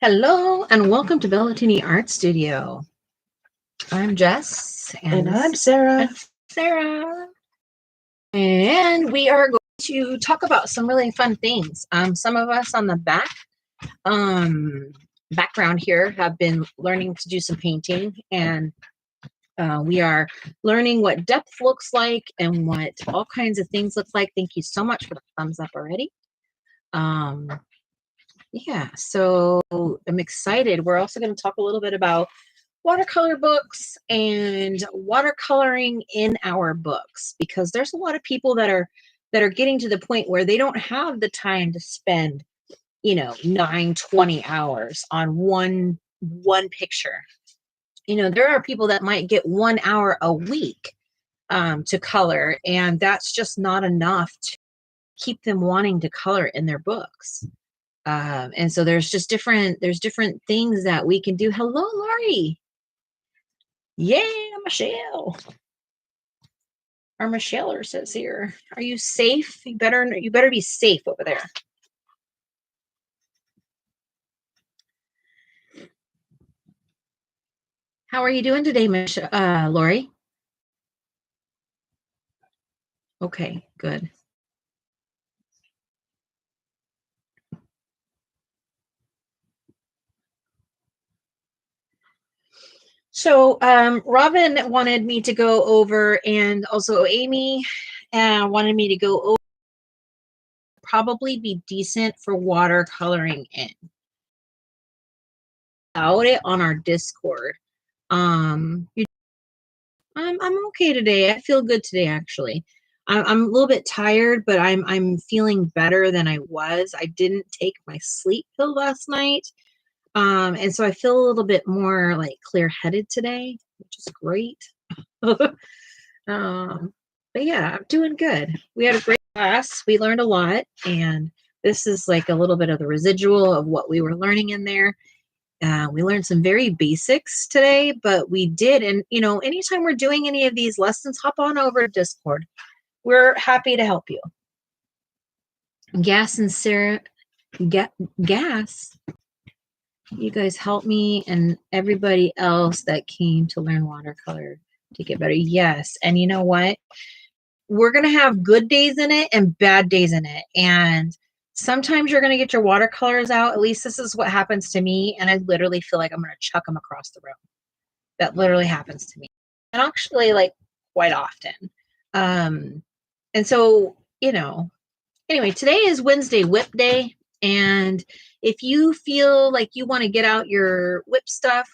Hello and welcome to Bellatini Art Studio. I'm Jess and I'm Sarah. And we are going to talk about some really fun things. Some of us on the background here have been learning to do some painting, and we are learning what depth looks like and what all kinds of things look like. Thank you so much for the thumbs up already. Yeah, so I'm excited. We're also going to talk a little bit about watercolor books and watercoloring in our books, because there's a lot of people that are getting to the point where they don't have the time to spend 9-20 hours on one picture. There are people that might get 1 hour a week to color, and that's just not enough to keep them wanting to color in their books. And so there's different things that we can do. Hello, Lori. Yeah, Michelle. Our Michelle says here, are you safe? You better be safe over there. How are you doing today, Lori? Okay, good. So Robin wanted me to go over, and also Amy wanted me to go over, probably be decent for watercoloring in. About it on our Discord. I'm okay today. I feel good today, actually. I'm a little bit tired, but I'm feeling better than I was. I didn't take my sleep pill last night. And so I feel a little bit more like clear-headed today, which is great. But yeah, I'm doing good. We had a great class. We learned a lot, and this is like a little bit of the residual of what we were learning in there. We learned some very basics today, but we did. And, anytime we're doing any of these lessons, hop on over to Discord. We're happy to help you. Gas and Sarah, Gas, you guys help me and everybody else that came to learn watercolor to get better. Yes. And you know what? We're going to have good days in it and bad days in it. And sometimes you're going to get your watercolors out. At least this is what happens to me. And I literally feel like I'm going to chuck them across the room. That literally happens to me. And actually, like, quite often. And so, anyway, today is Wednesday WIP day. And if you feel like you want to get out your WIP stuff,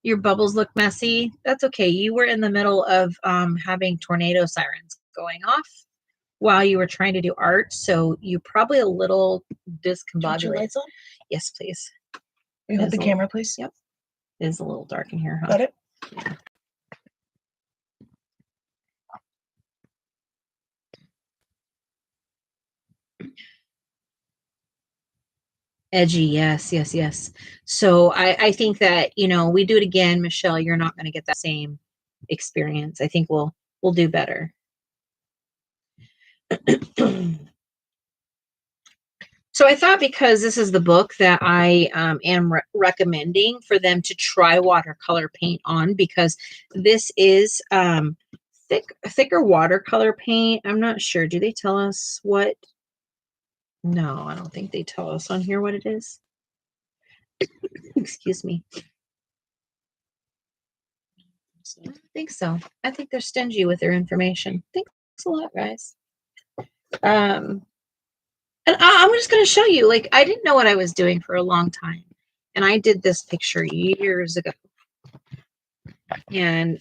your bubbles look messy, that's okay. You were in the middle of having tornado sirens going off while you were trying to do art, so you're probably a little discombobulated. Your lights on? Yes, please. Will you hold the camera, please? Yep. It is a little dark in here, huh? Got it? Yeah. Edgy, yes. So I think that, we do it again, Michelle, you're not going to get that same experience. I think we'll do better. So I thought, because this is the book that I am recommending for them to try watercolor paint on, because this is thicker watercolor paint. I'm not sure. Do they tell us what? No, I don't think they tell us on here what it is. Excuse me. I don't think so. I think they're stingy with their information. Thanks a lot, guys. And I'm just going to show you, like, I didn't know what I was doing for a long time. And I did this picture years ago. And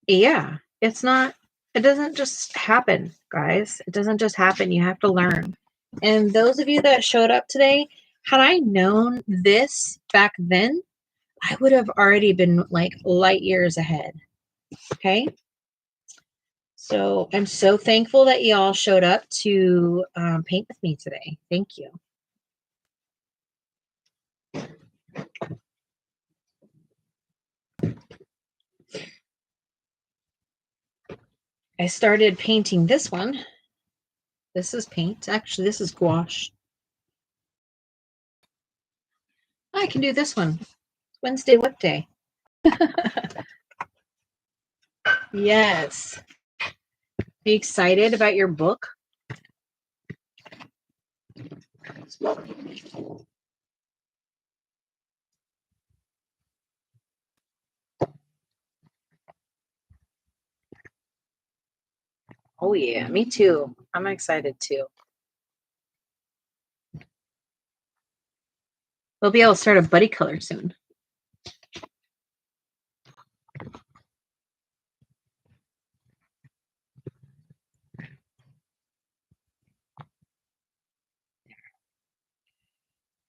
yeah, it doesn't just happen, guys. It doesn't just happen. You have to learn. And those of you that showed up today, had I known this back then, I would have already been like light years ahead. Okay. So I'm so thankful that y'all showed up to paint with me today. Thank you. I started painting this one. This is paint. Actually, this is gouache. I can do this one. Wednesday WIP day. Yes. Are you excited about your book? Oh yeah, me too. I'm excited too. We'll be able to start a buddy color soon.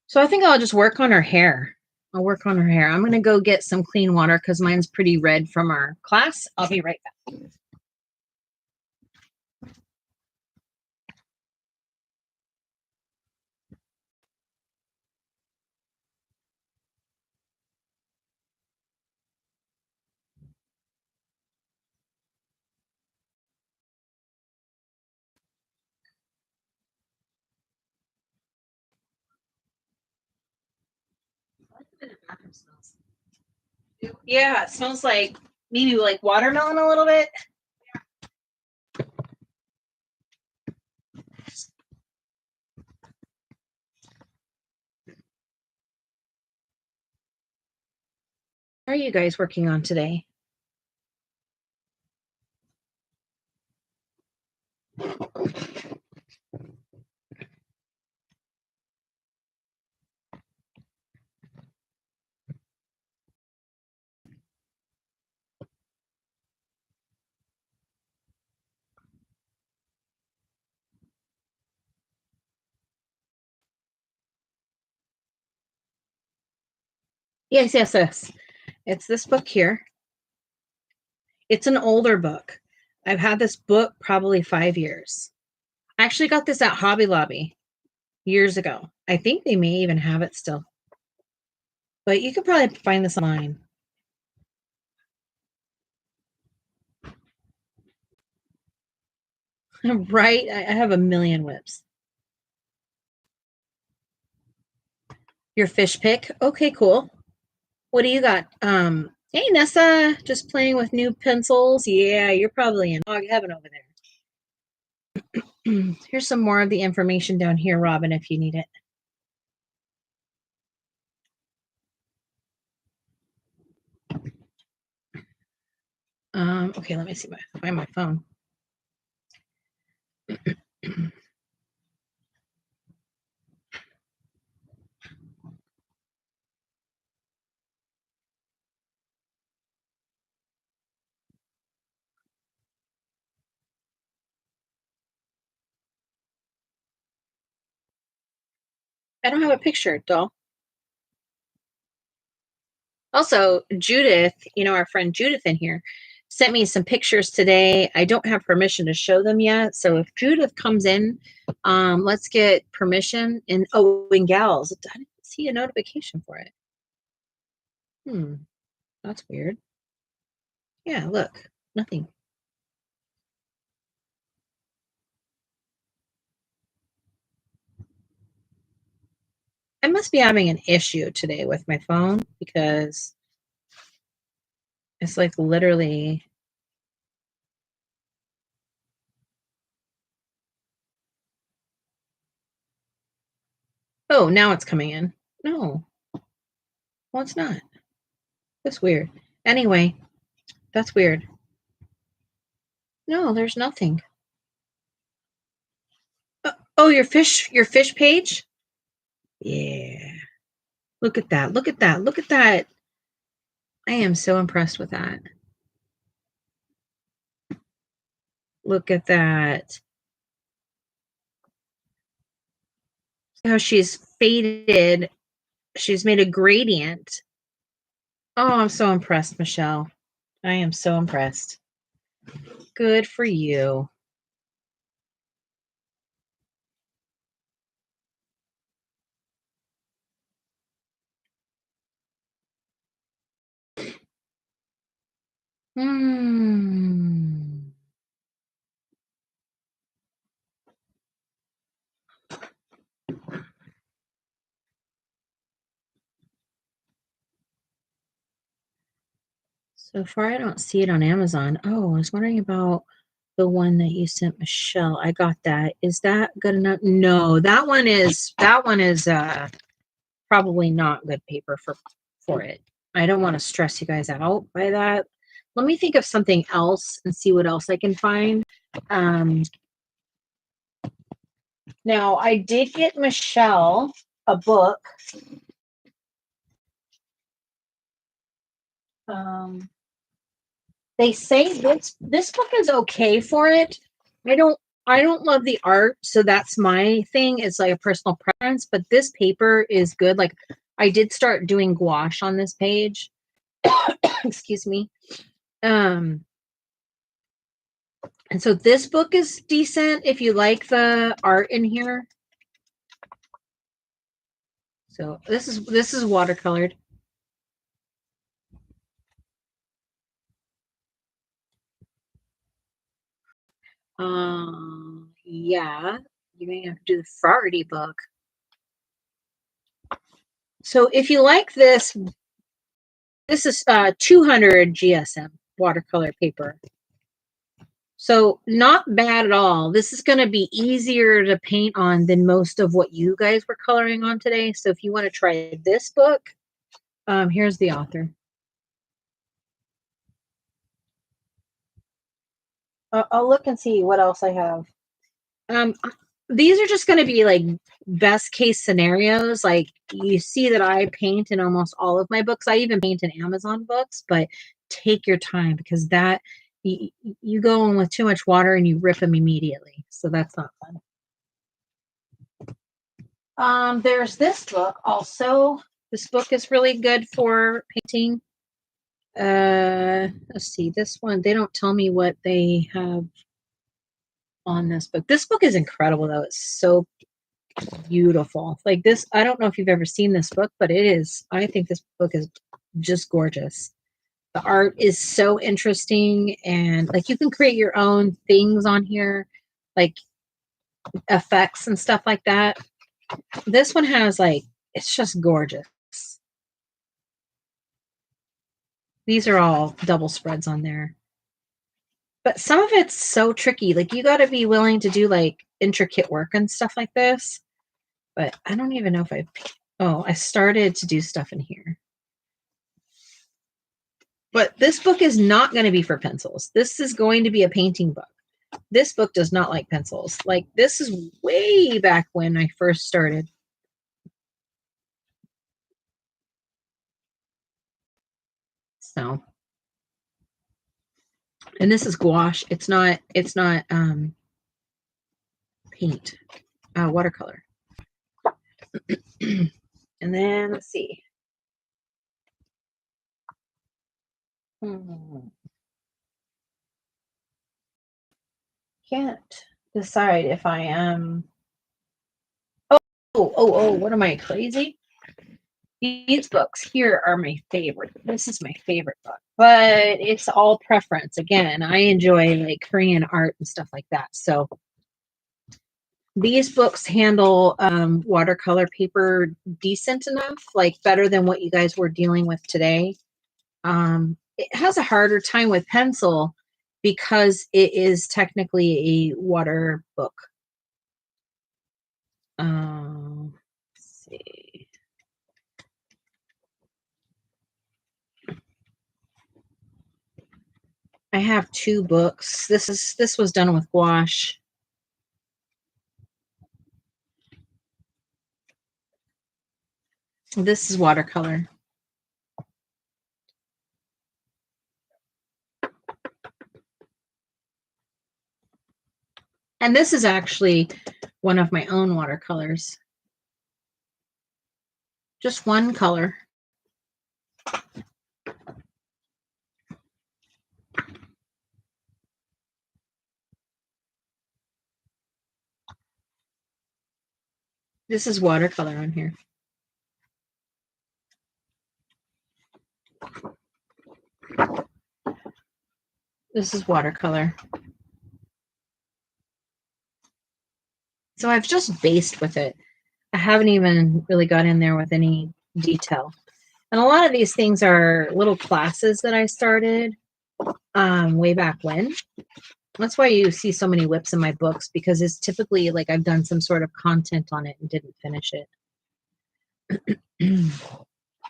So I think I'll just work on her hair. I'll work on her hair. I'm going to go get some clean water because mine's pretty red from our class. I'll be right back. Yeah, it smells like maybe like watermelon a little bit. What are you guys working on today? Yes, yes, yes. It's this book here. It's an older book. I've had this book probably 5 years. I actually got this at Hobby Lobby years ago. I think they may even have it still. But you could probably find this online. Right? I have a million WIPs. Your fish pick? Okay, cool. What do you got? Hey Nessa, just playing with new pencils. Yeah, you're probably in hog heaven over there. Here's some more of the information down here, Robin, if you need it. Okay, let me see find my phone. I don't have a picture, doll. Also, Judith, our friend Judith in here, sent me some pictures today. I don't have permission to show them yet. So if Judith comes in, let's get permission. And gals, I didn't see a notification for it. That's weird. Yeah, look, nothing. I must be having an issue today with my phone because it's like literally. Oh, now it's coming in. No. Well, it's not. That's weird. Anyway, that's weird. No, there's nothing. Oh, your fish page? Yeah. Look at that. Look at that. Look at that. I am so impressed with that. Look at that. How she's faded. She's made a gradient. Oh, I'm so impressed, Michelle. I am so impressed. Good for you. Hmm. So far, I don't see it on Amazon. Oh, I was wondering about the one that you sent Michelle. I got that. Is that good enough? No, that one is probably not good paper for it. I don't want to stress you guys out by that. Let me think of something else and see what else I can find. Now, I did get Michelle a book. They say this book is okay for it. I don't love the art, so that's my thing. It's like a personal preference, but this paper is good. Like I did start doing gouache on this page. Excuse me. And so this book is decent if you like the art in here. So this is watercolored. Yeah, you're gonna have to do the Frardy book. So if you like this is 200 GSM watercolor paper. So not bad at all. This is going to be easier to paint on than most of what you guys were coloring on today. So if you want to try this book, here's the author. I'll look and see what else I have. These are just going to be like best case scenarios. Like you see that I paint in almost all of my books. I even paint in Amazon books, but take your time because that you go in with too much water and you rip them immediately. So that's not fun. There's this book also. This book is really good for painting. Let's see, this one, they don't tell me what they have on this book. This book is incredible though. It's so beautiful. Like this, I don't know if you've ever seen this book, but it is, I think this book is just gorgeous. The art is so interesting and like you can create your own things on here, like effects and stuff like that. This one has like, it's just gorgeous. These are all double spreads on there. But some of it's so tricky. Like you got to be willing to do like intricate work and stuff like this. But I don't even know if I started to do stuff in here. But this book is not going to be for pencils. This is going to be a painting book. This book does not like pencils. Like this is way back when I first started. So, and this is gouache. It's not paint, watercolor. And then let's see. Can't decide if I am. Oh, what am I, crazy? These books here are my favorite. This is my favorite book, but it's all preference. Again, I enjoy like Korean art and stuff like that. So these books handle watercolor paper decent enough, like better than what you guys were dealing with today. It has a harder time with pencil because it is technically a water book. Let's see. I have two books. This was done with gouache. This is watercolor. And this is actually one of my own watercolors. Just one color. This is watercolor on here. This is watercolor. So I've just based with it. I haven't even really got in there with any detail. And a lot of these things are little classes that I started way back when. That's why you see so many WIPs in my books, because it's typically like I've done some sort of content on it and didn't finish it.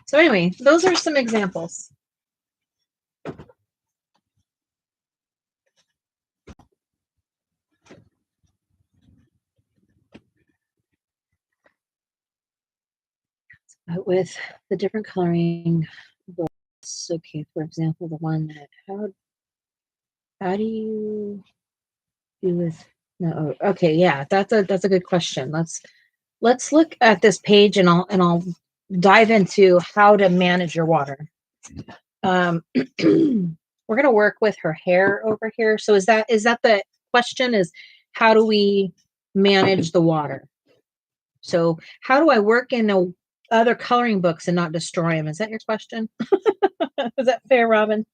So anyway, those are some examples. With the different coloring books, okay, for example, the one that how do you do with no? Okay, yeah, that's a good question. Let's look at this page, and I'll dive into how to manage your water. We're gonna work with her hair over here. So is that the question? Is how do we manage the water? So how do I work in other coloring books and not destroy them? Is that your question? Is that fair, Robin?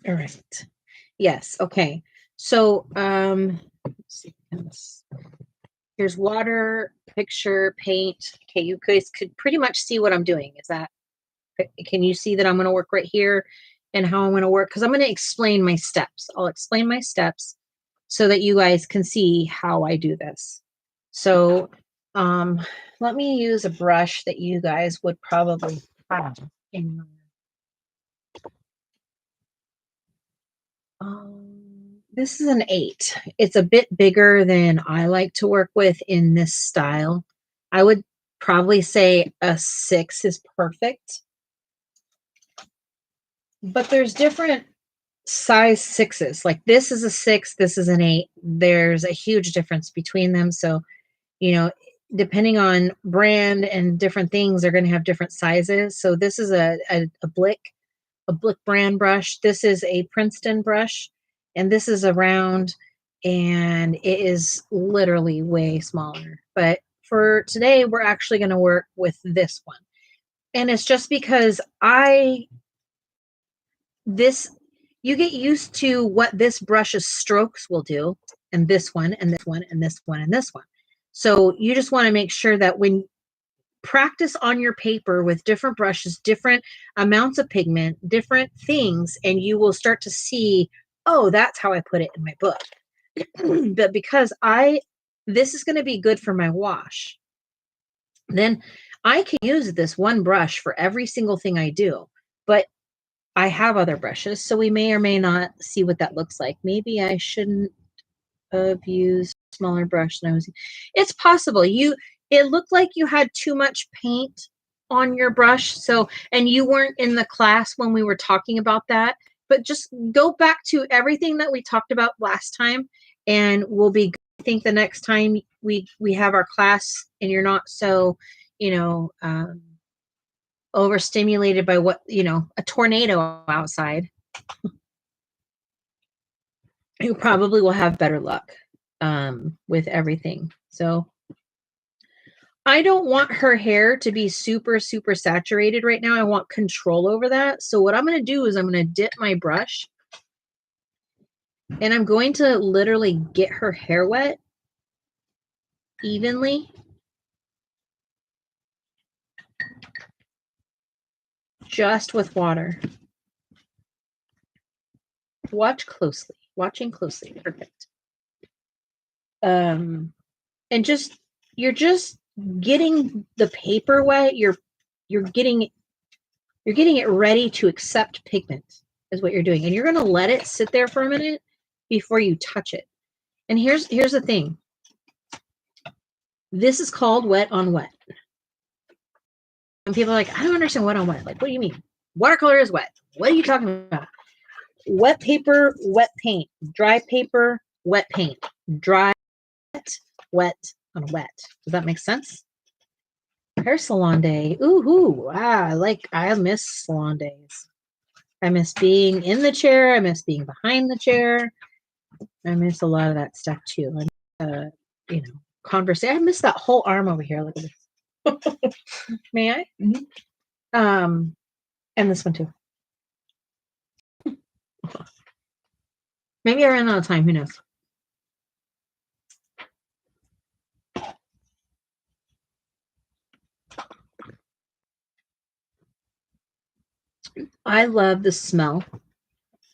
All right. Yes. Okay. So let's see. Here's water, picture, paint. Okay, you guys could pretty much see what I'm doing. Is that, can you see that I'm going to work right here and how I'm going to work? Because I'm going to explain my steps. I'll explain my steps so that you guys can see how I do this. So let me use a brush that you guys would probably have in this is an 8. It's a bit bigger than I like to work with in this style. I would probably say a 6 is perfect. But there's different size 6s. Like this is a 6, this is an 8. There's a huge difference between them. So, you know, depending on brand and different things, they're going to have different sizes. So this is a Blick brand brush. This is a Princeton brush, and this is a round, and it is literally way smaller. But for today, we're actually going to work with this one. And it's just because you get used to what this brush's strokes will do, and this one, and this one, and this one, and this one. So you just want to make sure that when practice on your paper with different brushes, different amounts of pigment, different things, and you will start to see, oh, that's how I put it in my book. But because this is going to be good for my wash, then I can use this one brush for every single thing I do. But I have other brushes, so we may or may not see what that looks like. Maybe I shouldn't have used a smaller brush than I was. It's possible. It looked like you had too much paint on your brush, so, and you weren't in the class when we were talking about that. But just go back to everything that we talked about last time, and we'll be good. I think the next time we have our class, and you're not so, overstimulated by a tornado outside, you probably will have better luck with everything. So I don't want her hair to be super, super saturated right now. I want control over that. So what I'm going to do is I'm going to dip my brush, and I'm going to literally get her hair wet evenly. Just with water. Watching closely. Perfect. And you're just getting the paper wet. You're getting it ready to accept pigment is what you're doing. And you're going to let it sit there for a minute before you touch it. And here's the thing. This is called wet on wet. And people are like, I don't understand wet on wet. Like, what do you mean? Watercolor is wet. What are you talking about? Wet paper, wet paint. Dry paper, wet paint. Dry, wet on wet. Does that make sense? Hair salon day. Ooh, I miss salon days. I miss being in the chair. I miss being behind the chair. I miss a lot of that stuff too. And conversation. I miss that whole arm over here. Look at this. May I? Mm-hmm. And this one too. Maybe I ran out of time. Who knows? I love the smell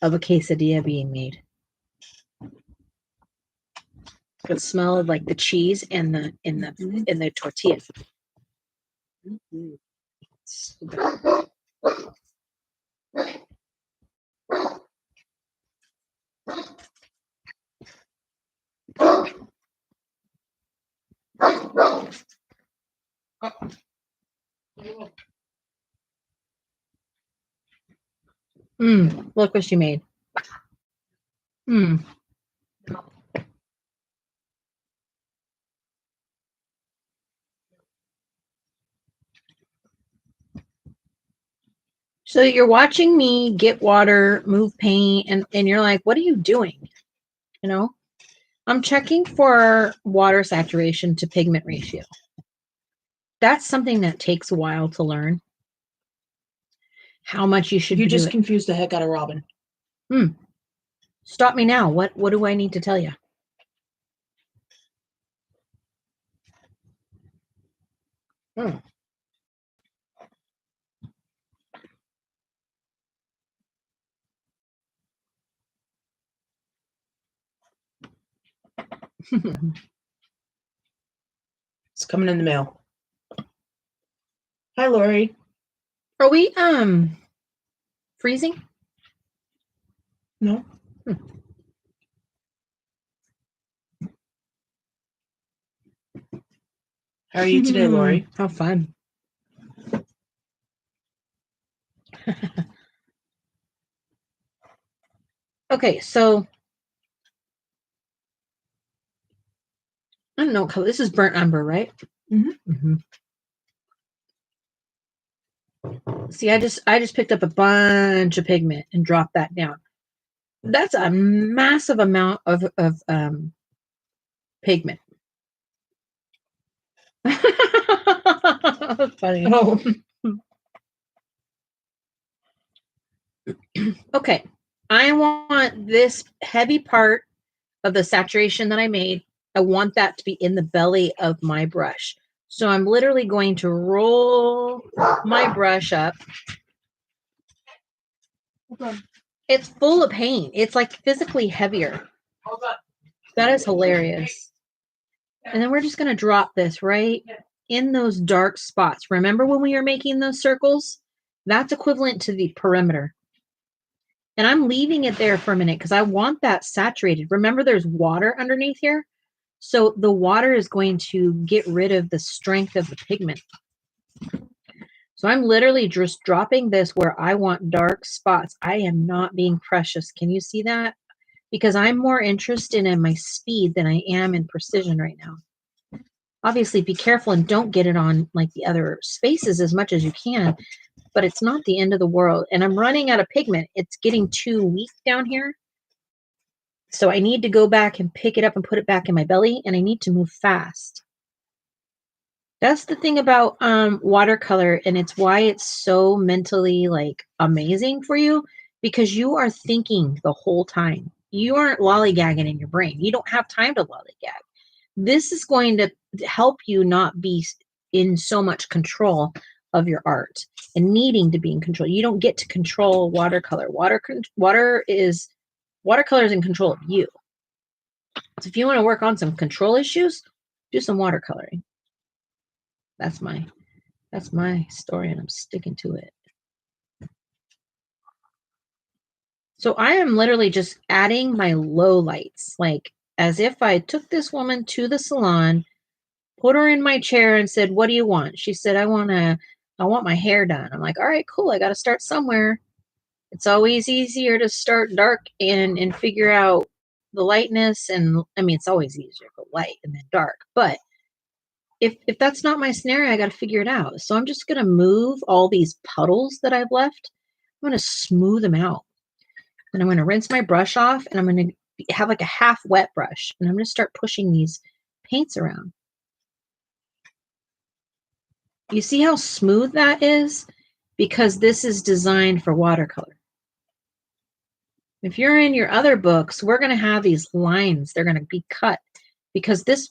of a quesadilla being made. The smell of like the cheese and the tortilla. So good. Look what she made. So you're watching me get water, move paint, and you're like, what are you doing? You know, I'm checking for water saturation to pigment ratio. That's something that takes a while to learn. How much you should You do just it. confused the heck out of Robin. Stop me now. What do I need to tell you? It's coming in the mail. Hi, Lori. Are we freezing? No. How are you today, Lori? How fun. Okay, so I don't know what color. This is burnt umber, right? See, I just picked up a bunch of pigment and dropped that down. That's a massive amount of pigment. That's funny. Oh. Okay, I want this heavy part of the saturation that I made. I want that to be in the belly of my brush. So I'm literally going to roll my brush up. It's full of paint. It's like physically heavier. That is hilarious. And then we're just going to drop this right in those dark spots. Remember when we were making those circles? That's equivalent to the perimeter. And I'm leaving it there for a minute because I want that saturated. Remember, there's water underneath here. So the water is going to get rid of the strength of the pigment. So I'm literally just dropping this where I want dark spots. I am not being precious. Can you see that? Because I'm more interested in my speed than I am in precision right now. Obviously, be careful and don't get it on like the other spaces as much as you can, but it's not the end of the world. And I'm running out of pigment. It's getting too weak down here. So I need to go back and pick it up and put it back in my belly, and I need to move fast. That's the thing about watercolor, and it's why it's so mentally like amazing for you, because you are thinking the whole time. You aren't lollygagging in your brain. You don't have time to lollygag. This is going to help you not be in so much control of your art and needing to be in control. You don't get to control watercolor. Watercolor is in control of you. So if you want to work on some control issues, do some watercoloring. That's my story, and I'm sticking to it. So I am literally just adding my low lights, like as if I took this woman to the salon, put her in my chair and said, what do you want? She said, I want my hair done. I'm like, all right, cool. I got to start somewhere. It's always easier to start dark and figure out the lightness. And I mean, it's always easier to go light and then dark, but if that's not my scenario, I got to figure it out. So I'm just going to move all these puddles that I've left. I'm going to smooth them out. And I'm going to rinse my brush off, and I'm going to have like a half wet brush, and I'm going to start pushing these paints around. You see how smooth that is? Because this is designed for watercolor. If you're in your other books, we're going to have these lines. They're going to be cut because this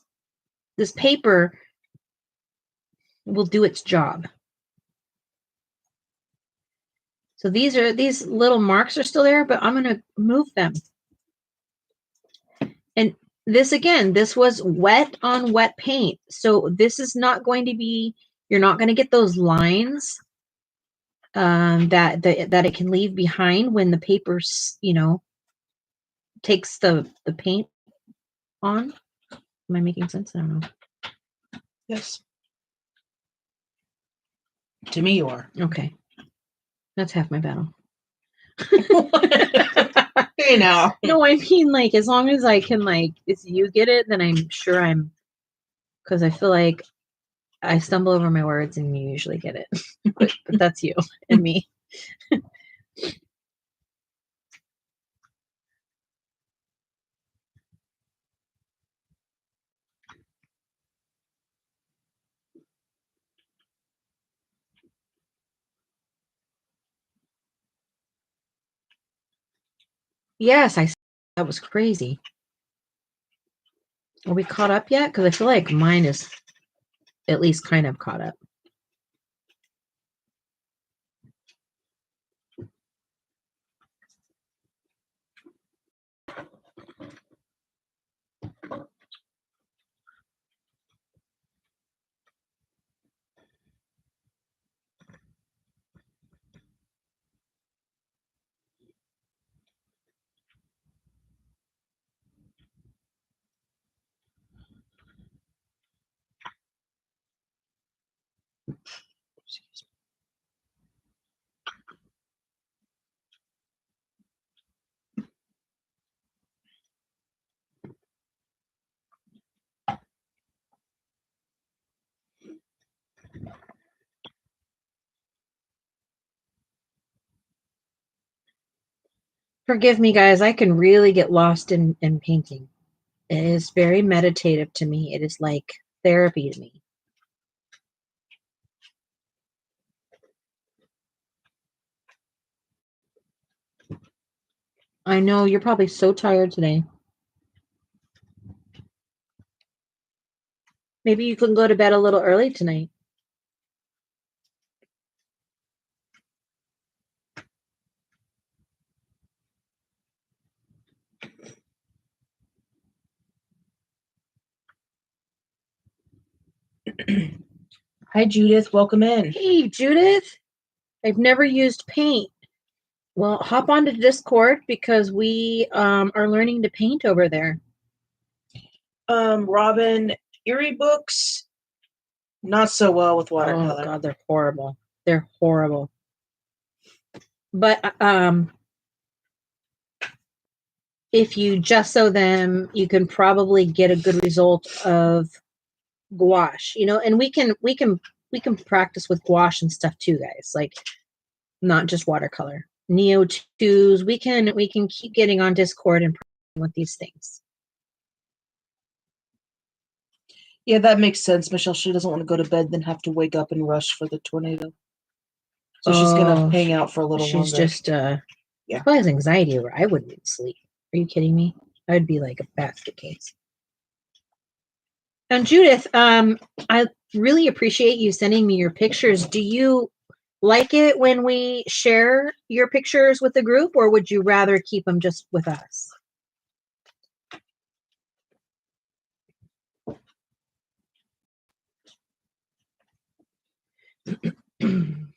paper will do its job. So these little marks are still there, but I'm going to move them. And this, again, this was wet on wet paint. So this is not going to be, you're not going to get those lines that it can leave behind when the paper's, takes the paint on. Am I making sense? I don't know. Yes. To me, you are. Okay. That's half my battle. You know. No, I mean, like, as long as I can, like, if you get it, then I'm sure because I feel like I stumble over my words and you usually get it. but that's you and me. Yes, that was crazy. Are we caught up yet? Because I feel like mine is at least kind of caught up. Forgive me, guys. I can really get lost in painting. It is very meditative to me. It is like therapy to me. I know you're probably so tired today. Maybe you can go to bed a little early tonight. Hi, Judith. Welcome in. Hey, Judith. I've never used paint. Well, hop onto Discord because we are learning to paint over there. Robin, Erie books, not so well with watercolor. Oh, God, they're horrible. They're horrible. But if you gesso them, you can probably get a good result of gouache, and we can practice with gouache and stuff too, guys, like not just watercolor. Neo 2s, we can keep getting on Discord and practicing with these things. Yeah, that makes sense. Michelle, she doesn't want to go to bed, then have to wake up and rush for the tornado. So she's gonna hang out for a little longer. She's just she has anxiety over. I wouldn't even sleep. Are you kidding me? I would be like a basket case. And Judith, I really appreciate you sending me your pictures. Do you like it when we share your pictures with the group, or would you rather keep them just with us?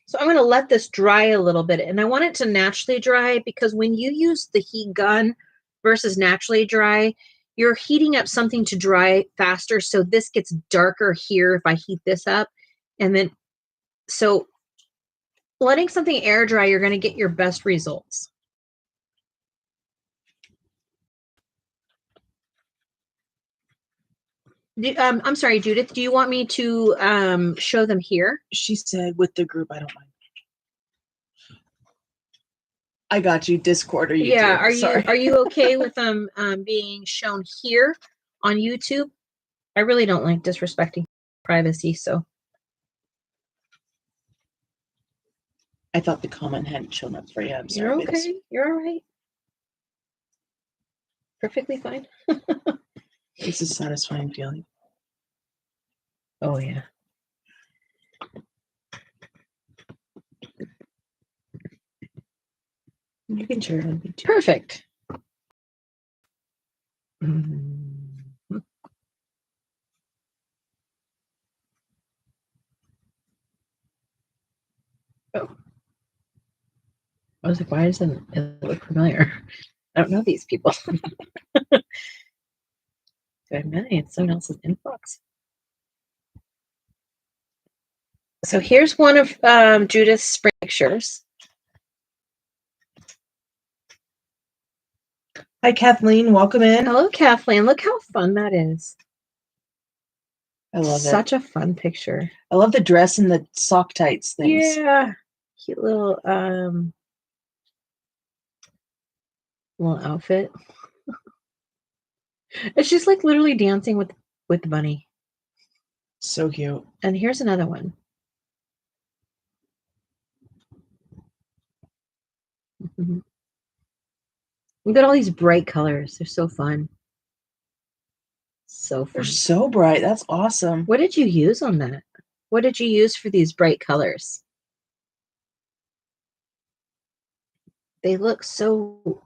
So I'm going to let this dry a little bit, and I want it to naturally dry because when you use the heat gun versus naturally dry, you're heating up something to dry faster. So this gets darker here if I heat this up. And then, so letting something air dry, you're going to get your best results. I'm sorry, Judith, do you want me to show them here? She said with the group, I don't mind. I got you. Discord or YouTube. Yeah, are you okay with them being shown here on YouTube? I really don't like disrespecting privacy, so. I thought the comment hadn't shown up for you. I'm sorry. You're okay. You're all right. Perfectly fine. It's a satisfying feeling. Oh, yeah. You can share it on YouTube. Perfect. Oh. I was like, why doesn't it look familiar? I don't know these people. Do I know it's someone else's inbox? So here's one of Judith's spring pictures. Hi, Kathleen. Welcome in. Hello, Kathleen. Look how fun that is. I love Such a fun picture. I love the dress and the sock tights things. Yeah. Cute little outfit. It's just like literally dancing with the bunny. So cute. And here's another one. Look at all these bright colors. They're so fun. So fun. They're so bright. That's awesome. What did you use on that? What did you use for these bright colors? They look so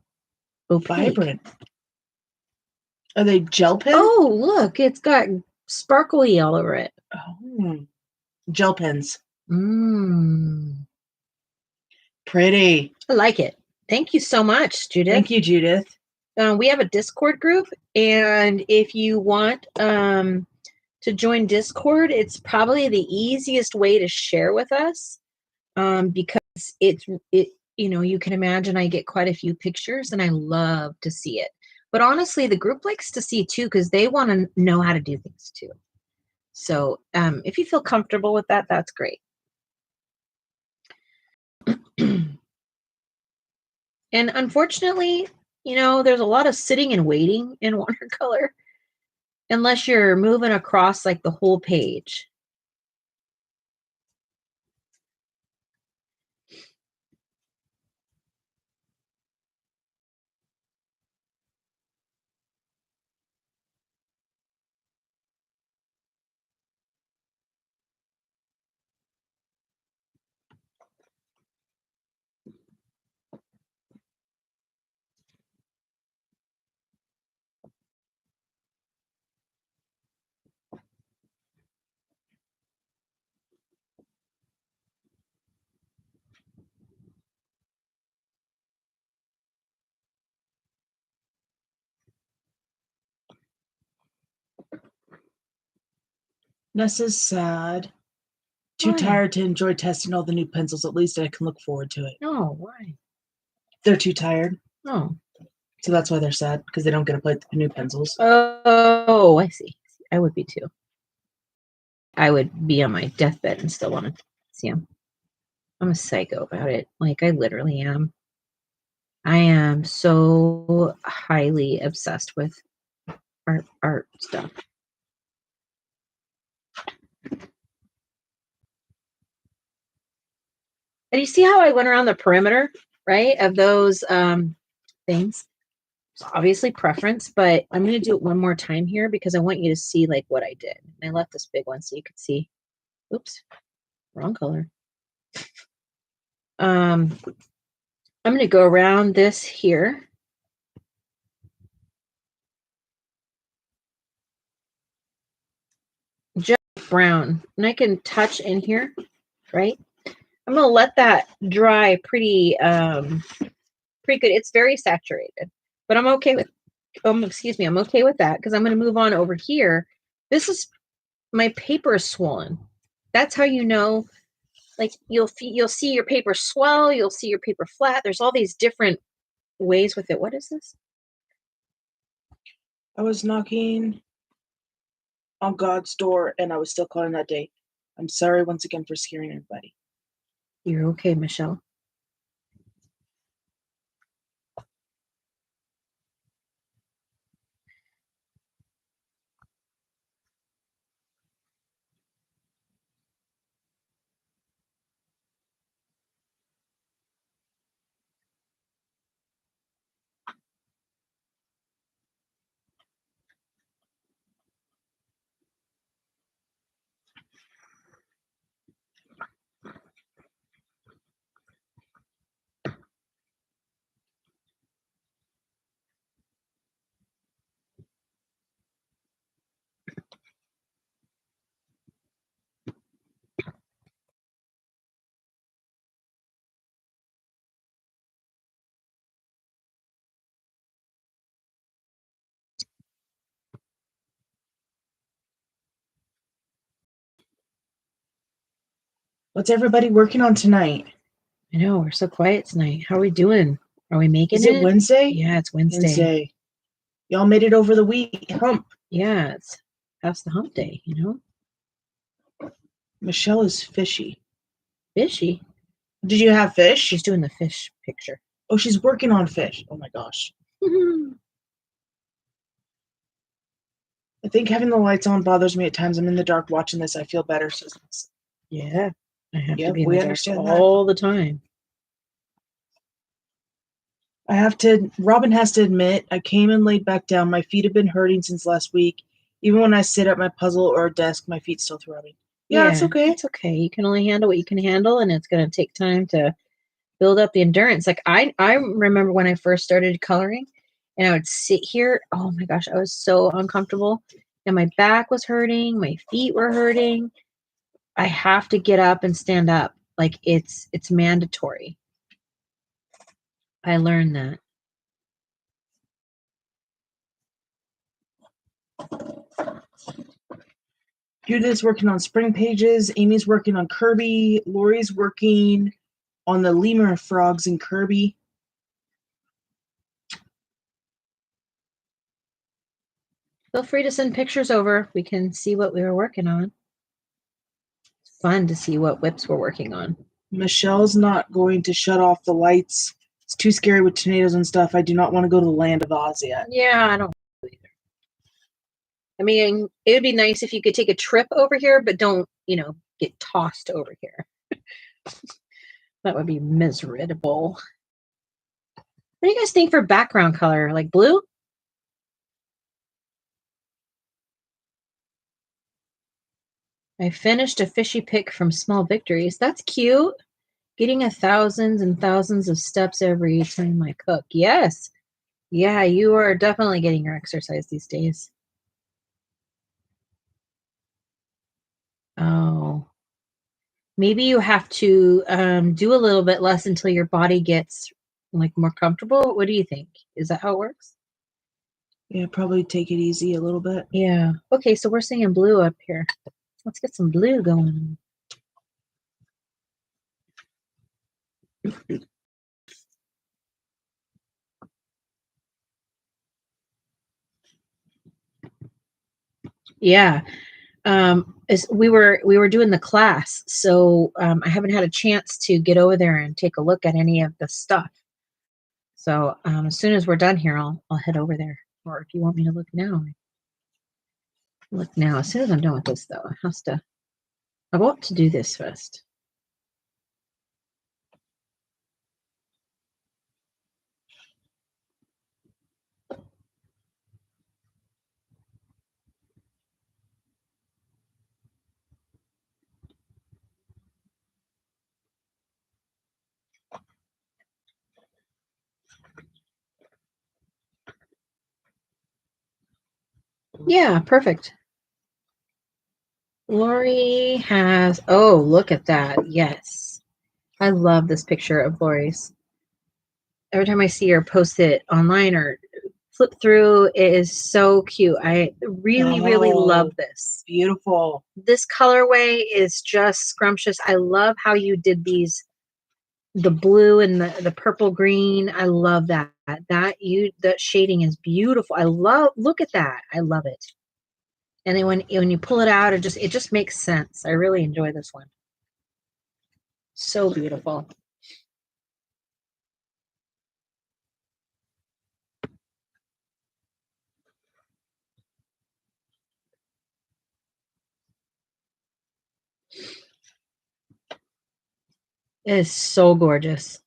opaque. Vibrant. Are they gel pens? Oh, look, it's got sparkly all over it. Oh, gel pens. Pretty. I like it. Thank you so much, Judith. Thank you, Judith. We have a Discord group, and if you want to join Discord, it's probably the easiest way to share with us, because it you can imagine I get quite a few pictures, and I love to see it. But honestly, the group likes to see too, because they want to know how to do things too. So if you feel comfortable with that, that's great. And unfortunately, there's a lot of sitting and waiting in watercolor, unless you're moving across like the whole page. Nessa's sad. Too tired to enjoy testing all the new pencils. At least I can look forward to it. Oh, why? They're too tired. Oh. So that's why they're sad, because they don't get to play with the new pencils. Oh, I see. I would be too. I would be on my deathbed and still want to see them. I'm a psycho about it. Like, I literally am. I am so highly obsessed with art stuff. And you see how I went around the perimeter, right, of those things? It's obviously preference, but I'm going to do it one more time here because I want you to see like what I did. And I left this big one so you could see. Oops, wrong color. I'm going to go around this here. Just brown. And I can touch in here, right? I'm going to let that dry pretty good. It's very saturated, but I'm okay with, excuse me, I'm okay with that because I'm going to move on over here. This is, my paper is swollen. That's how you know, like you'll see your paper swell, you'll see your paper flat. There's all these different ways with it. What is this? I was knocking on God's door and I was still calling that day. I'm sorry once again for scaring everybody. You're okay, Michelle. What's everybody working on tonight? I know, we're so quiet tonight. How are we doing? Are we making it? Is it Wednesday? Yeah, it's Wednesday. Wednesday. Y'all made it over the week hump. Yeah, it's past the hump day, you know? Michelle is fishy. Fishy? Did you have fish? She's doing the fish picture. Oh, she's working on fish. Oh my gosh. I think having the lights on bothers me at times. I'm in the dark watching this. I feel better. So yeah, I have to be in we the dark understand all the time. Robin has to admit, I came and laid back down. My feet have been hurting since last week. Even when I sit at my puzzle or a desk, my feet still throbbing. Yeah, it's okay. It's okay. You can only handle what you can handle, and it's going to take time to build up the endurance. Like I remember when I first started coloring, and I would sit here. Oh my gosh, I was so uncomfortable, and my back was hurting, my feet were hurting. I have to get up and stand up. Like it's mandatory. I learned that. Judith's working on spring pages. Amy's working on Kirby. Lori's working on the lemur frogs in Kirby. Feel free to send pictures over. We can see what we were working on. It's fun to see what WIPs we're working on. Michelle's not going to shut off the lights. It's too scary with tornadoes and stuff. I do not want to go to the land of Oz yet. Yeah, I don't either. I mean, it would be nice if you could take a trip over here, but don't, get tossed over here. That would be miserable. What do you guys think for background color? Like blue? I finished a fishy pick from Small Victories. That's cute. Getting thousands and thousands of steps every time I cook. Yes. Yeah, you are definitely getting your exercise these days. Oh. Maybe you have to do a little bit less until your body gets like more comfortable. What do you think? Is that how it works? Yeah, probably take it easy a little bit. Yeah. Okay, so we're seeing blue up here. Let's get some blue going on. Yeah. As we were doing the class, so I haven't had a chance to get over there and take a look at any of the stuff. So as soon as we're done here, I'll head over there. Or if you want me to look now, look now. As soon as I'm done with this, though, I want to do this first. Yeah, perfect. Lori has, oh, look at that. Yes. I love this picture of Lori's. Every time I see her post it online or flip through, it is so cute. I really love this. Beautiful. This colorway is just scrumptious. I love how you did these, the blue and the purple green. I love that. That shading is beautiful. Look at that. I love it. And then when you pull it out, it just makes sense. I really enjoy this one. So beautiful. It is so gorgeous.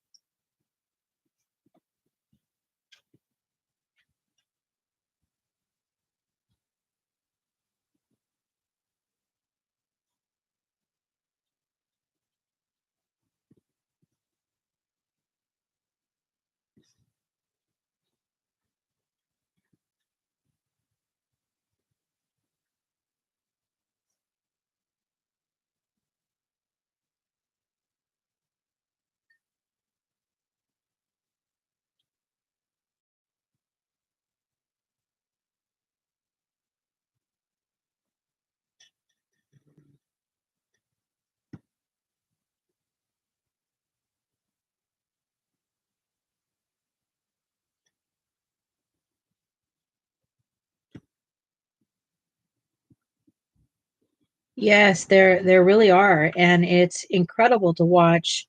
Yes, there really are, and it's incredible to watch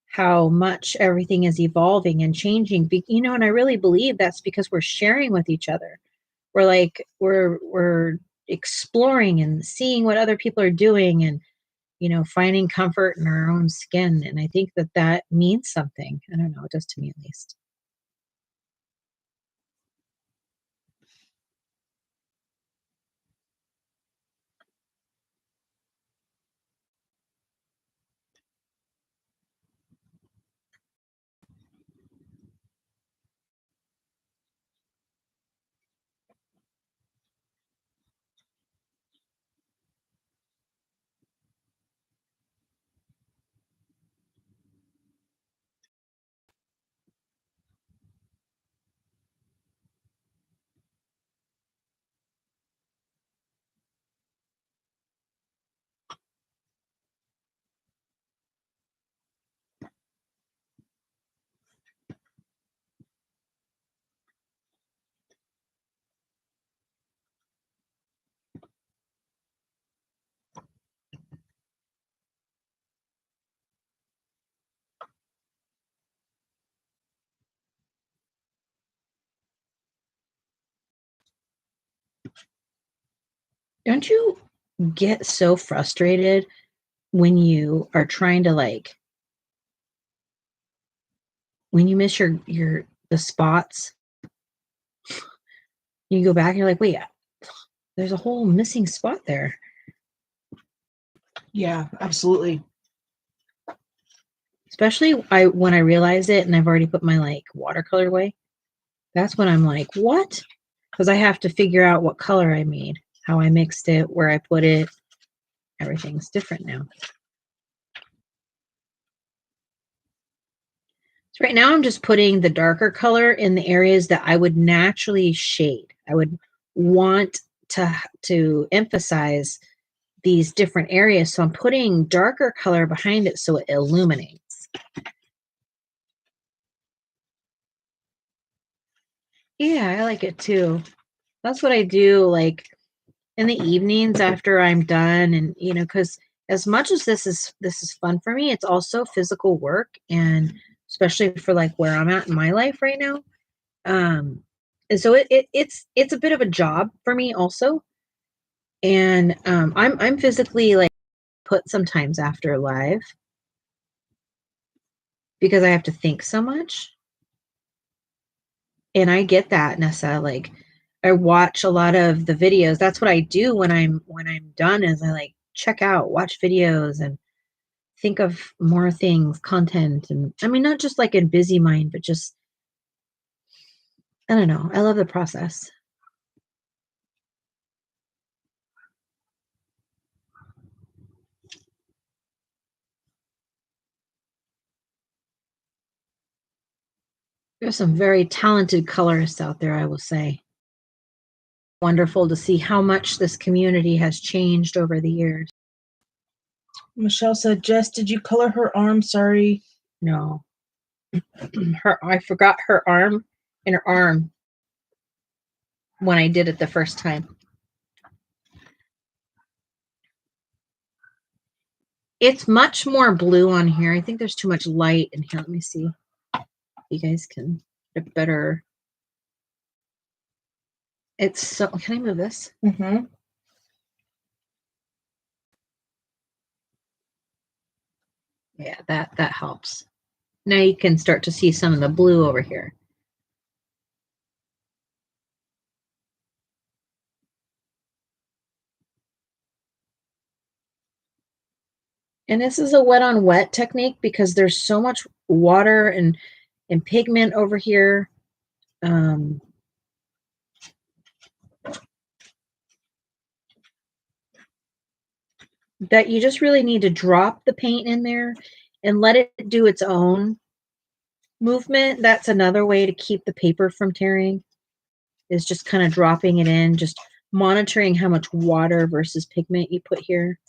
how much everything is evolving and changing. You know, and I really believe that's because we're sharing with each other. We're exploring and seeing what other people are doing, and finding comfort in our own skin. And I think that that means something. I don't know, it does to me at least. Don't you get so frustrated when you are trying to, like, when you miss your the spots? You go back and you're like, wait, there's a whole missing spot there. Yeah, absolutely. Especially when I realize it and I've already put my, like, watercolor away. That's when I'm like, what? Because I have to figure out what color I made, how I mixed it, where I put it. Everything's different now. So right now I'm just putting the darker color in the areas that I would naturally shade. I would want to emphasize these different areas. So I'm putting darker color behind it so it illuminates. Yeah, I like it too. That's what I do, like, in the evenings after I'm done. And because as much as this is fun for me, it's also physical work, and especially for, like, where I'm at in my life right now. And so it's a bit of a job for me also. And I'm physically, like, put sometimes after live because I have to think so much. And I get that, Nessa. Like, I watch a lot of the videos. That's what I do when I'm done, is I, like, check out, watch videos, and think of more things, content. And I mean, not just like a busy mind, but just, I don't know. I love the process. There's some very talented colorists out there, I will say. Wonderful to see how much this community has changed over the years. Michelle said, Jess, did you color her arm? Sorry. No. I forgot her arm and her arm when I did it the first time. It's much more blue on here. I think there's too much light in here. Let me see. You guys can get better. It's so. Can I move this? Mm-hmm. Yeah, that helps. Now you can start to see some of the blue over here. And this is a wet on wet technique because there's so much water and pigment over here. That you just really need to drop the paint in there and let it do its own movement. That's another way to keep the paper from tearing, is just kind of dropping it in, just monitoring how much water versus pigment you put here.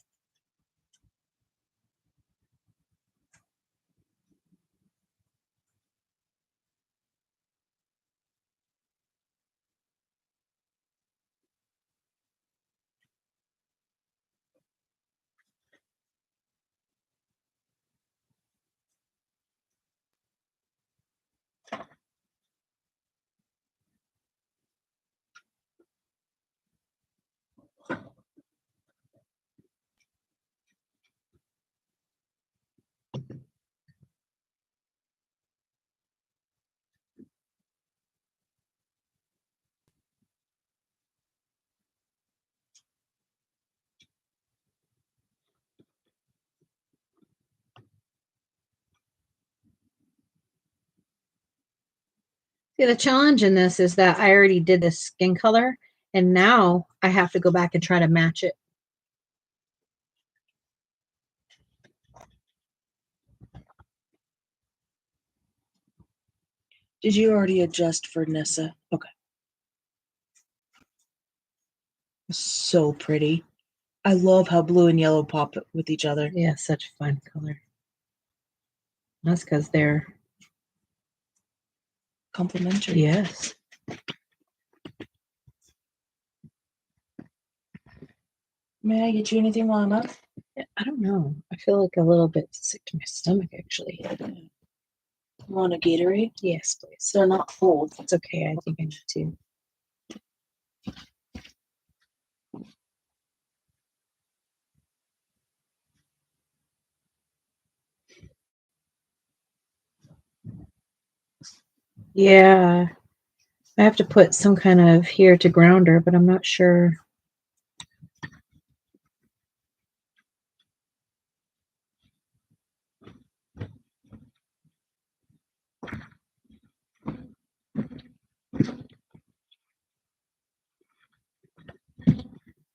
See, the challenge in this is that I already did this skin color, and now I have to go back and try to match it. Did you already adjust for Nissa? Okay. So pretty. I love how blue and yellow pop with each other. Yeah, such a fun color. That's because they're Complementary. yes. May I get you anything while I'm up? I don't know. I feel like a little bit sick to my stomach, actually. You want a Gatorade? Yes, please. They're not cold. It's okay. I think I need to. Yeah. I have to put some kind of here to ground her, but I'm not sure.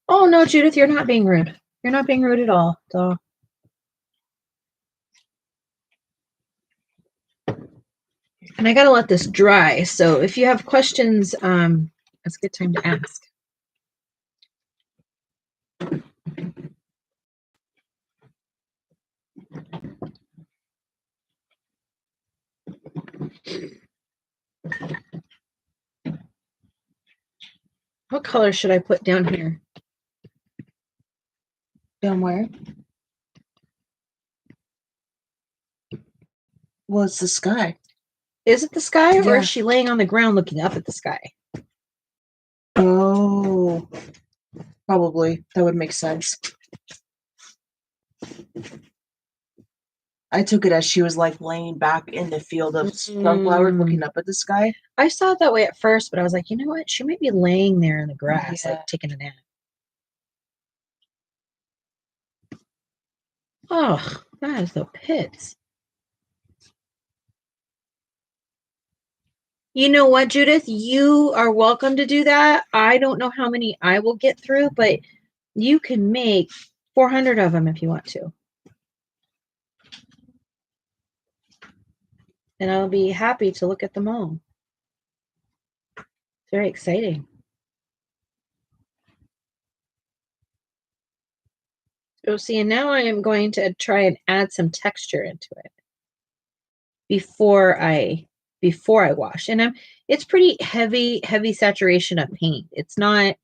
Oh, no, Judith, you're not being rude. You're not being rude at all, doll. And I got to let this dry. So if you have questions, it's a good time to ask. What color should I put down here? Down where? Well, it's the sky. Is it the sky, or Yeah. is she laying on the ground looking up at the sky? Oh, probably. That would make sense. I took it as she was like laying back in the field of sunflowers looking up at the sky. I saw it that way at first, but I was like, you know what? She might be laying there in the grass, Yeah. like taking a nap. Oh, that is the pits. You know what, Judith? You are welcome to do that. I don't know how many I will get through, but you can make 400 of them if you want to. And I'll be happy to look at them all. It's very exciting. So see, and now I am going to try and add some texture into it before I wash. And it's pretty heavy saturation of paint. It's not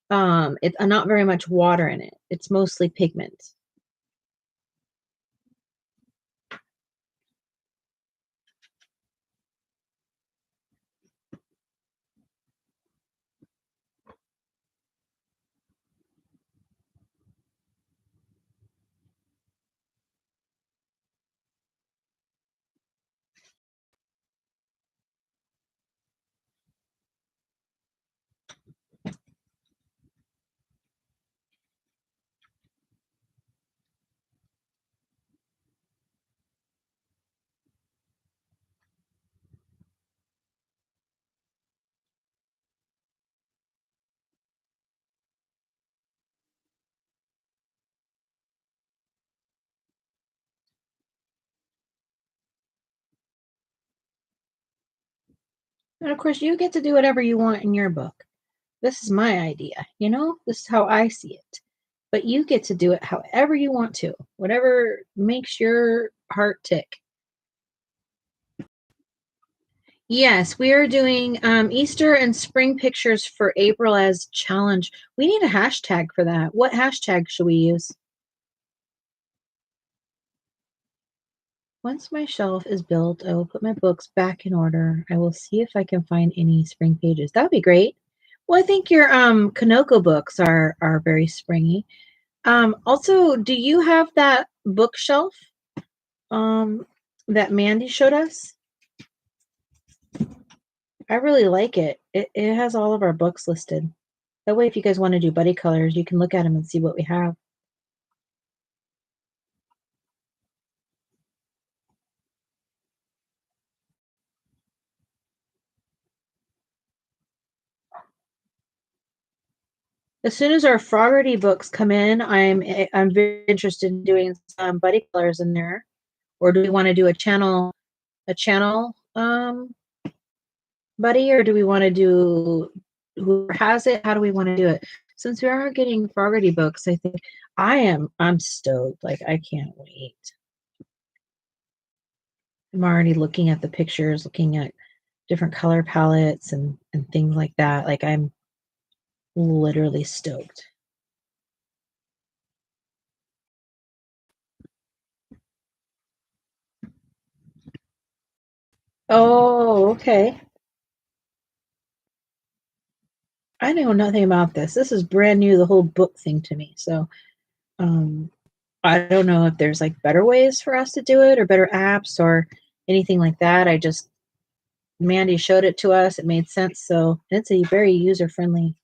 not very much water in it. It's mostly pigment. And of course, you get to do whatever you want in your book. This is my idea, you know? This is how I see it. But you get to do it however you want to, whatever makes your heart tick. Yes, we are doing Easter and spring pictures for April as challenge. We need a hashtag for that. What hashtag should we use? Once my shelf is built, I will put my books back in order. I will see if I can find any spring pages. That would be great. Well, I think your Kanoko books are very springy. Also, do you have that bookshelf that Mandy showed us? I really like it. It has all of our books listed. That way, if you guys want to do buddy colors, you can look at them and see what we have. As soon as our Fogarty books come in, I'm very interested in doing some buddy colors in there. Or do we want to do a channel buddy, or do we want to do whoever has it? How do we want to do it? Since we are getting Fogarty books, I think I'm stoked. Like, I can't wait. I'm already looking at the pictures, looking at different color palettes and things like that. Like, I'm literally stoked. Oh, okay. I know nothing about this. This is brand new, the whole book thing to me. So, I don't know if there's like better ways for us to do it or better apps or anything like that. Mandy showed it to us. It made sense. So it's a very user friendly.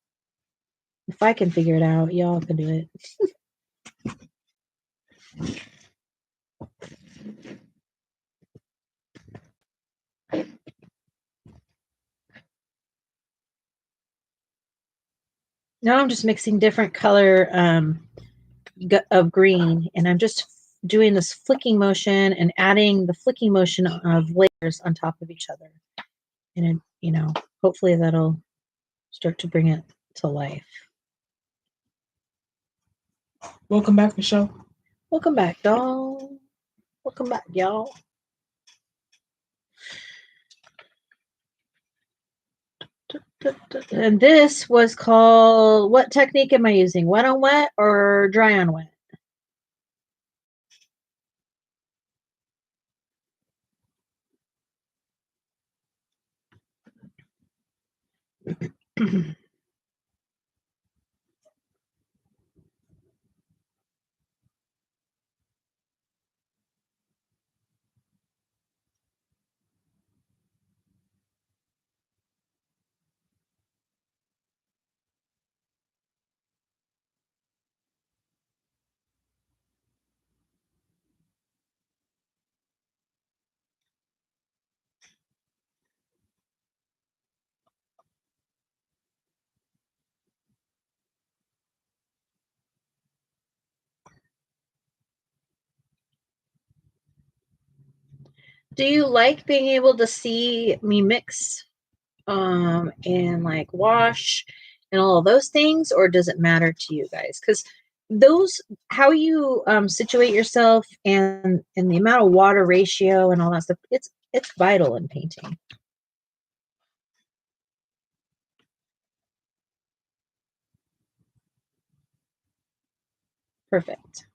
If I can figure it out, y'all can do it. Now I'm just mixing different color of green, and I'm just doing this flicking motion and adding the flicking motion of layers on top of each other. And hopefully that'll start to bring it to life. Welcome back, Michelle. Welcome back, doll. Welcome back, y'all. And this was called, what technique am I using? Wet on wet or dry on wet? Do you like being able to see me mix and like wash and all of those things, or does it matter to you guys? Because how you situate yourself and the amount of water ratio and all that stuff, it's vital in painting. Perfect.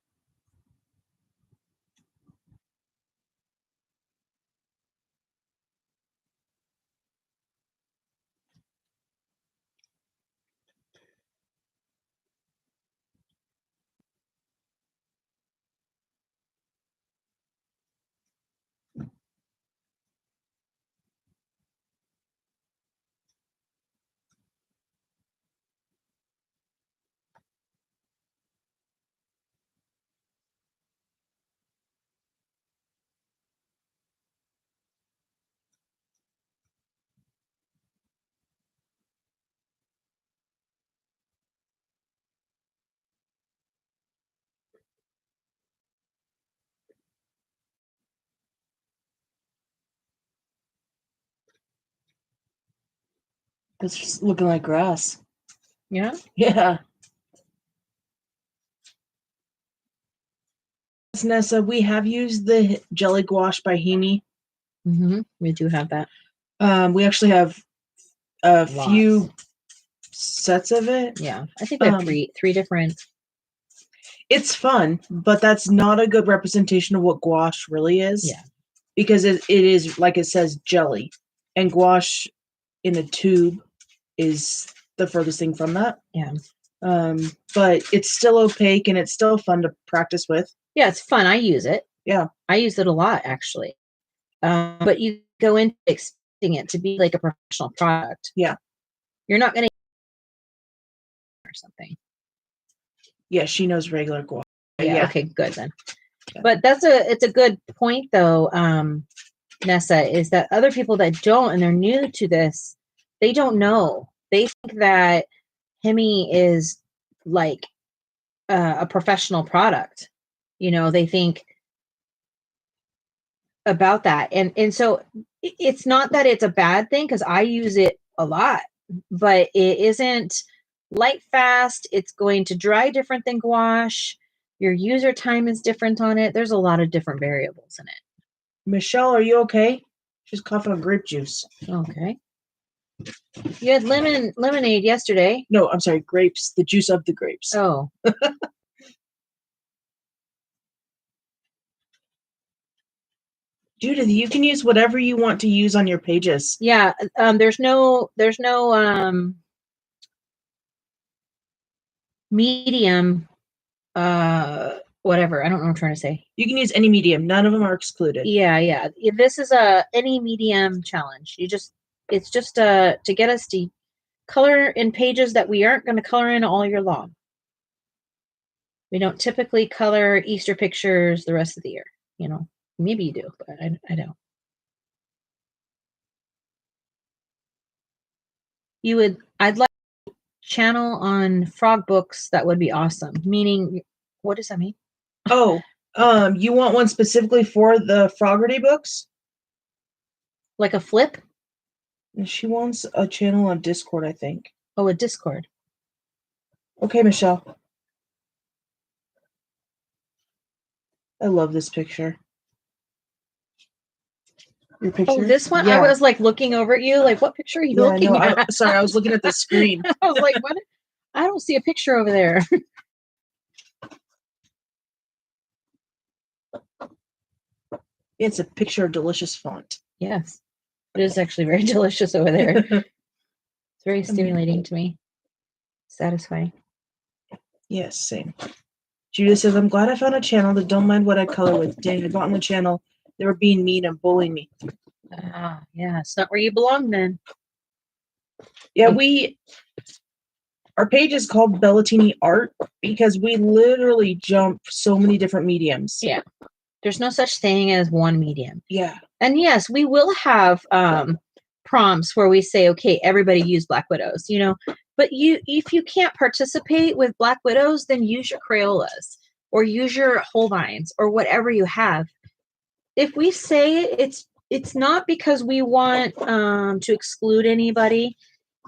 It's just looking like grass. Yeah. Yeah. Nessa, we have used the jelly gouache by Hemi. Mm-hmm. We do have that. We actually have a Lots. few sets of it. Yeah, I think we have three different. It's fun, but that's not a good representation of what gouache really is. Yeah. Because it is, like it says, jelly. And gouache in a tube is the furthest thing from that. Yeah. But it's still opaque and it's still fun to practice with. Yeah, it's fun. I use it. Yeah. I use it a lot, actually. But you go into expecting it to be like a professional product. Yeah. You're not going to or something. Yeah, she knows regular gouache. Yeah. Okay, good then. Yeah. But it's a good point though, Nessa, is that other people that don't and they're new to this, they don't know. They think that Hemi is like a professional product. You know, they think about that. And so it's not that it's a bad thing, because I use it a lot, but it isn't light fast. It's going to dry different than gouache. Your user time is different on it. There's a lot of different variables in it. Michelle, are you okay? She's coughing on grape juice. Okay. You had lemonade yesterday. No, I'm sorry, grapes. The juice of the grapes. Oh. Judith, you can use whatever you want to use on your pages. Yeah. There's no medium, whatever. I don't know what I'm trying to say. You can use any medium. None of them are excluded. Yeah. This is any medium challenge. It's just to get us to color in pages that we aren't going to color in all year long. We don't typically color Easter pictures the rest of the year. You know, maybe you do, but I don't. I'd like a channel on frog books. That would be awesome. Meaning, what does that mean? Oh, you want one specifically for the Froggerty books? Like a flip? She wants a channel on Discord, I think. Oh, a Discord. Okay, Michelle. I love this picture. Your picture? Oh, this one? Yeah. I was like looking over at you, like, what picture are you looking at? Sorry, I was looking at the screen. I was like, what? I don't see a picture over there. It's a picture of delicious font. Yes. It is actually very delicious over there. It's very stimulating to me. Satisfying. Yes, same. Judith says, I'm glad I found a channel that don't mind what I color with. Dang, I got on the channel. They were being mean and bullying me. Yeah, it's not where you belong then. Yeah, our page is called Bellatini Art because we literally jump so many different mediums. Yeah. There's no such thing as one medium. Yeah. And yes, we will have prompts where we say, okay, everybody use Black Widows, you know, but if you can't participate with Black Widows, then use your Crayolas or use your Holbeins or whatever you have. If we say it's not because we want to exclude anybody.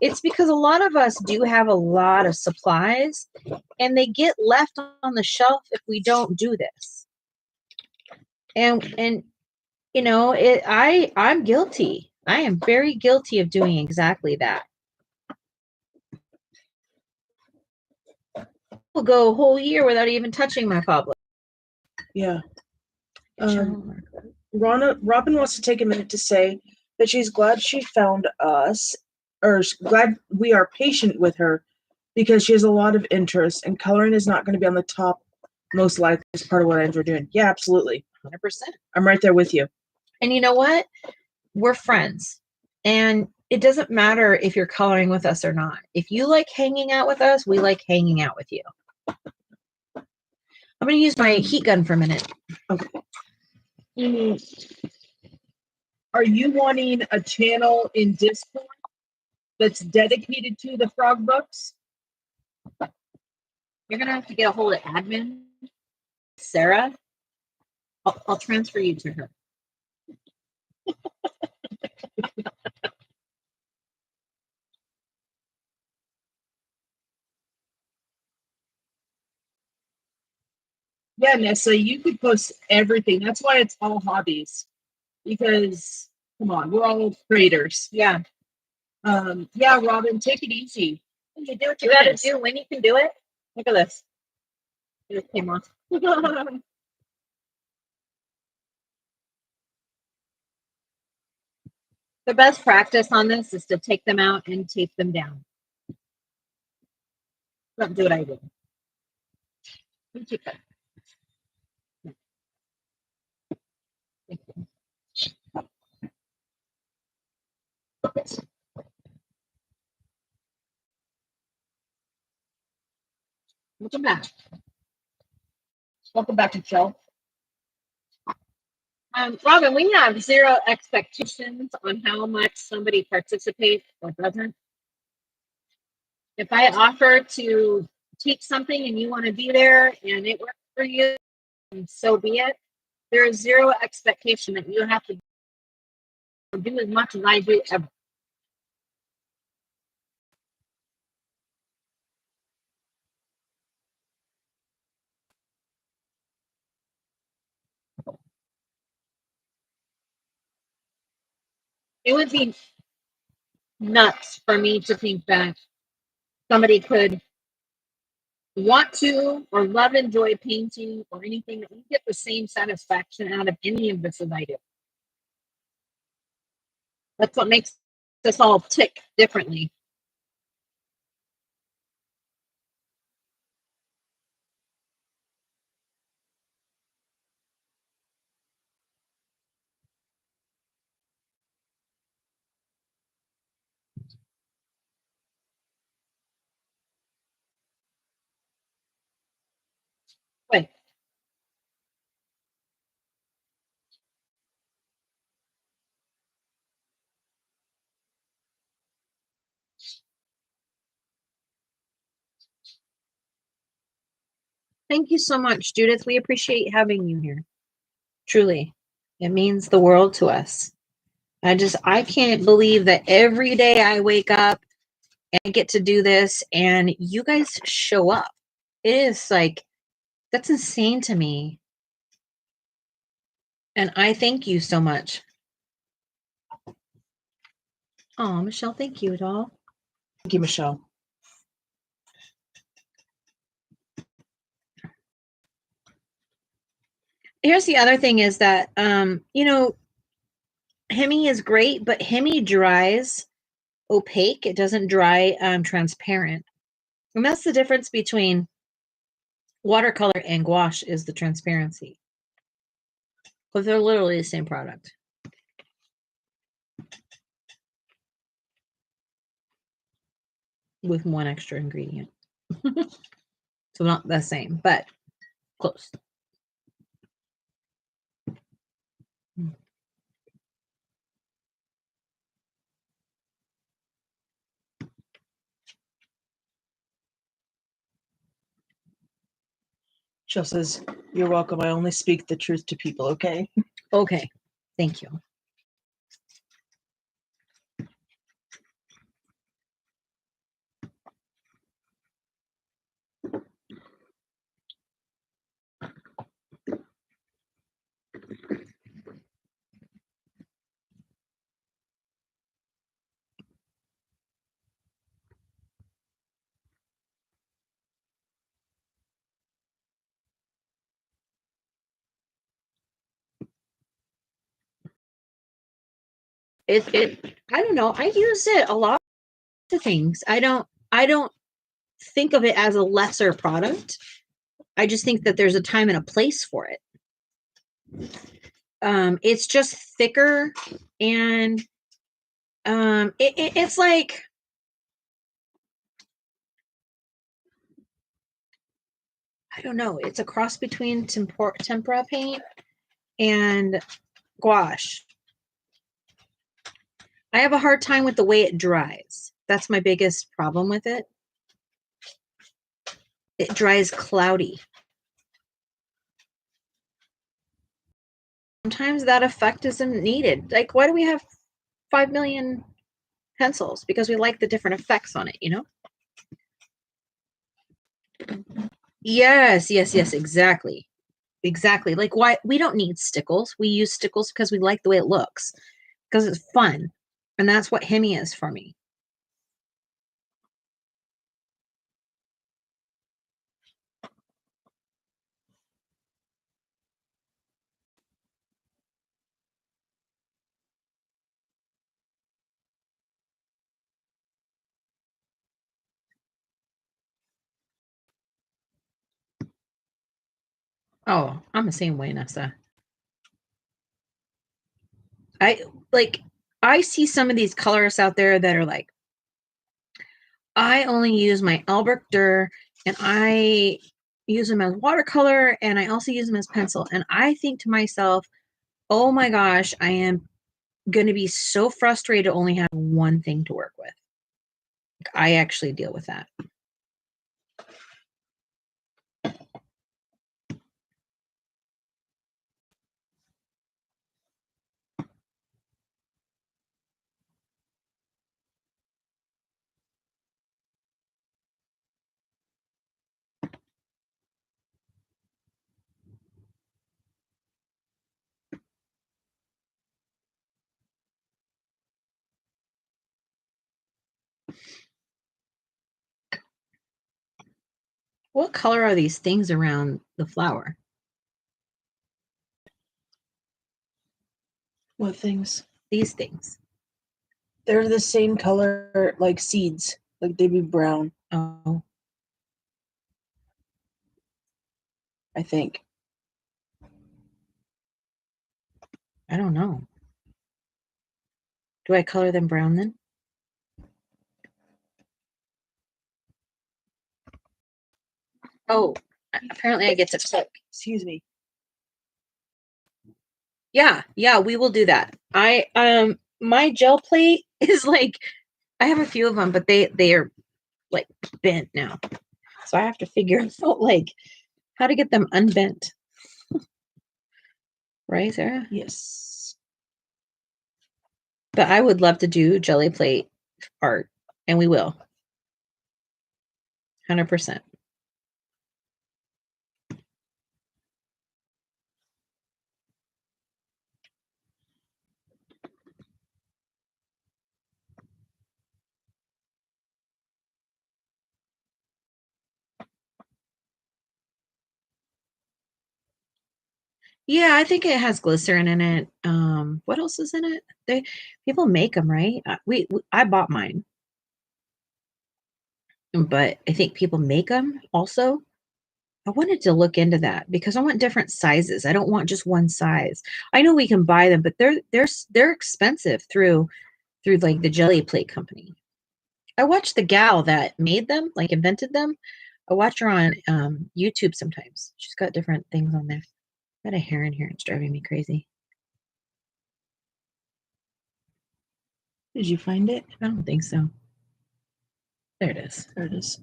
It's because a lot of us do have a lot of supplies and they get left on the shelf if we don't do this. And you know, I'm guilty. I am very guilty of doing exactly that. We'll go a whole year without even touching my cobweb. Yeah. Robin wants to take a minute to say that she's glad she found us, or glad we are patient with her because she has a lot of interest and coloring is not going to be on the top most likely as part of what I enjoy doing. Yeah, absolutely. 100%. I'm right there with you. And you know what? We're friends. And it doesn't matter if you're coloring with us or not. If you like hanging out with us, we like hanging out with you. I'm going to use my heat gun for a minute. Okay. Are you wanting a channel in Discord that's dedicated to the frog books? You're going to have to get a hold of admin, Sarah. I'll transfer you to her. Yeah, Nessa, you could post everything. That's why it's all hobbies. Because, come on, we're all creators. Yeah. Yeah, Robin, take it easy. You do what you got to do when you can do it. Look at this. It just came off. The best practice on this is to take them out and tape them down. Don't do what I do. Welcome back. Welcome back to Michelle. Robin, we have zero expectations on how much somebody participates or doesn't. If I offer to take something and you want to be there and it works for you, and so be it. There is zero expectation that you have to do as much as I do ever. It would be nuts for me to think that somebody could want to or love, enjoy painting or anything, that you get the same satisfaction out of any of this as I do. That's what makes us all tick differently. But thank you so much, Judith. We appreciate having you here. Truly, it means the world to us. I can't believe that every day I wake up and get to do this and you guys show up. It is like, that's insane to me. And I thank you so much. Oh, Michelle, thank you, doll. Thank you, Michelle. Here's the other thing is that, you know, Hemi is great, but Hemi dries opaque. It doesn't dry transparent. And that's the difference between watercolor and gouache, is the transparency. But they're literally the same product. With one extra ingredient. So not the same, but close. Jill says, "You're welcome. I only speak the truth to people, okay?" Okay. Thank you. I don't know. I use it a lot of things. I don't think of it as a lesser product. I just think that there's a time and a place for it. It's just thicker, and it's like, I don't know. It's a cross between tempera paint and gouache. I have a hard time with the way it dries. That's my biggest problem with it. It dries cloudy. Sometimes that effect isn't needed. Like, why do we have 5 million pencils? Because we like the different effects on it, you know? Yes, exactly. Exactly. Like, why we don't need stickles. We use stickles because we like the way it looks, because it's fun. And that's what Hemi is for me. Oh, I'm the same way, Nessa. I see some of these colorists out there that are like, I only use my Albrecht Dürer and I use them as watercolor and I also use them as pencil. And I think to myself, oh my gosh, I am going to be so frustrated to only have one thing to work with. I actually deal with that. What color are these things around the flower? What things? These things. They're the same color, like seeds. Like they'd be brown, Oh, I think. I don't know. Do I color them brown then? Oh, apparently I get to click. Excuse me. Yeah, we will do that. My gel plate is like, I have a few of them, but they are like bent now. So I have to figure out like how to get them unbent. Right, Sarah? Yes. But I would love to do jelly plate art, and we will. 100%. Yeah, I think it has glycerin in it. What else is in it? People make them, right? I bought mine, but I think people make them also. I wanted to look into that because I want different sizes. I don't want just one size. I know we can buy them, but they're expensive through like the jelly plate company. I watched the gal that made them, like invented them. I watch her on YouTube sometimes. She's got different things on there. Got a hair in here. It's driving me crazy. Did you find it? I don't think so. There it is. There it is.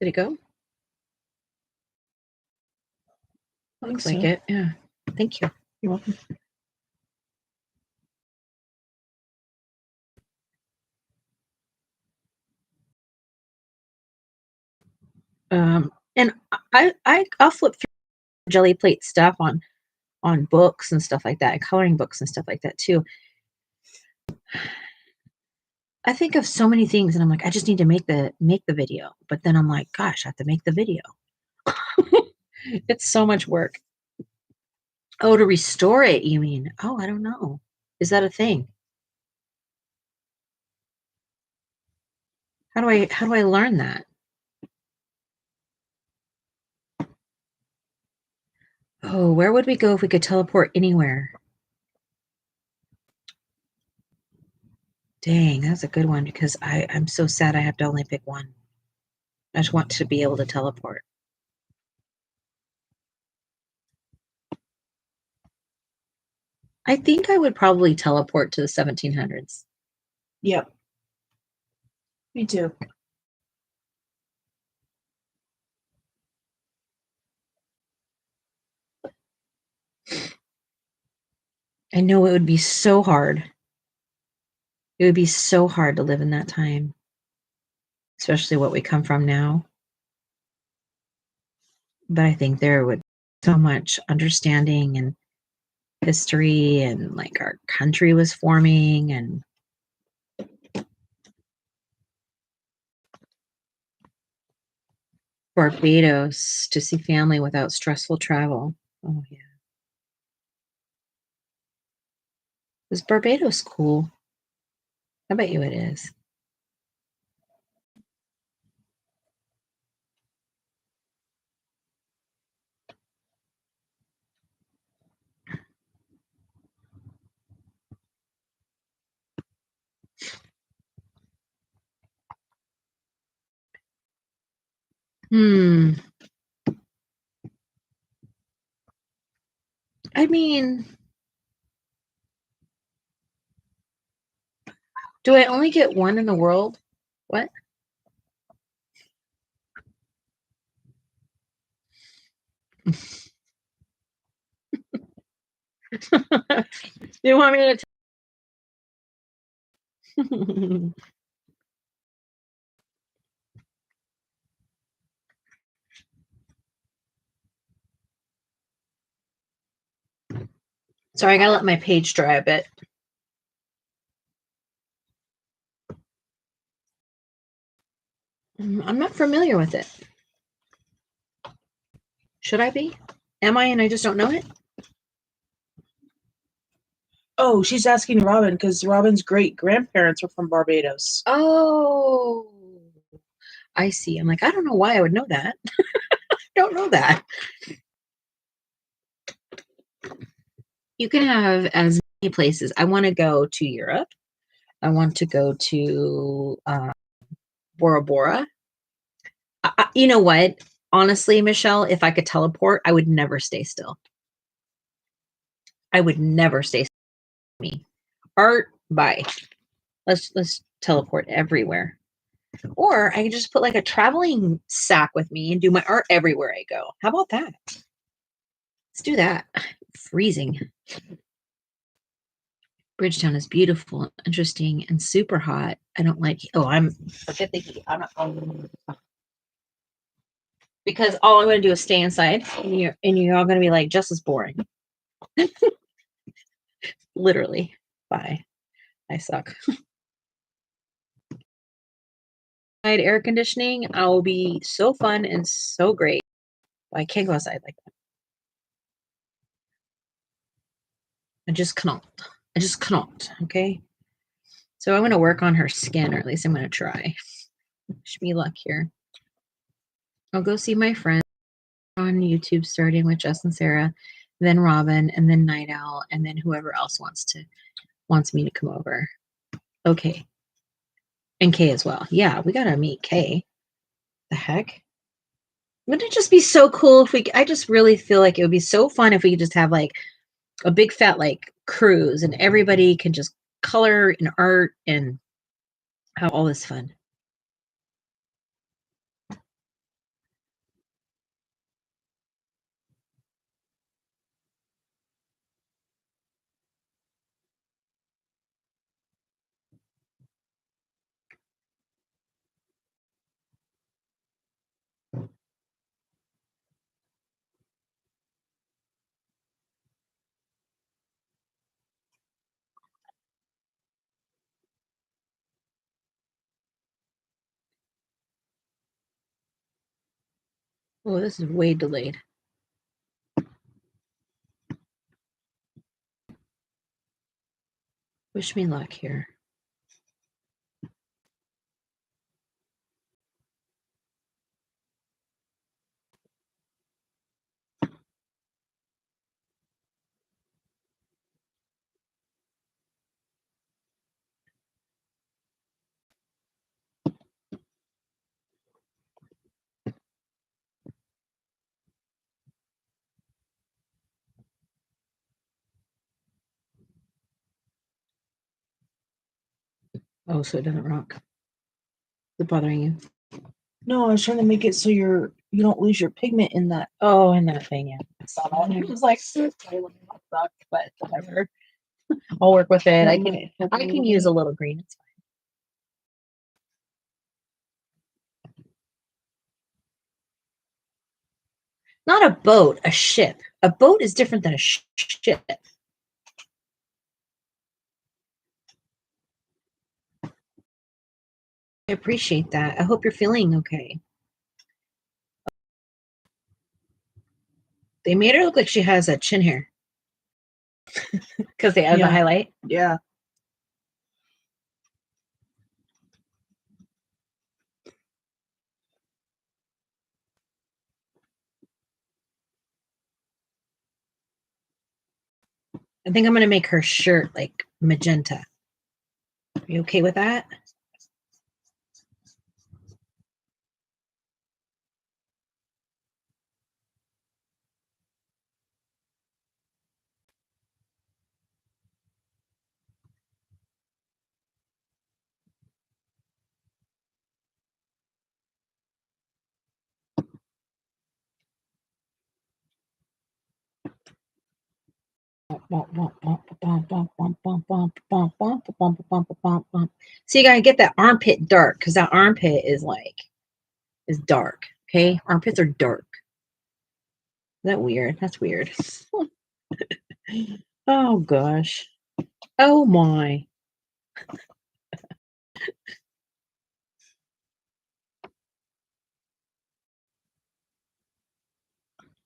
Did it go? Looks like it. Yeah. Thank you. You're welcome. And I'll flip through jelly plate stuff on books and stuff like that, and coloring books and stuff like that too. I think of so many things, and I'm like, I just need to make the video. But then I'm like, gosh, I have to make the video. It's so much work. Oh, to restore it, you mean? Oh, I don't know. Is that a thing? How do I learn that? Oh, where would we go if we could teleport anywhere? Dang, that's a good one because I'm so sad I have to only pick one. I just want to be able to teleport. I think I would probably teleport to the 1700s. Yep. Me too. I know it would be so hard. It would be so hard to live in that time, especially what we come from now. But I think there would be so much understanding and history, and like our country was forming, and Barbados to see family without stressful travel. Oh yeah. Is Barbados cool? I bet you it is. Hmm. I mean, do I only get one in the world? What? You want me to? Sorry, I gotta let my page dry a bit. I'm not familiar with it. Should I be? Am I and I just don't know it? Oh, she's asking Robin because Robin's great grandparents were from Barbados. Oh, I see. I'm like, I don't know why I would know that. I don't know that. You can have as many places. I want to go to Europe. I want to go to Bora Bora. You know what? Honestly, Michelle, if I could teleport, I would never stay still. I would never stay still. Me. Art, bye. Let's teleport everywhere. Or I could just put like a traveling sack with me and do my art everywhere I go. How about that? Let's do that. Freezing. Bridgetown is beautiful, interesting, and super hot. I don't like. Oh, forget the heat. I'm not. Because all I'm going to do is stay inside, and you're all going to be like just as boring. Literally. Bye. I suck. Air conditioning, I will be so fun and so great. I can't go outside like that. I just cannot. I just cannot. Okay. So I'm going to work on her skin, or at least I'm going to try. Wish me luck here. I'll go see my friends on YouTube, starting with Jess and Sarah, then Robin, and then Night Owl, and then whoever else wants me to come over. Okay. And Kay as well. Yeah, we gotta meet Kay. The heck? Wouldn't it just be so cool if I just really feel like it would be so fun if we could just have like a big fat like cruise and everybody can just color and art and have all this fun. Oh, this is way delayed. Wish me luck here. Oh, so it doesn't rock. Is it bothering you? No, I was trying to make it so you don't lose your pigment in that. Oh, in that thing, yeah. I saw that. It was like, sucks, but whatever. I'll work with it. I can use a little green. It's fine. Not a boat, a ship. A boat is different than a ship. I appreciate that. I hope you're feeling okay. They made her look like she has a chin hair because they added the highlight. Yeah. I think I'm going to make her shirt like magenta. Are you okay with that? So you gotta get that armpit dark because that armpit is dark. Okay, armpits are dark. Is that weird? That's weird. Oh gosh. Oh my.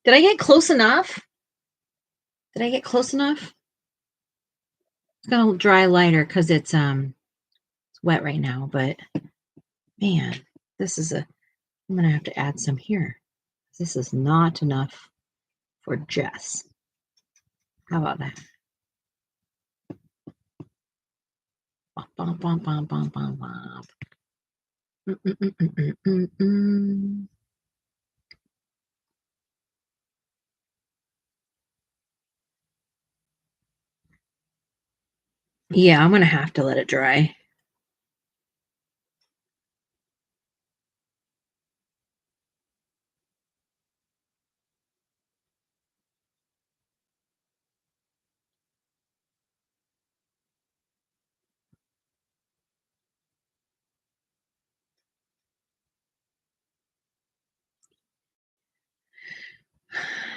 Did I get close enough? Did I get close enough? It's gonna dry lighter because it's wet right now, but man, this is I'm gonna have to add some here. This is not enough for Jess. How about that? Bum, bum, bum, bum, bum, bum. Yeah, I'm gonna have to let it dry.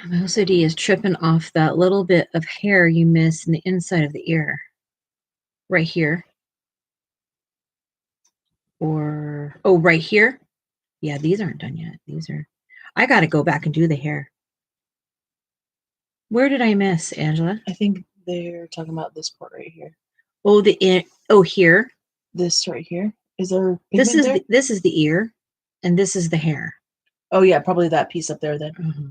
My OCD is tripping off that little bit of hair you miss in the inside of the ear. Right here. Or, oh, right here. Yeah, these aren't done yet. These are, I got to go back and do the hair. Where did I miss, Angela? I think they're talking about this part right here. Oh, here. This right here. Is there This is there? This is the ear, and this is the hair. Oh yeah, probably that piece up there then. Mm-hmm.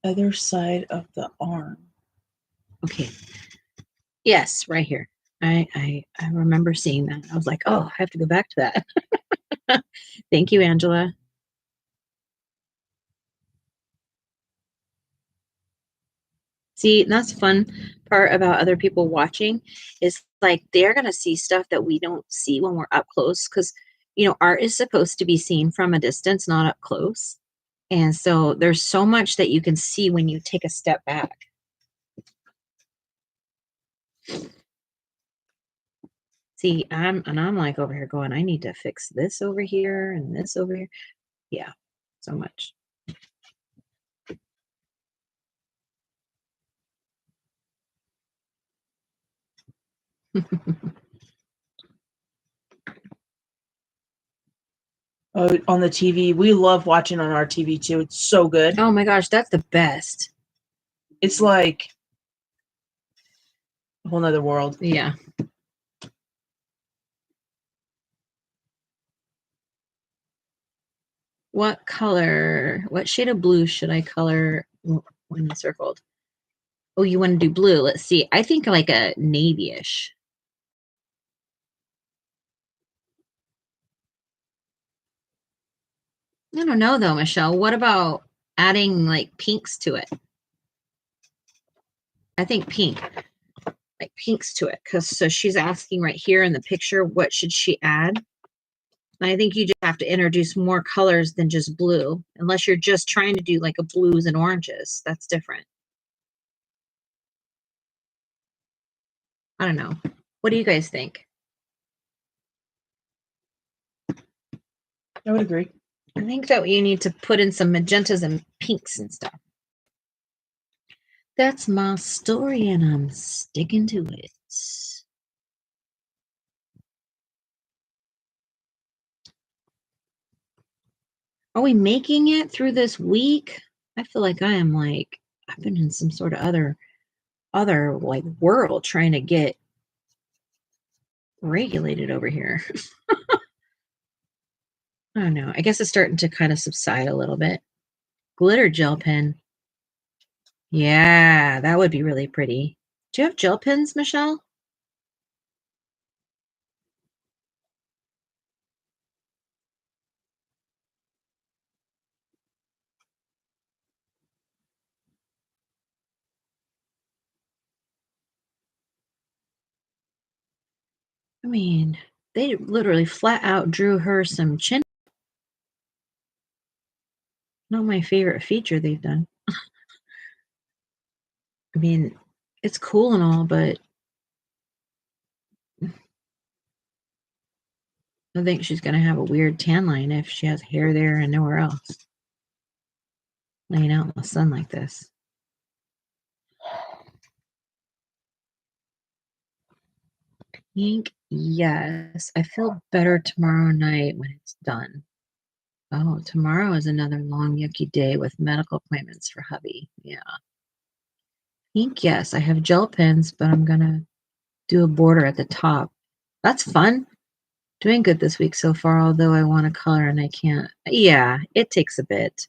Other side of the arm. Okay. Yes, right here. I remember seeing that. I was like, oh, I have to go back to that. Thank you, Angela. See, that's the fun part about other people watching is like they're going to see stuff that we don't see when we're up close because, you know, art is supposed to be seen from a distance, not up close. And so there's so much that you can see when you take a step back. See, I'm like over here going, I need to fix this over here and this over here. Yeah, so much. Oh, on the TV. We love watching on our TV too. It's so good. Oh my gosh, that's the best. It's like a whole nother world. Yeah. What shade of blue should I color when circled? Oh, you want to do blue? Let's see. I think like a navy-ish. I don't know though, Michelle. What about adding like pinks to it? I think pink, like pinks to it. So she's asking right here in the picture, what should she add? And I think you just have to introduce more colors than just blue, unless you're just trying to do like a blues and oranges. That's different. I don't know. What do you guys think? I would agree. I think that you need to put in some magentas and pinks and stuff. That's my story, and I'm sticking to it. Are we making it through this week? I feel like I am like, I've been in some sort of other like world trying to get regulated over here. I don't know. I guess it's starting to kind of subside a little bit. Glitter gel pen. Yeah, that would be really pretty. Do you have gel pens, Michelle? I mean, they literally flat out drew her some chin. Not my favorite feature they've done. I mean, it's cool and all, but I think she's going to have a weird tan line if she has hair there and nowhere else. Laying out in the sun like this. Pink, yes. I feel better tomorrow night when it's done. Oh, tomorrow is another long, yucky day with medical appointments for hubby. Yeah. Pink, yes. I have gel pens, but I'm gonna do a border at the top. That's fun. Doing good this week so far, although I want to color and I can't. Yeah, it takes a bit.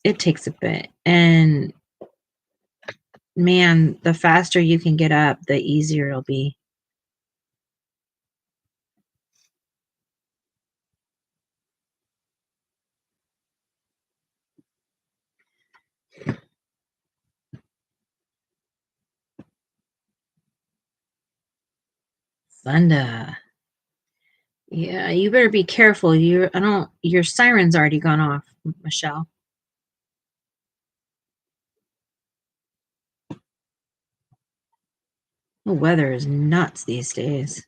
It takes a bit. And man, the faster you can get up, the easier it'll be. Funda. Yeah, you better be careful. Your siren's already gone off, Michelle. The weather is nuts these days.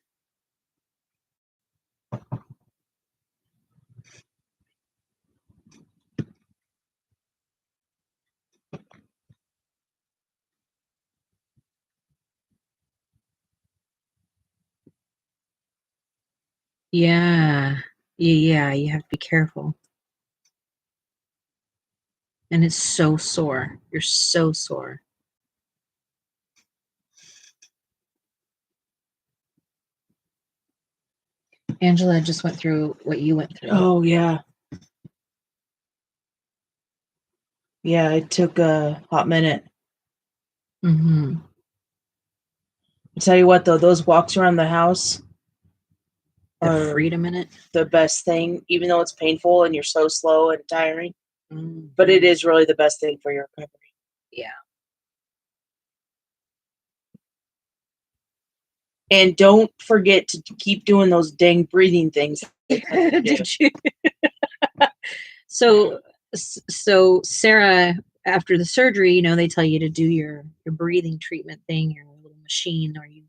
Yeah. Yeah, you have to be careful. And it's so sore. You're so sore. Angela just went through what you went through. Oh, yeah. Yeah, it took a hot minute. Mm-hmm. I'll tell you what, though, those walks around the house The are freedom in it. the best thing, even though it's painful and you're so slow and tiring. Mm-hmm. But it is really the best thing for your recovery. Yeah. And don't forget to keep doing those dang breathing things. Did you? So Sarah, after the surgery, they tell you to do your breathing treatment thing, your little machine, or you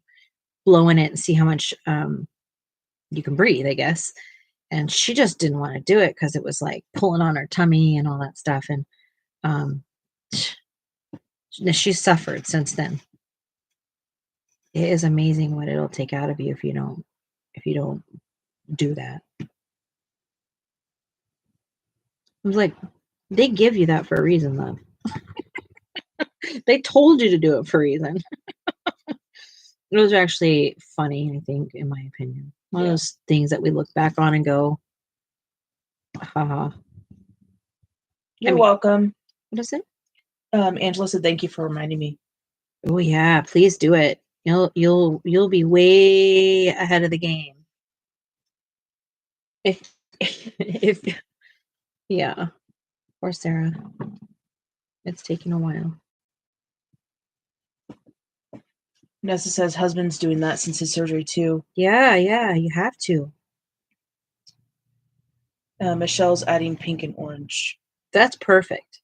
blow in it and see how much you can breathe, I guess. And she just didn't want to do it because it was like pulling on her tummy and all that stuff. And she's suffered since then. It is amazing what it'll take out of you if you don't do that. I was like, they give you that for a reason, though. They told you to do it for a reason. It was actually funny, I think, in my opinion. One of those things that we look back on and go, haha. You're welcome. What is it? Angela said, "Thank you for reminding me." Oh yeah, please do it. You'll be way ahead of the game. If yeah. Poor Sarah. It's taking a while. Nessa says husband's doing that since his surgery too. Yeah, you have to. Michelle's adding pink and orange. That's perfect.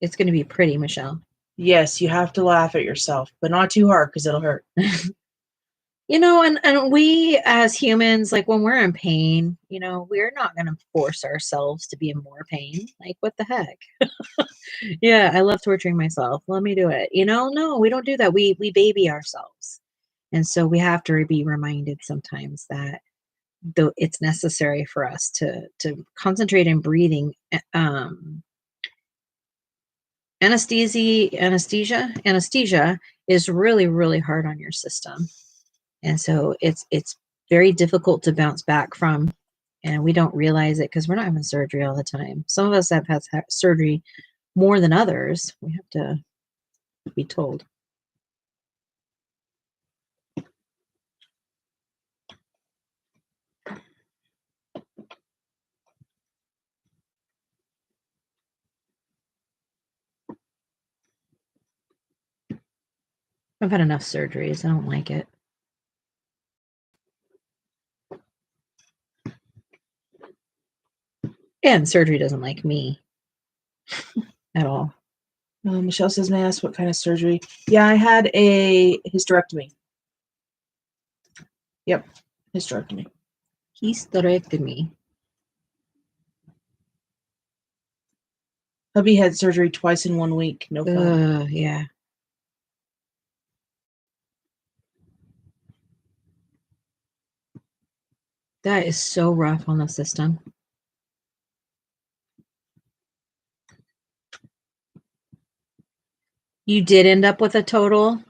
It's going to be pretty, Michelle. Yes, you have to laugh at yourself, but not too hard because it'll hurt. And we as humans, like when we're in pain, we're not going to force ourselves to be in more pain. Like, what the heck? Yeah, I love torturing myself. Let me do it. No, we don't do that. We baby ourselves. And so we have to be reminded sometimes that though it's necessary for us to concentrate in breathing. Anesthesia is really, really hard on your system. And so it's very difficult to bounce back from. And we don't realize it because we're not having surgery all the time. Some of us have had surgery more than others. We have to be told. I've had enough surgeries. I don't like it. And surgery doesn't like me at all. Michelle says, "May I ask what kind of surgery?" Yeah, I had a hysterectomy. Yep, hysterectomy. Hysterectomy. Hubby had surgery twice in 1 week. No fun. Yeah. That is so rough on the system. You did end up with a total.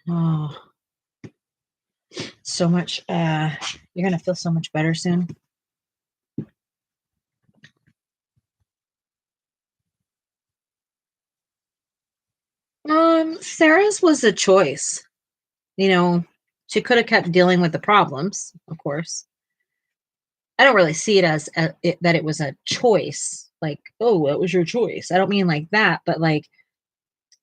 Oh, so much. You're going to feel so much better soon. Sarah's was a choice. You know, she could have kept dealing with the problems, of course. I don't really see it as that it was a choice. Like, oh, it was your choice. I don't mean like that, but like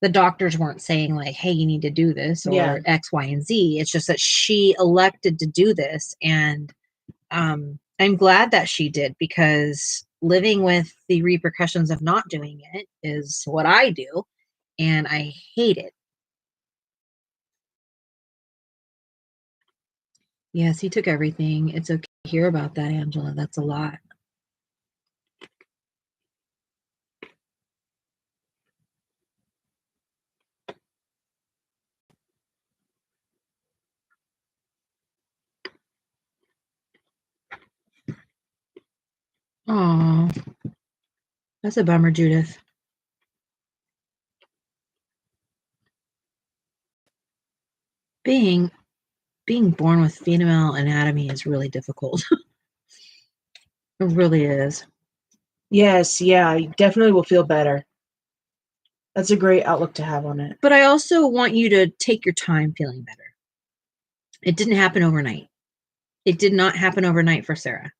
the doctors weren't saying like, hey, you need to do this or Yeah. X, Y, and Z. It's just that she elected to do this. And I'm glad that she did, because living with the repercussions of not doing it is what I do. And I hate it. Yes, he took everything. It's okay to hear about that, Angela. That's a lot. Oh, that's a bummer, Judith. Being born with female anatomy is really difficult. It really is. Yes, yeah, you definitely will feel better. That's a great outlook to have on it. But I also want you to take your time feeling better. It didn't happen overnight. It did not happen overnight for Sarah.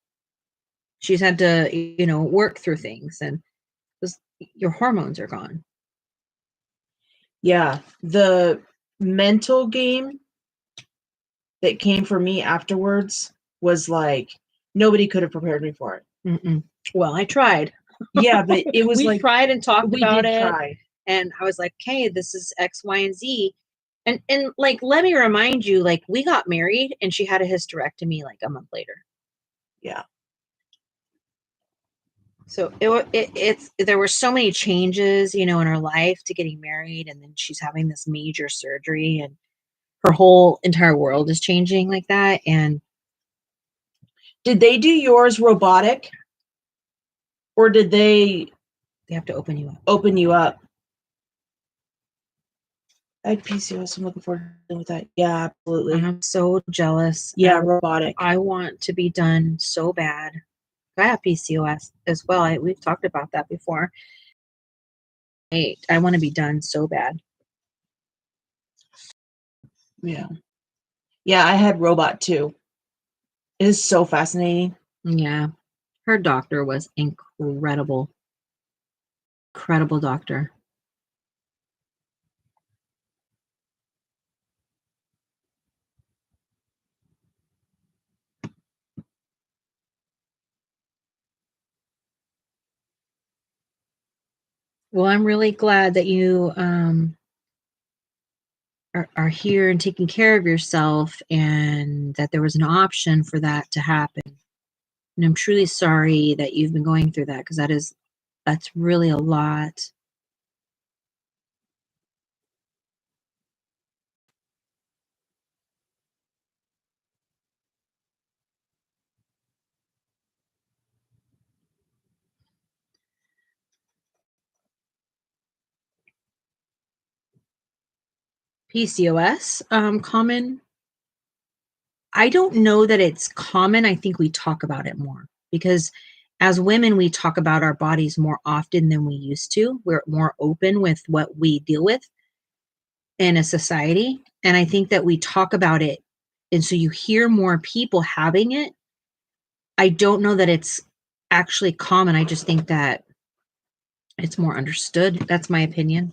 She's had to, work through things, and your hormones are gone. Yeah, the mental game that came for me afterwards was like nobody could have prepared me for it. Mm-mm. Well, I tried. Yeah, but it was we like tried and talked we about did it, try. and I was like, "Okay, this is X, Y, and Z." And like, let me remind you, like, we got married, and she had a hysterectomy like a month later. Yeah. So it's there were so many changes, in her life to getting married, and then she's having this major surgery, and her whole entire world is changing like that. And Did they do yours robotic, or did they have to open you up. open you up? I had PCOS. I'm looking forward to dealing with that. Yeah, absolutely. I'm so jealous. Yeah, robotic. I want to be done so bad. I have PCOS as well. We've talked about that before. I want to be done so bad. Yeah. Yeah, I had robot too. It is so fascinating. Yeah. Her doctor was incredible. Incredible doctor. Well, I'm really glad that you are here and taking care of yourself, and that there was an option for that to happen. And I'm truly sorry that you've been going through that, because that's really a lot. PCOS, common. I don't know that it's common. I think we talk about it more, because as women, we talk about our bodies more often than we used to. We're more open with what we deal with in a society. And I think that we talk about it. And so you hear more people having it. I don't know that it's actually common. I just think that it's more understood. That's my opinion.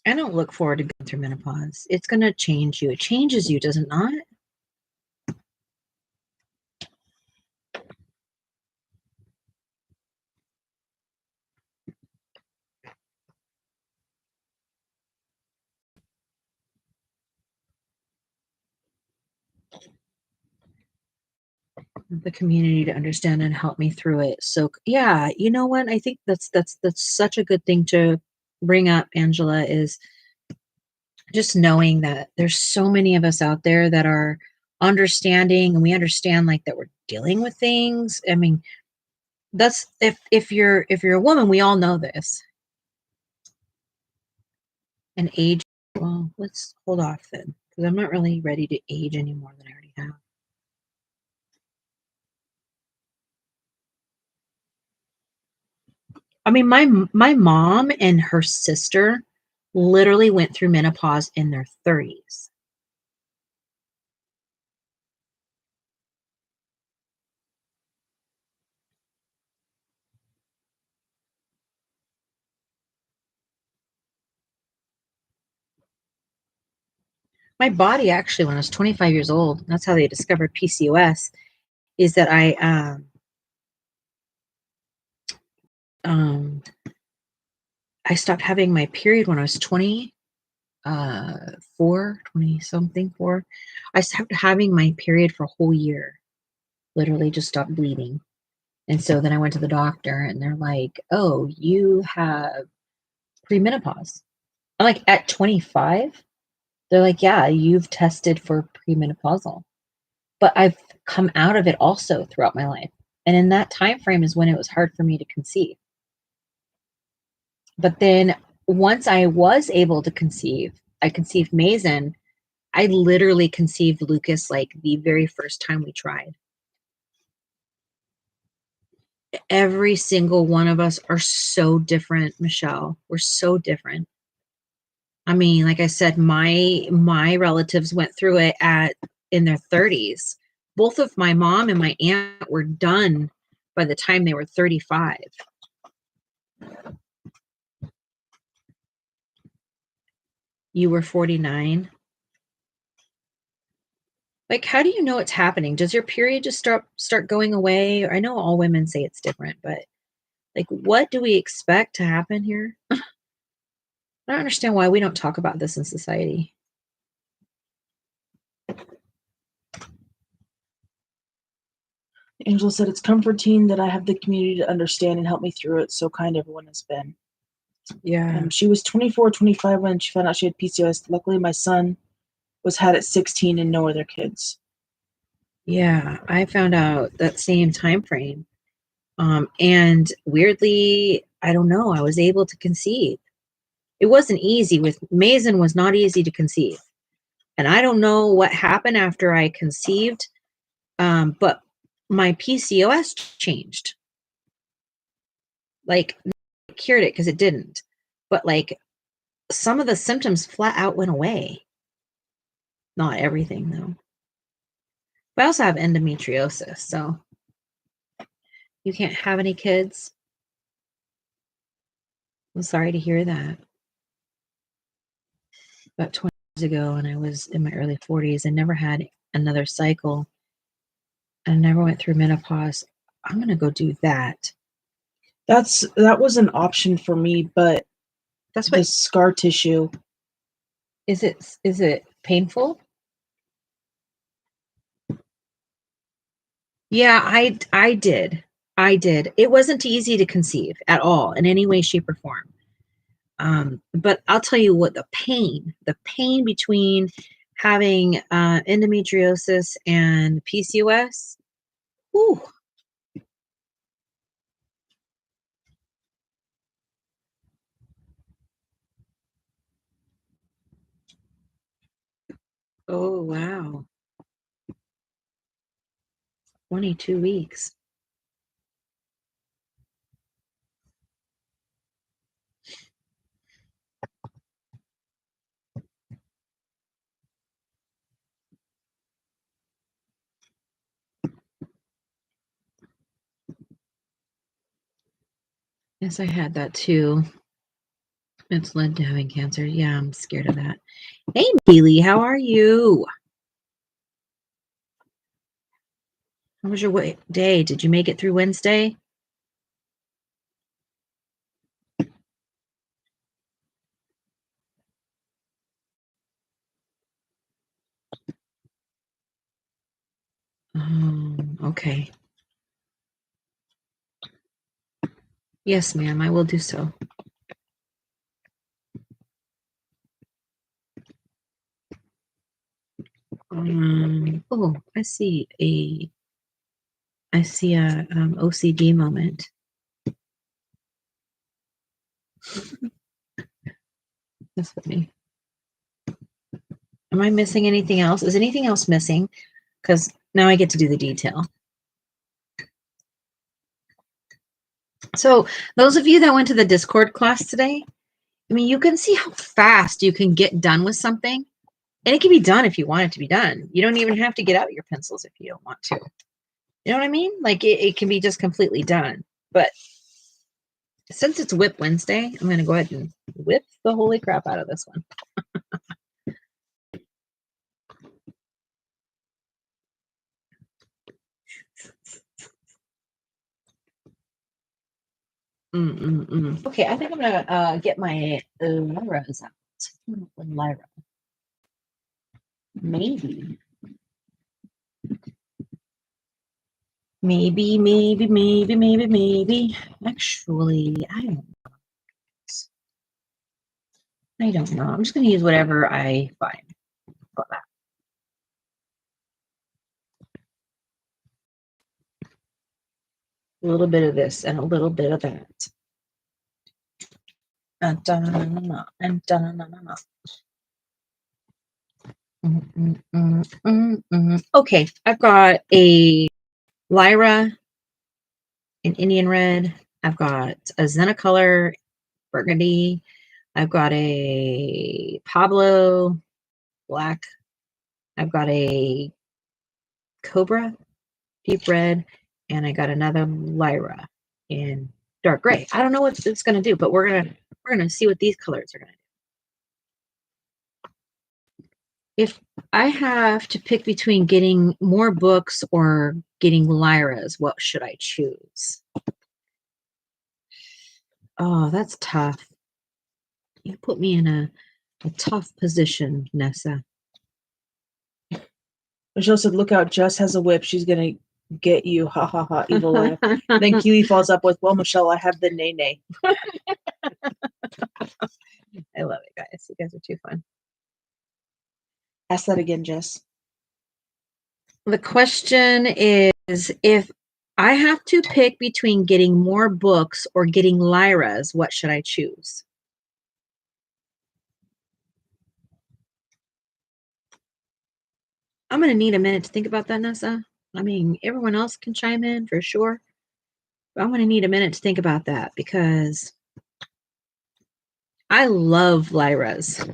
I don't look forward to going through menopause. It's going to change you. It changes you, does it not? The community to understand and help me through it. So yeah, you know what? I think that's such a good thing to bring up, Angela, is just knowing that there's so many of us out there that are understanding, and we understand like that we're dealing with things. I mean, that's if you're a woman, we all know this. And age, well, let's hold off then, because I'm not really ready to age any more than I already have. I mean, my mom and her sister literally went through menopause in their 30s. My body actually, when I was 25 years old, that's how they discovered PCOS, is that um, I stopped having my period when I was 20, 20 something, 4. I stopped having my period for a whole year, literally just stopped bleeding. And so then I went to the doctor and they're like, oh, you have premenopause. I'm like, at 25? They're like, yeah, you've tested for premenopausal. But I've come out of it also throughout my life. And in that time frame is when it was hard for me to conceive. But then once I was able to conceive, I conceived Mason. I literally conceived Lucas like the very first time we tried. Every single one of us are so different, Michelle. We're so different. I mean, like I said, my relatives went through it in their 30s. Both of my mom and my aunt were done by the time they were 35. You were 49. Like, how do you know it's happening? Does your period just start going away? I know all women say it's different, but like, what do we expect to happen here? I don't understand why we don't talk about this in society. Angela said, it's comforting that I have the community to understand and help me through it. So kind everyone has been. Yeah. She was 24, 25 when she found out she had PCOS. Luckily, my son was had at 16 and no other kids. Yeah, I found out that same time frame. And weirdly, I don't know, I was able to conceive. It wasn't easy. With Mason was not easy to conceive. And I don't know what happened after I conceived, but my PCOS changed. Like, cured it because it didn't. But like some of the symptoms flat out went away. Not everything though. But I also have endometriosis, so you can't have any kids. I'm sorry to hear that. About 20 years ago, when I was in my early 40s, I never had another cycle. I never went through menopause. I'm gonna go do that. That was an option for me, but That's the what scar tissue. is it painful? Yeah, I did. I did. It wasn't easy to conceive at all in any way, shape, or form. But I'll tell you what, the pain between having endometriosis and PCOS, whew. Oh, wow. 22 weeks. Yes, I had that too. It's led to having cancer. Yeah, I'm scared of that. Hey, Bailey, how are you? How was your day? Did you make it through Wednesday? Okay. Yes, ma'am, I will do so. Oh, I see a OCD moment. That's funny. Am I missing anything else? Is anything else missing? Because now I get to do the detail. So those of you that went to the Discord class today, I mean, you can see how fast you can get done with something. And it can be done if you want it to be done. You don't even have to get out your pencils if you don't want to. You know what I mean? Like it can be just completely done. But since it's WIP Wednesday, I'm going to go ahead and whip the holy crap out of this one. Okay, I think I'm going to get my Lyras out. Lyra. Maybe. Maybe. Actually, I don't know. I'm just going to use whatever I find for that. A little bit of this and a little bit of that. Okay, I've got a Lyra in Indian red. I've got a Zenicolor burgundy. I've got a Pablo black. I've got a Cobra deep red, and I got another Lyra in dark gray. I don't know what it's going to do, but we're gonna see what these colors are going to do. If I have to pick between getting more books or getting Lyras, what should I choose? Oh, that's tough. You put me in a tough position, Nessa. Michelle said, "Look out, Jess has a whip. She's gonna get you." Ha ha ha! Evil laugh. Then Kiwi follows up with, "Well, Michelle, I have the nay nay." I love it, guys. You guys are too fun. Ask that again, Jess. The question is, if I have to pick between getting more books or getting Lyras, what should I choose? I'm going to need a minute to think about that, Nessa. I mean, everyone else can chime in for sure. But I'm going to need a minute to think about that because I love Lyras.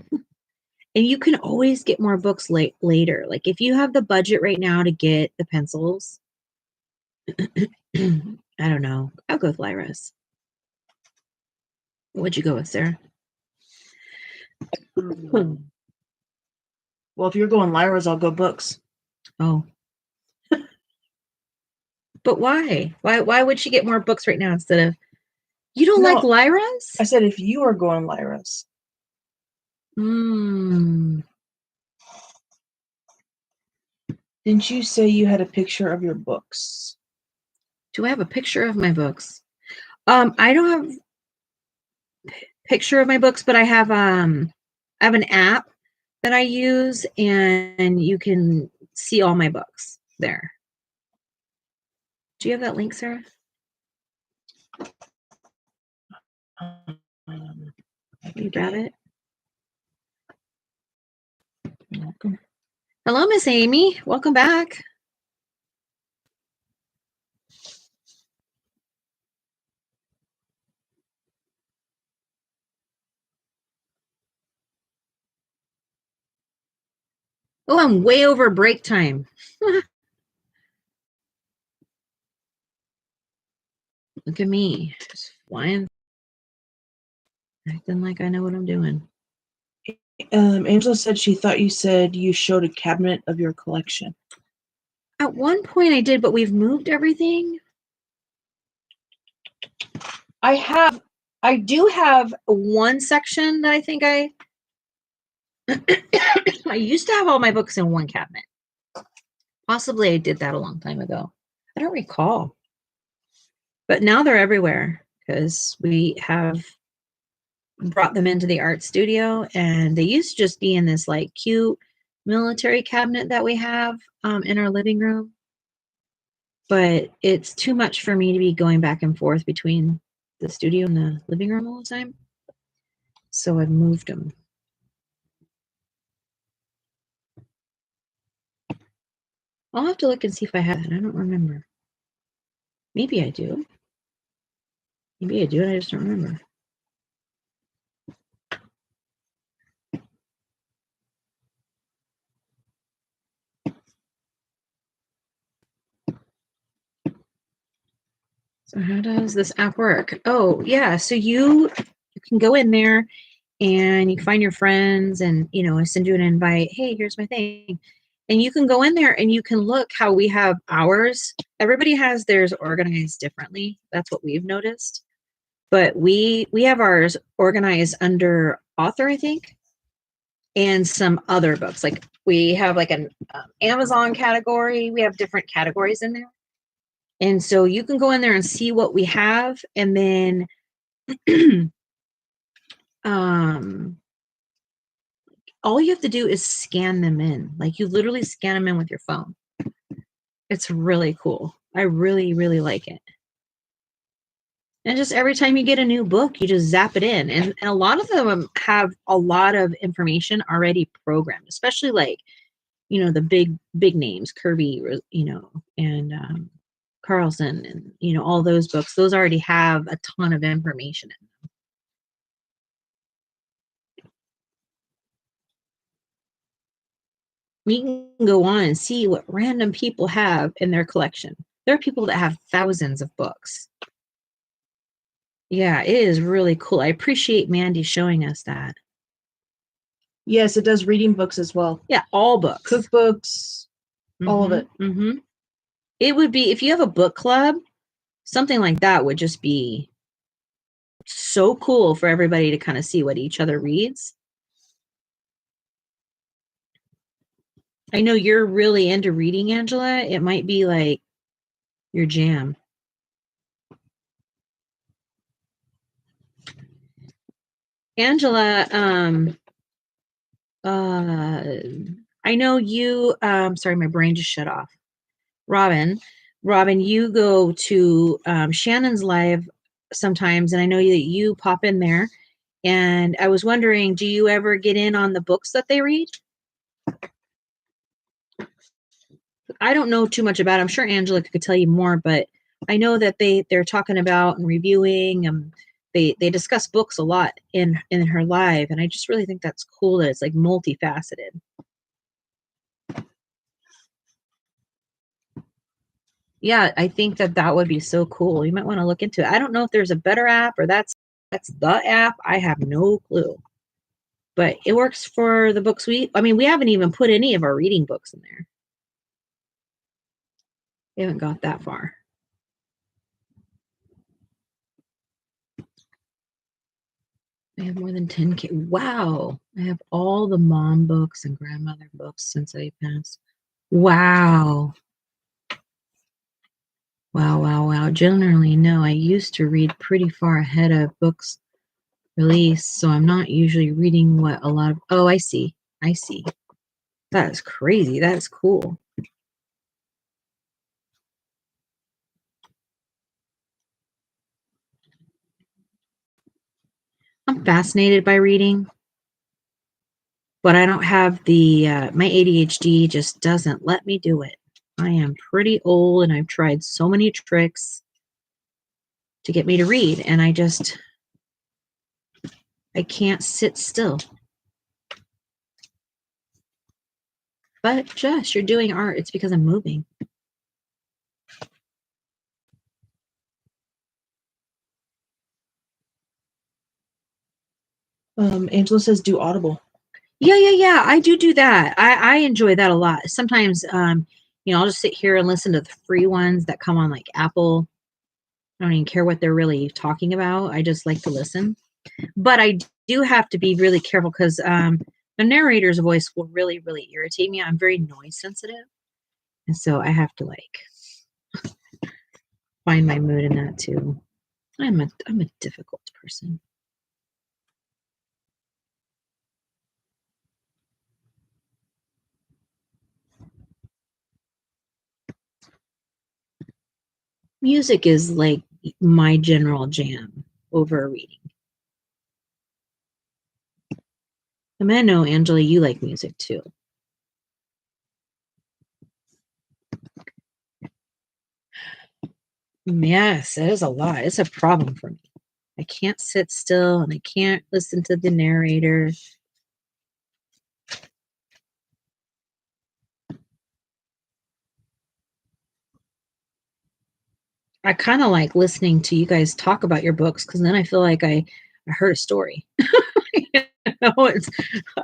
And you can always get more books later. Like if you have the budget right now to get the pencils, I don't know. I'll go with Lyras. What'd you go with, Sarah? Well, if you're going Lyras, I'll go books. Oh. But why? Why would she get more books right now instead of... You don't like Lyras? I said if you are going Lyras. Didn't you say you had a picture of your books? Do I have a picture of my books? I don't have a picture of my books, but I have an app that I use, and you can see all my books there. Do you have that link, Sarah? You got it? You're welcome. Hello, Miss Amy. Welcome back. Oh, I'm way over break time. Look at me, just flying, acting like I know what I'm doing. Angela said she thought you said you showed a cabinet of your collection. At one point I did, but we've moved everything. I do have one section that I think I used to have all my books in one cabinet. Possibly I did that a long time ago. I don't recall. But now they're everywhere because we have brought them into the art studio, and they used to just be in this like cute military cabinet that we have in our living room, but it's too much for me to be going back and forth between the studio and the living room all the time. So I've moved them. I'll have to look and see if I have that. I don't remember. Maybe I do. Maybe I do, and I just don't remember. So how does this app work? Oh, yeah. So you can go in there and you can find your friends and, I send you an invite. Hey, here's my thing. And you can go in there and you can look how we have ours. Everybody has theirs organized differently. That's what we've noticed. But we have ours organized under author, I think, and some other books. Like we have like an Amazon category. We have different categories in there. And so you can go in there and see what we have, and then all you have to do is scan them in. Like you literally scan them in with your phone. It's really cool. I really, really like it. And just every time you get a new book, you just zap it in. And a lot of them have a lot of information already programmed, especially like, the big names, Kirby, and Carlson, and, all those books. Those already have a ton of information in them. You can go on and see what random people have in their collection. There are people that have thousands of books. Yeah, it is really cool. I appreciate Mandy showing us that. Yes, it does reading books as well. Yeah, all books. Cookbooks, all of it. Mm-hmm. It would be, if you have a book club, something like that would just be so cool for everybody to kind of see what each other reads. I know you're really into reading, Angela. It might be like your jam. Angela, I know you, sorry, my brain just shut off. Robin, you go to Shannon's live sometimes, and I know that you pop in there. And I was wondering, do you ever get in on the books that they read? I don't know too much about it. I'm sure Angela could tell you more, but I know that they're talking about and reviewing. They discuss books a lot in her live, and I just really think that's cool that it's like multifaceted. Yeah, I think that would be so cool. You might want to look into it. I don't know if there's a better app or that's the app. I have no clue. But it works for the books we haven't even put any of our reading books in there. We haven't got that far. I have more than 10K. Wow. I have all the mom books and grandmother books since I passed. Wow. Wow. Generally, no. I used to read pretty far ahead of books release, so I'm not usually reading what a lot of... Oh, I see. That is crazy. That is cool. I'm fascinated by reading, but I don't have the... my ADHD just doesn't let me do it. I am pretty old, and I've tried so many tricks to get me to read, and I can't sit still. But Jess, you're doing art. It's because I'm moving. Angela says do Audible. Yeah. I do that. I enjoy that a lot. Sometimes, I'll just sit here and listen to the free ones that come on like Apple. I don't even care what they're really talking about. I just like to listen. But I do have to be really careful because the narrator's voice will really, really irritate me. I'm very noise sensitive. And so I have to like find my mood in that too. I'm a difficult person. Music is like my general jam over reading. And I know, Angela, you like music too. Yes, it is a lot. It's a problem for me. I can't sit still and I can't listen to the narrator. I kind of like listening to you guys talk about your books because then I feel like I heard a story. You know,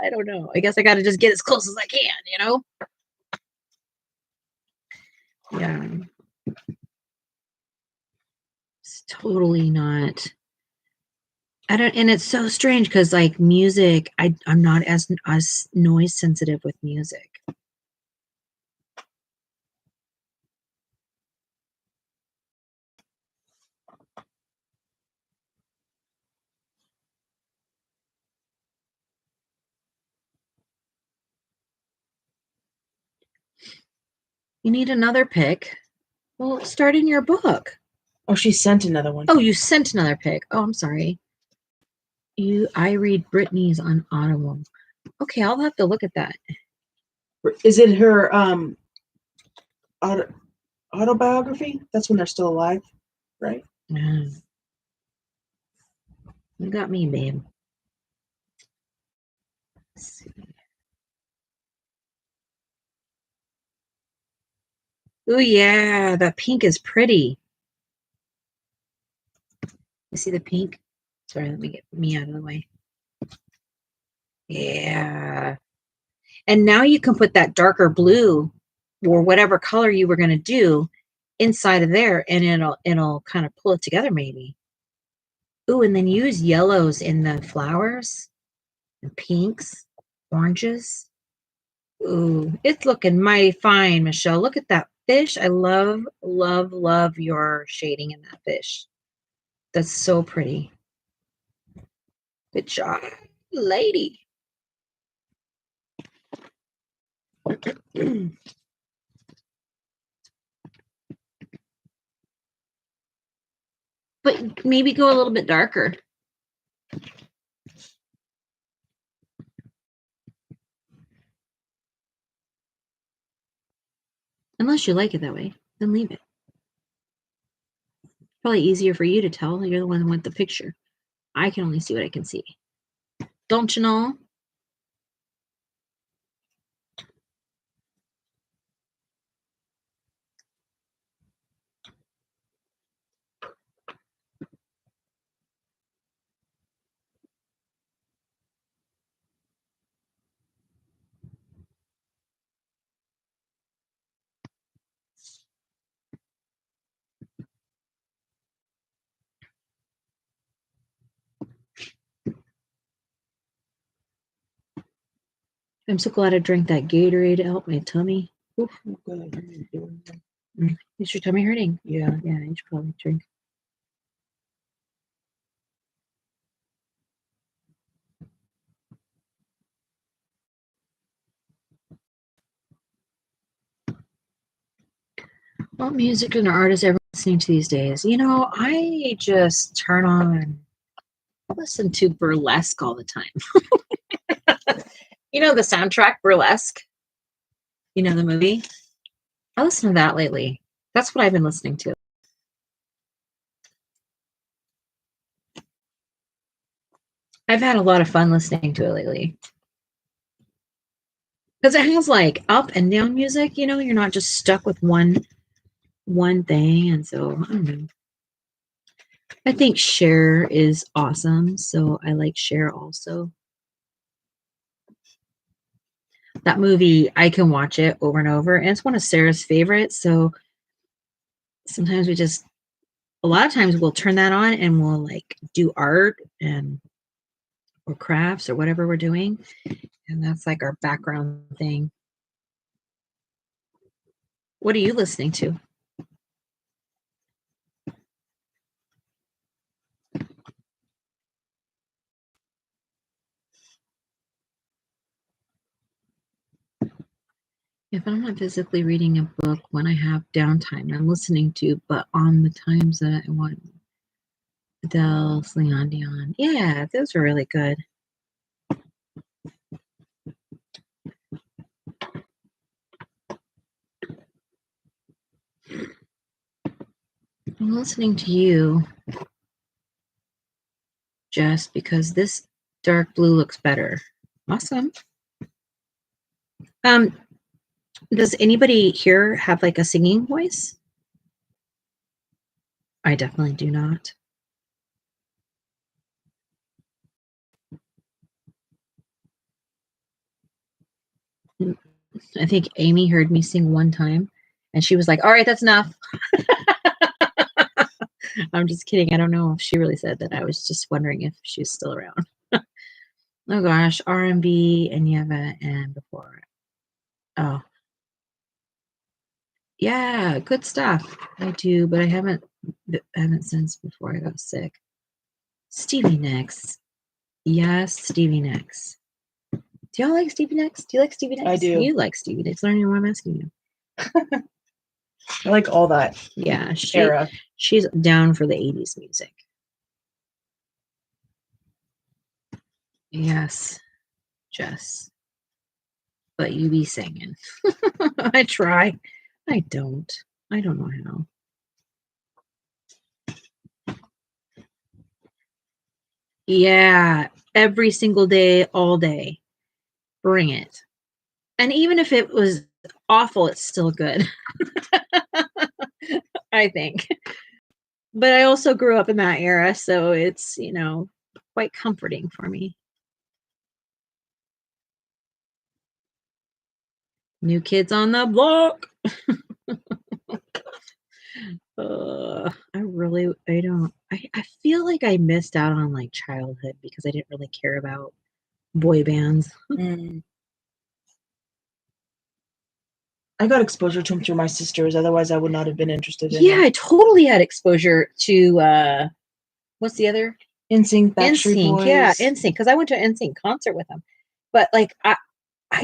I don't know. I guess I got to just get as close as I can, you know? Yeah. It's totally not. I don't, and it's so strange because like music, I'm not as noise sensitive with music. You need another pick. Well, start in your book. Oh, she sent another one. Oh, you sent another pick. Oh, I'm sorry. I read Brittany's on Audible. Okay, I'll have to look at that. Is it her autobiography? That's when they're still alive, right? You got me, babe. Let's see. Oh yeah, that pink is pretty. You see the pink? Sorry, let me get me out of the way. Yeah. And now you can put that darker blue or whatever color you were going to do inside of there and it'll kind of pull it together maybe. Ooh, and then use yellows in the flowers and pinks, oranges. Ooh, it's looking mighty fine, Michelle. Look at that fish. I love, love, love your shading in that fish. That's so pretty. Good job, lady. But maybe go a little bit darker. Unless you like it that way, then leave it. Probably easier for you to tell. You're the one with the picture. I can only see what I can see. Don't you know? I'm so glad I drank that Gatorade to help my tummy. Oof. Is your tummy hurting? Yeah, you should probably drink. What music and artists ever listening to these days? You know, I just turn on, listen to burlesque all the time. You know the soundtrack Burlesque? You know the movie? I listen to that lately. That's what I've been listening to. I've had a lot of fun listening to it lately. Because it has like up and down music, you know, you're not just stuck with one thing. And so I don't know. I think Cher is awesome, so I like Cher also. That movie, I can watch it over and over, and it's one of Sarah's favorites. So sometimes a lot of times we'll turn that on and we'll like do art and or crafts or whatever we're doing, and that's like our background thing. What are you listening to? If I'm not physically reading a book when I have downtime, I'm listening to, but on the times that I want. Adele, Celine Dion. Yeah, those are really good. I'm listening to you just because this dark blue looks better. Awesome. Does anybody here have like a singing voice? I definitely do not. I think Amy heard me sing one time and she was like, all right, that's enough. I'm just kidding. I don't know if she really said that. I was just wondering if she was still around. Oh gosh, R&B and Yeva and before. Oh, yeah, good stuff. I do, but I haven't since before I got sick. Stevie Nicks. Yes, Stevie Nicks. Do y'all like Stevie Nicks? Do you like Stevie Nicks? I do. You like Stevie Nicks. Learning why I'm asking you. I like all that. Yeah, era. She's down for the 80s music. Yes, Jess. But you be singing. I try. I don't. I don't know how. Yeah, every single day, all day. Bring it. And even if it was awful, it's still good. I think. But I also grew up in that era, so it's, quite comforting for me. New Kids on the Block. I feel like I missed out on like childhood because I didn't really care about boy bands. I got exposure to them through my sisters. Otherwise, I would not have been interested in Yeah, them. I totally had exposure to what's the other? NSYNC, Backstreet NSYNC, Boys. yeah, NSYNC, because I went to an NSYNC concert with them. But like I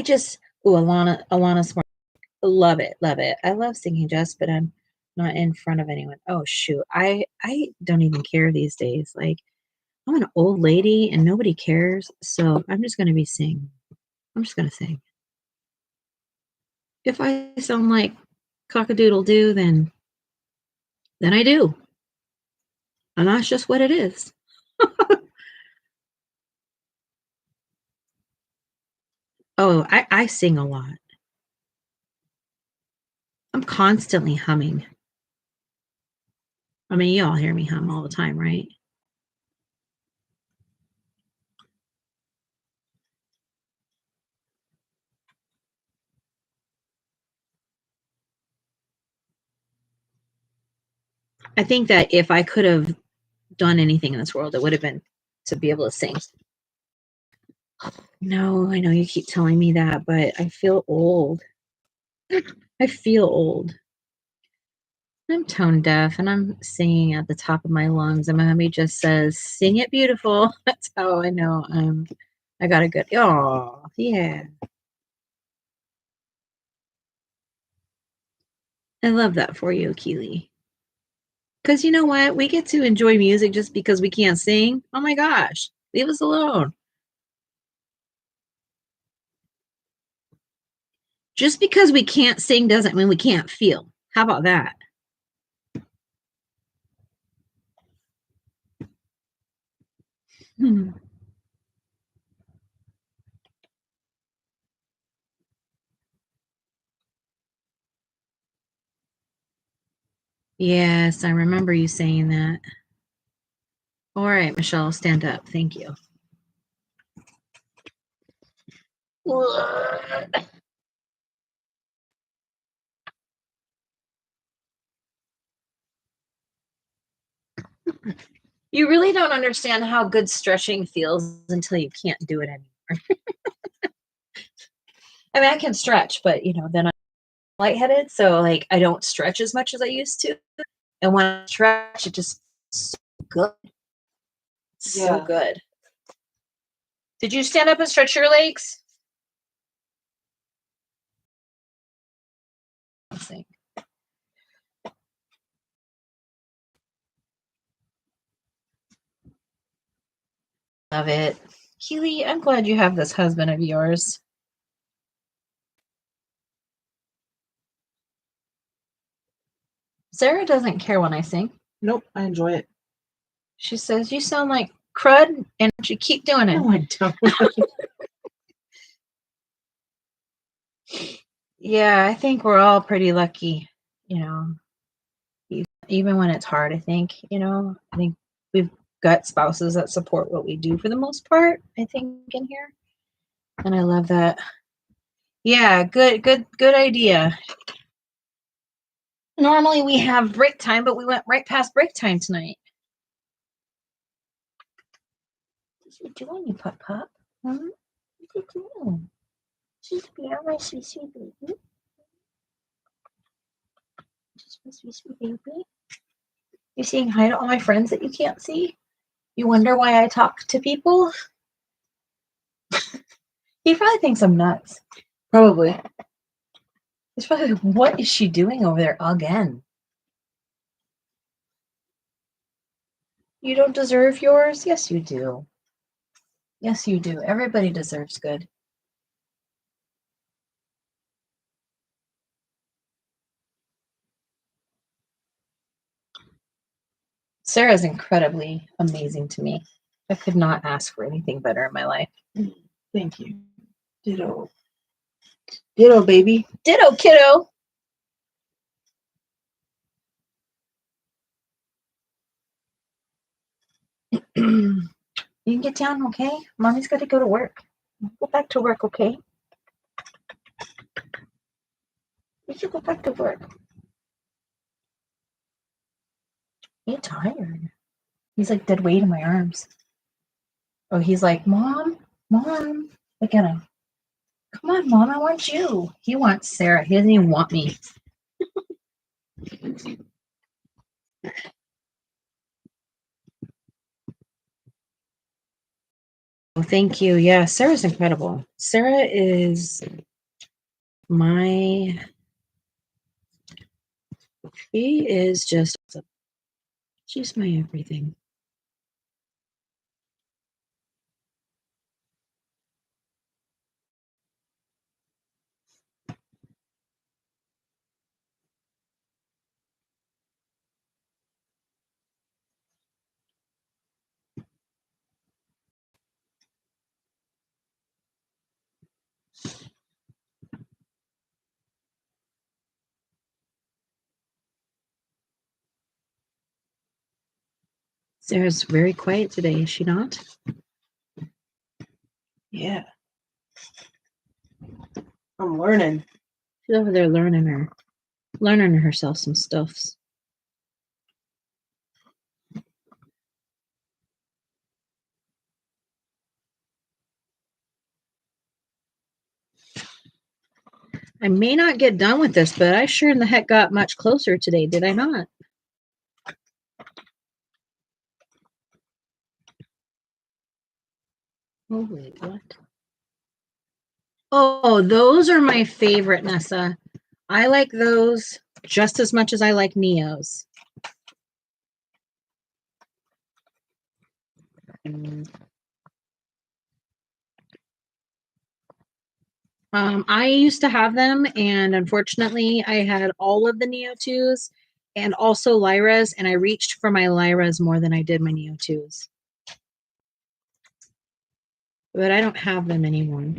just Alana Smart, love it. I love singing, Jess, but I'm not in front of anyone. Oh shoot, I don't even care these days. Like I'm an old lady and nobody cares, so I'm just gonna sing. I'm just gonna sing. If I sound like cock-a-doodle-doo, then I do. And that's just what it is. Oh, I sing a lot. I'm constantly humming. I mean, you all hear me hum all the time, right? I think that if I could have done anything in this world, it would have been to be able to sing. No, I know you keep telling me that, but I feel old. I feel old. I'm tone deaf and I'm singing at the top of my lungs. And my hubby just says, sing it beautiful. That's how I know I got a good, oh, yeah. I love that for you, Keely. Because you know what? We get to enjoy music just because we can't sing. Oh my gosh, leave us alone. Just because we can't sing doesn't mean we can't feel. How about that? Yes, I remember you saying that. All right, Michelle, stand up. Thank you. You really don't understand how good stretching feels until you can't do it anymore. I mean, I can stretch, but then I'm lightheaded, so like I don't stretch as much as I used to. And when I stretch, it just so good. So good. Did you stand up and stretch your legs? Love it. Keely, I'm glad you have this husband of yours. Sarah doesn't care when I sing. Nope, I enjoy it. She says, you sound like crud, and you keep doing it. No, I don't. Yeah, I think we're all pretty lucky, you know, even when it's hard, I think we've got spouses that support what we do for the most part, I think, in here. And I love that. Yeah, good idea. Normally we have break time, but we went right past break time tonight. What you doing, you pup? Huh? What you doing? She's my sweet baby. Just my sweet baby. You saying hi to all my friends that you can't see? You wonder why I talk to people? He probably thinks I'm nuts. Probably. He's probably like, what is she doing over there again? You don't deserve yours? Yes, you do. Yes, you do. Everybody deserves good. Sarah's incredibly amazing to me. I could not ask for anything better in my life. Thank you. Ditto. Ditto, baby. Ditto, kiddo. You can get down, okay? Mommy's got to go to work. Go back to work, okay? You should go back to work. You're tired. He's like dead weight in my arms. Oh, he's like, Mom. Look at him. Come on, Mom, I want you. He wants Sarah. He doesn't even want me. Oh, thank you. Yeah, Sarah's incredible. Sarah is she is just, she's my everything. Sarah's very quiet today, is she not? Yeah. I'm learning. She's over there learning herself some stuffs. I may not get done with this, but I sure in the heck got much closer today, did I not? Oh, wait, what? Oh, those are my favorite, Nessa. I like those just as much as I like Neo's. I used to have them, and unfortunately, I had all of the Neo 2s and also Lyra's, and I reached for my Lyra's more than I did my Neo 2s. But I don't have them anymore.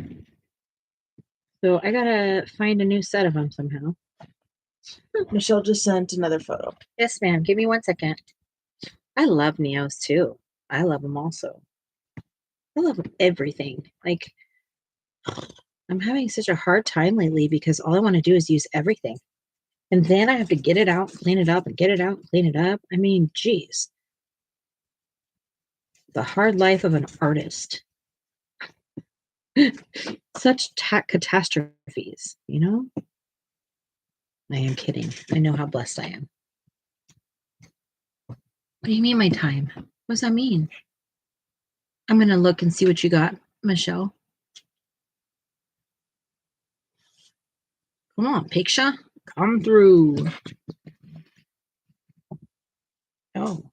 So I gotta find a new set of them somehow. Michelle just sent another photo. Yes, ma'am. Give me 1 second. I love Neos too. I love them also. I love everything. Like, I'm having such a hard time lately because all I want to do is use everything. And then I have to get it out, clean it up, and get it out, and clean it up. I mean, geez. The hard life of an artist. Such catastrophes, you know? I am kidding. I know how blessed I am. What do you mean my time? What does that mean? I'm going to look and see what you got, Michelle. Come on, picture. Come through. Oh.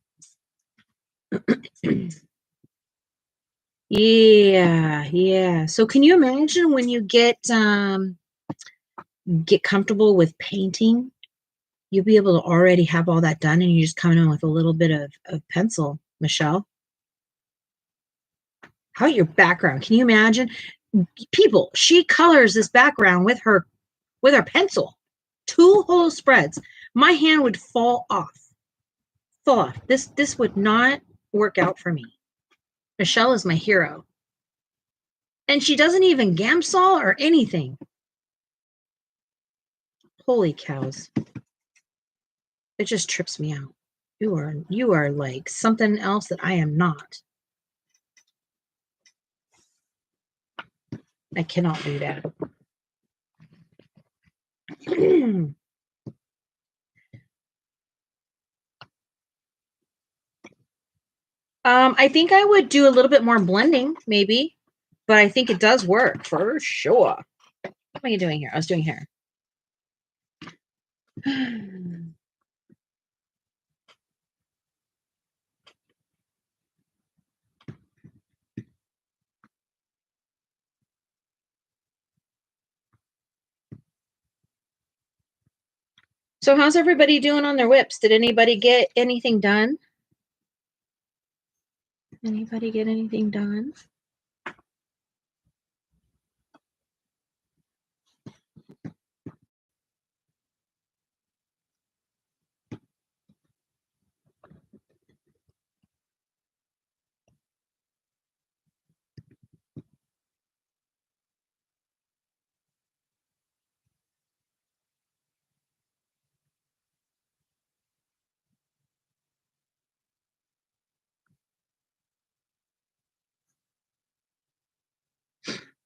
Yeah, yeah. So can you imagine when you get comfortable with painting, you'll be able to already have all that done and you just come in with a little bit of pencil, Michelle? How your background? Can you imagine? People, she colors this background with her pencil. 2 whole spreads. My hand would fall off. Fall off. This would not work out for me. Michelle is my hero. And she doesn't even Gamsol or anything. Holy cows. It just trips me out. You are like something else that I am not. I cannot do that. I think I would do a little bit more blending, maybe, but I think it does work for sure. What are you doing here? I was doing hair. So how's everybody doing on their WIPs? Did anybody get anything done? Anybody get anything done?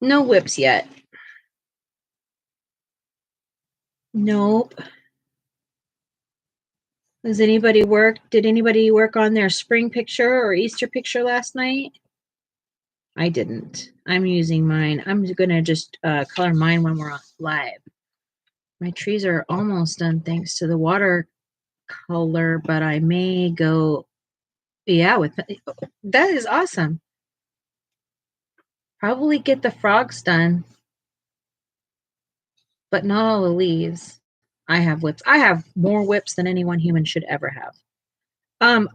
No WIPs yet. Nope. Did anybody work on their spring picture or Easter picture last night? I didn't. I'm using mine. I'm gonna just color mine when we're live. My trees are almost done thanks to the watercolor, but I may go, yeah, with that is awesome. Probably get the frogs done, but not all the leaves. I have WIPs. I have more WIPs than any one human should ever have. Are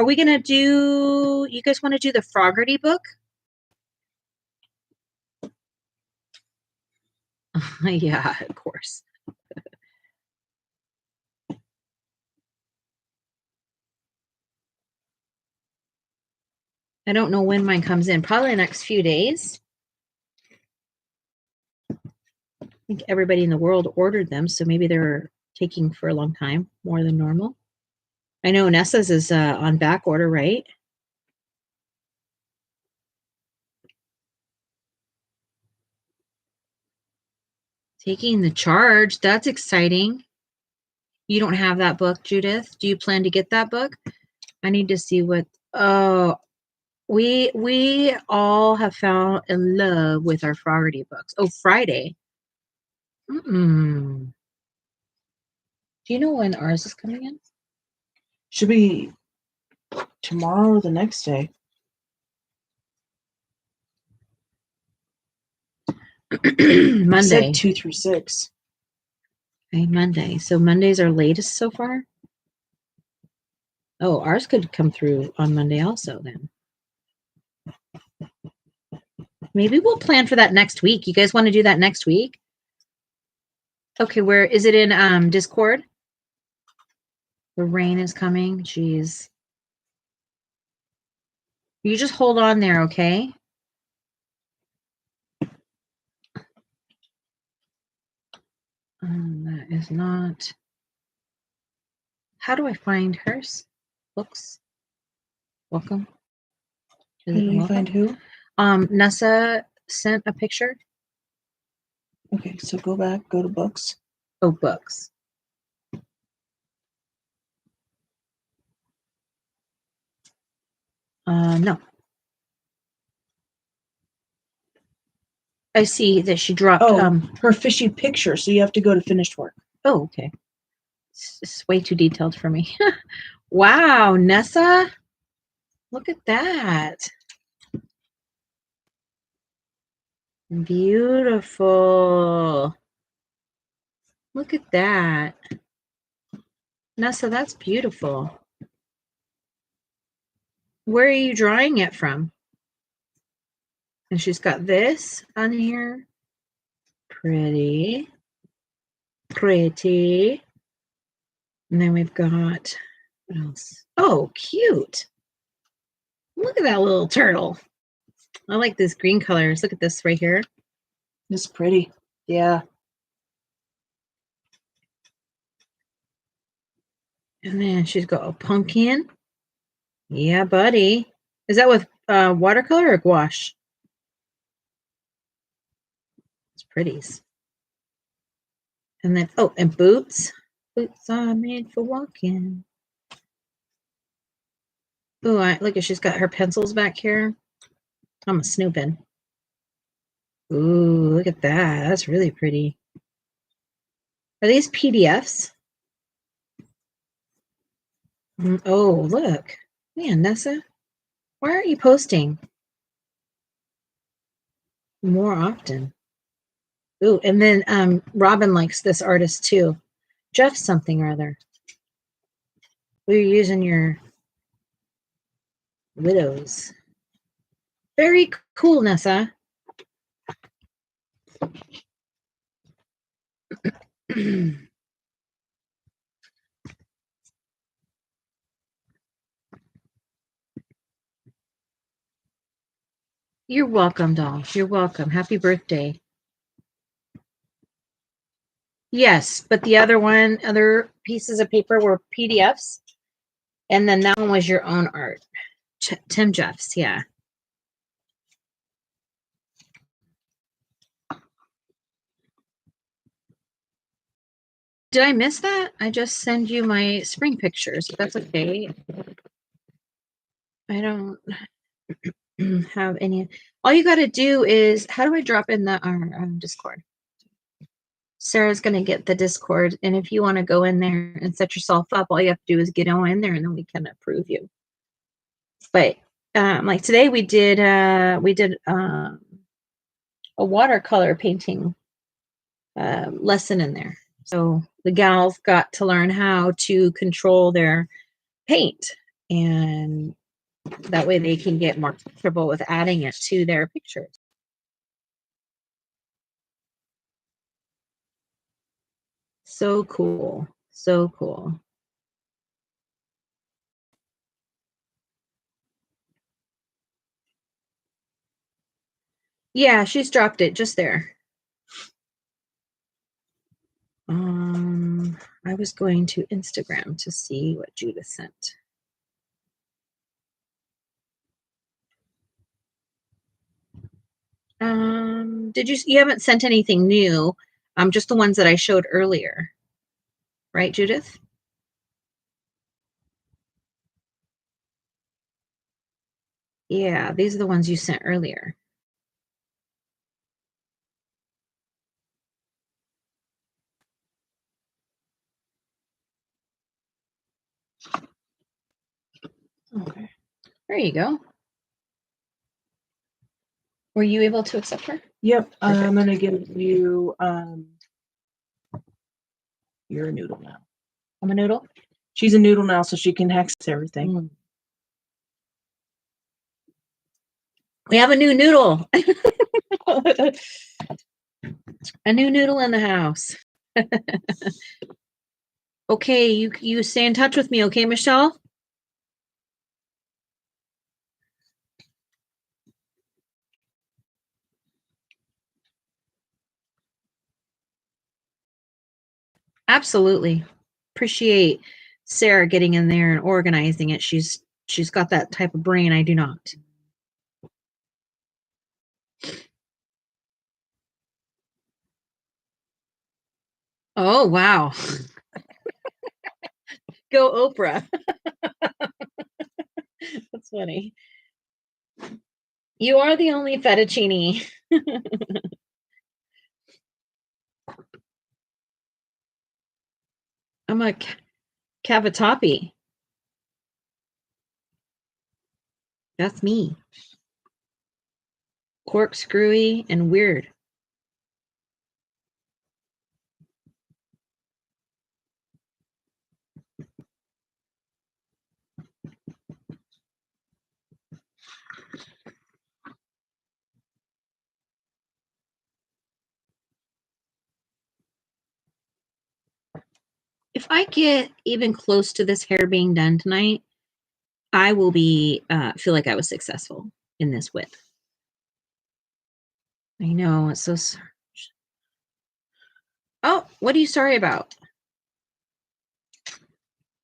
we gonna do? You guys want to do the Froggerty book? Yeah, of course. I don't know when mine comes in. Probably the next few days. I think everybody in the world ordered them, so maybe they're taking for a long time, more than normal. I know Nessa's is on back order, right? Taking the charge. That's exciting. You don't have that book, Judith. Do you plan to get that book? I need to see what. Oh, we all have found in love with our Froggerty books. Oh, Friday. Do you know when ours is coming in? Should be tomorrow or the next day. Monday. Said 2 through 6. Okay, Monday. So Monday's our latest so far? Oh, ours could come through on Monday also then. Maybe we'll plan for that next week. You guys want to do that next week? Okay, where is it in Discord? The rain is coming. Jeez. You just hold on there, okay? That is not. How do I find hers? Books. Welcome. How do you find who? Nessa sent a picture. Okay, so go back, go to books. Oh, books. No. I see that she dropped. Her fishy picture. So you have to go to finished work. Oh, okay. It's way too detailed for me. Wow, Nessa. Look at that. Beautiful. Look at that. Nessa, that's beautiful. Where are you drawing it from? And she's got this on here. Pretty. Pretty. And then we've got, what else? Oh, cute. Look at that little turtle. I like these green colors. Look at this right here. It's pretty. Yeah. And then she's got a pumpkin. Yeah, buddy. Is that with watercolor or gouache? It's pretties. And then, oh, and boots. Boots are made for walking. Oh, look at, she's got her pencils back here. I'm a snooping. Ooh, look at that. That's really pretty. Are these PDFs? Oh, look. Man, Nessa, why aren't you posting more often? Ooh, and then Robin likes this artist too. Jeff something or other. We're using your widows. Very cool, Nessa. You're welcome, doll. You're welcome. Happy birthday. Yes, but the other pieces of paper were PDFs. And then that one was your own art. Tim Jeffs, yeah. Did I miss that? I just send you my spring pictures. That's okay. I don't have any. All you got to do is, how do I drop in our Discord? Sarah's going to get the Discord. And if you want to go in there and set yourself up, all you have to do is get on in there and then we can approve you. But like today we did a watercolor painting lesson in there. So the gals got to learn how to control their paint, and that way they can get more comfortable with adding it to their pictures. So cool. So cool. Yeah, she's dropped it just there. I was going to Instagram to see what Judith sent. You haven't sent anything new, just the ones that I showed earlier. Right, Judith? Yeah, these are the ones you sent earlier. Okay. There you go. Were you able to accept her? Yep. Perfect. I'm gonna give you you're a noodle now. I'm a noodle? She's a noodle now, so she can hex everything. Mm. We have a new noodle. A new noodle in the house. Okay, you stay in touch with me, okay, Michelle? Absolutely. Appreciate Sarah getting in there and organizing it. She's got that type of brain. I do not. Oh, wow. Go Oprah. That's funny. You are the only fettuccine. I'm a cavatappi. That's me. corkscrewy and weird. If I get even close to this hair being done tonight, I will be feel like I was successful in this WIP. I know, it's so sorry. Oh, what are you sorry about?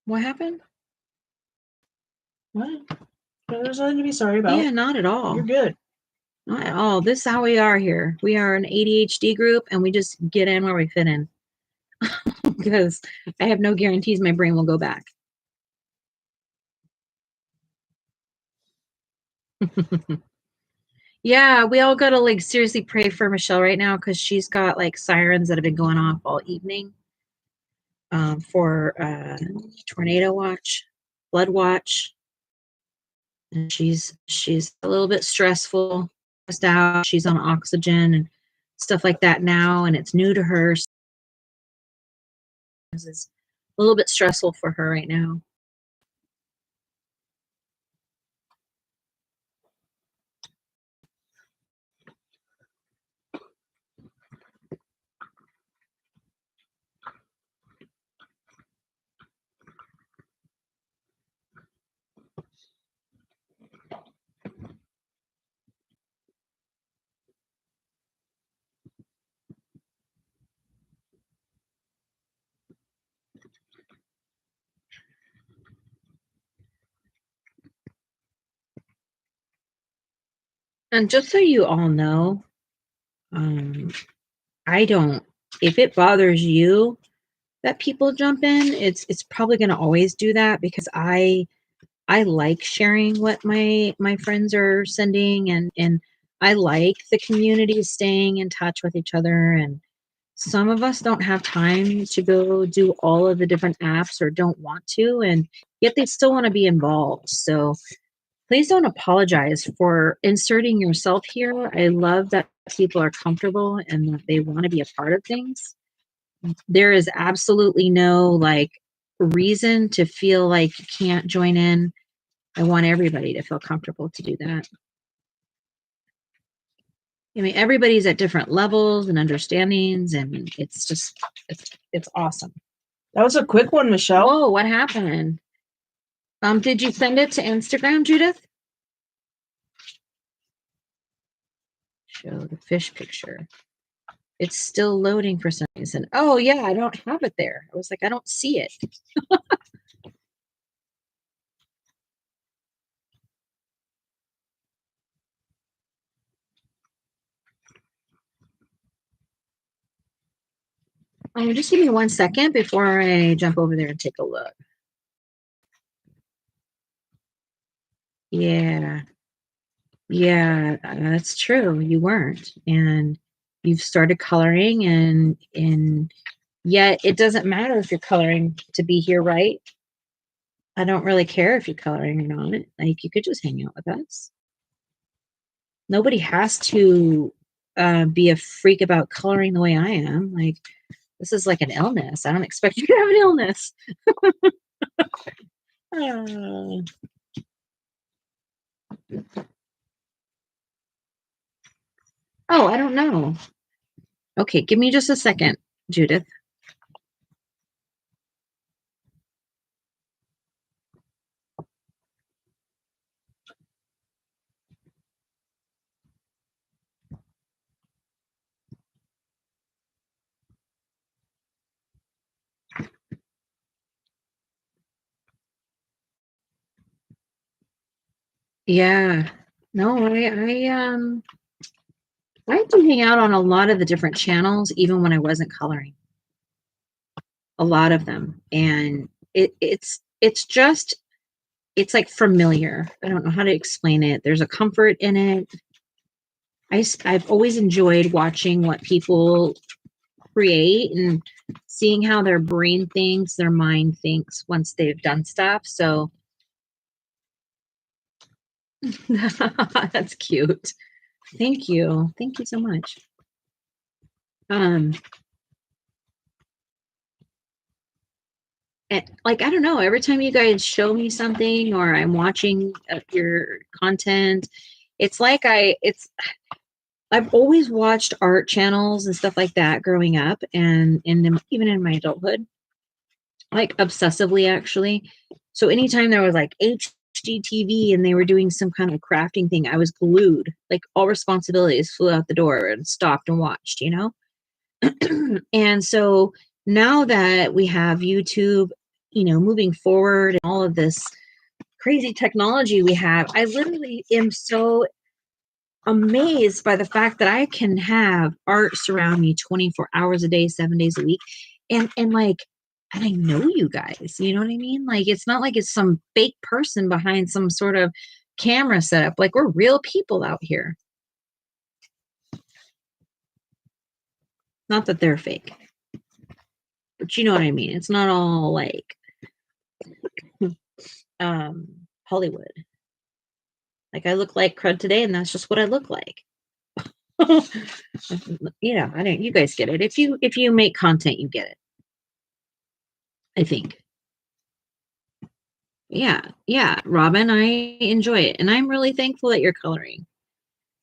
What happened? What? There's nothing to be sorry about. Yeah, not at all. You're good. Not at all. This is how we are here. We are an ADHD group, and we just get in where we fit in. Because I have no guarantees my brain will go back. Yeah, we all gotta like seriously pray for Michelle right now because she's got like sirens that have been going off all evening for tornado watch, flood watch. And she's a little bit stressful, stressed out. She's on oxygen and stuff like that now, and it's new to her. So it's a little bit stressful for her right now. And just so you all know, I don't, if it bothers you that people jump in, it's probably going to always do that because I like sharing what my friends are sending, and I like the community staying in touch with each other. And some of us don't have time to go do all of the different apps or don't want to, and yet they still want to be involved. So please don't apologize for inserting yourself here. I love that people are comfortable and that they want to be a part of things. There is absolutely no like reason to feel like you can't join in. I want everybody to feel comfortable to do that. I mean, everybody's at different levels and understandings, and it's just, it's awesome. That was a quick one, Michelle. Oh, what happened? Did you send it to Instagram, Judith? Show the fish picture. It's still loading for some reason. Oh yeah, I don't have it there. I was like, I don't see it. Just give me 1 second before I jump over there and take a look. Yeah. Yeah, that's true. You weren't. And you've started coloring, and yet it doesn't matter if you're coloring to be here, right? I don't really care if you're coloring or not. Like, you could just hang out with us. Nobody has to be a freak about coloring the way I am. Like, this is like an illness. I don't expect you to have an illness. Oh, I don't know. Okay, give me just a second, Judith. Yeah. No, I do hang out on a lot of the different channels, even when I wasn't coloring. A lot of them, and it's just, it's like familiar. I don't know how to explain it. There's a comfort in it. I've always enjoyed watching what people create and seeing how their brain thinks, their mind thinks once they've done stuff. So that's cute. Thank you. Thank you so much. And, like, I don't know, every time you guys show me something or I'm watching your content, it's like I've always watched art channels and stuff like that growing up and even in my adulthood, like obsessively actually. So anytime there was like HGTV and they were doing some kind of crafting thing, I was glued. Like all responsibilities flew out the door and stopped and watched, you know? And so now that we have YouTube, you know, moving forward and all of this crazy technology we have, I literally am so amazed by the fact that I can have art surround me 24 hours a day, 7 days a week. And like, and I know you guys, you know what I mean? Like, it's not like it's some fake person behind some sort of camera setup. Like, we're real people out here. Not that they're fake, but you know what I mean? It's not all like Hollywood. Like, I look like crud today, and that's just what I look like. You know, I don't. You guys get it. If you make content, you get it. I think. Yeah, yeah, Robin, I enjoy it, and I'm really thankful that you're coloring.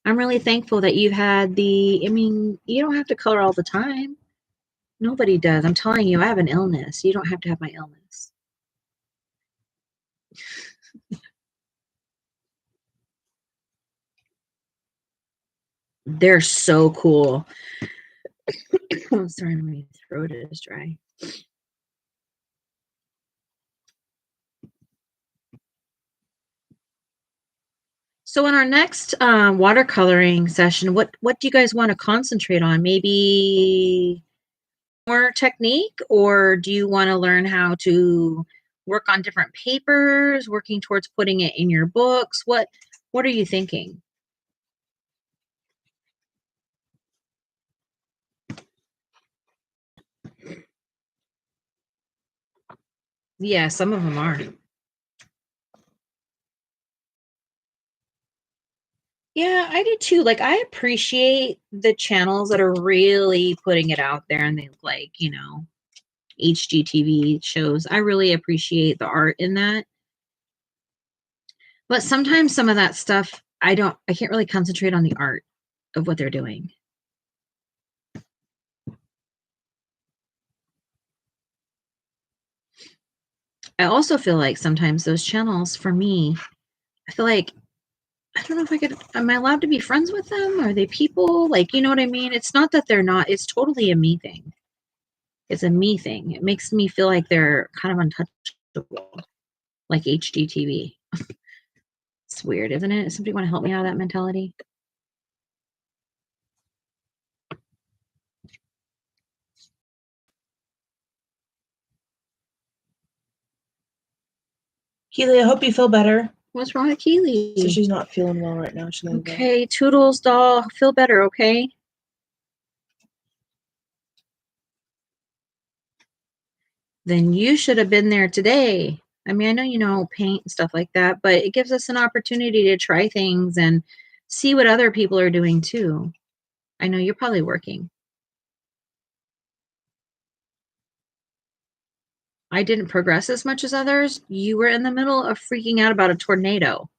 I'm really thankful that you had the. I mean, you don't have to color all the time. Nobody does. I'm telling you, I have an illness. You don't have to have my illness. They're so cool. I'm sorry, my throat is dry. So in our next watercoloring session, what do you guys want to concentrate on? Maybe more technique, or do you want to learn how to work on different papers, working towards putting it in your books? What are you thinking? Yeah, some of them are. Yeah, I do too. Like, I appreciate the channels that are really putting it out there and they like, you know, HGTV shows. I really appreciate the art in that. But sometimes some of that stuff, I can't really concentrate on the art of what they're doing. I also feel like sometimes those channels for me, I feel like I don't know if I could, am I allowed to be friends with them? Are they people? Like, you know what I mean? It's not that they're not, it's totally a me thing. It's a me thing. It makes me feel like they're kind of untouchable, like HGTV. It's weird, isn't it? Somebody want to help me out of that mentality? Keely, I hope you feel better. What's wrong with Keely? So she's not feeling well right now. She's okay, Toodles doll, feel better, okay? Then you should have been there today. I mean, I know you know paint and stuff like that, but it gives us an opportunity to try things and see what other people are doing too. I know you're probably working. I didn't progress as much as others. You were in the middle of freaking out about a tornado.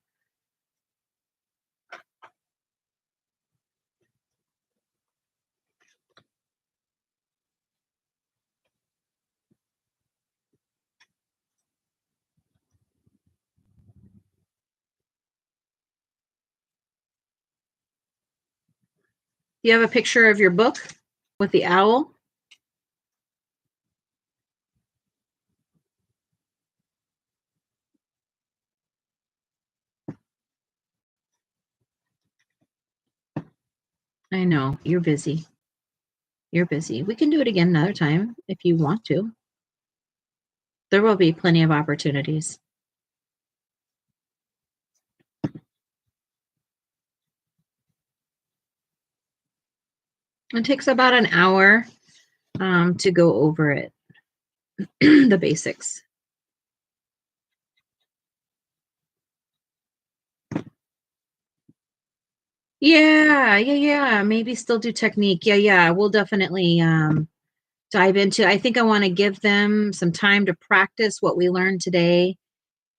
You have a picture of your book with the owl? I know, you're busy. You're busy. We can do it again another time if you want to. There will be plenty of opportunities. It takes about an hour to go over it, the basics. Yeah. Maybe still do technique. Yeah. We'll definitely dive into. I think I want to give them some time to practice what we learned today,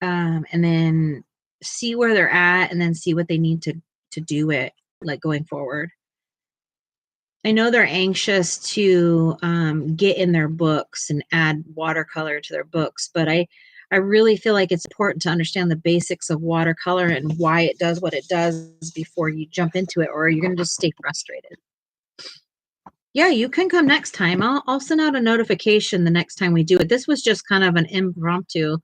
and then see where they're at, and then see what they need to do it like going forward. I know they're anxious to get in their books and add watercolor to their books, but I really feel like it's important to understand the basics of watercolor and why it does what it does before you jump into it, or you're going to just stay frustrated. Yeah, you can come next time. I'll send out a notification the next time we do it. This was just kind of an impromptu,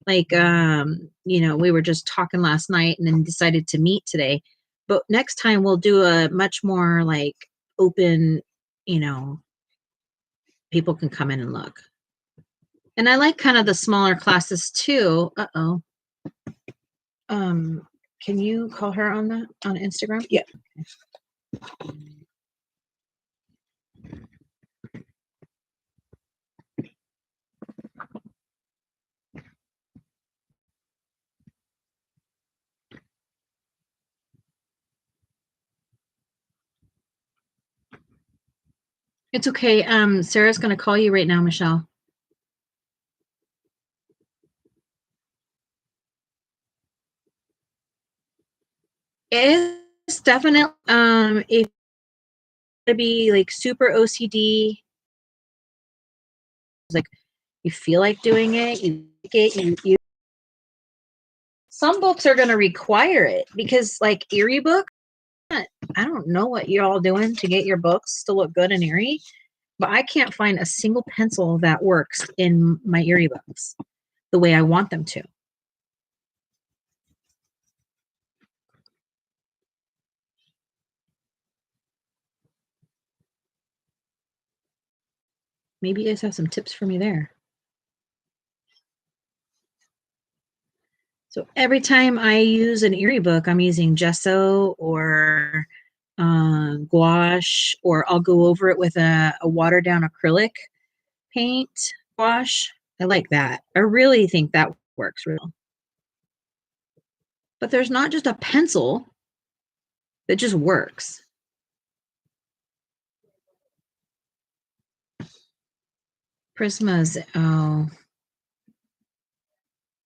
like we were just talking last night and then decided to meet today. But next time we'll do a much more like open, you know, people can come in and look. And I like kind of the smaller classes too. Uh-oh. Can you call her on that on Instagram? Yeah. It's okay. Sarah's going to call you right now, Michelle. It's definitely if to be like super OCD, like you feel like doing it, you like it, you some books are going to require it because like Erie book, I don't know what you're all doing to get your books to look good and Erie, but I can't find a single pencil that works in my Erie books the way I want them to. Maybe you guys have some tips for me there. So every time I use an Erie book, I'm using gesso or gouache, or I'll go over it with a watered down acrylic paint gouache. I like that. I really think that works real. But there's not just a pencil that just works. Prismas, oh,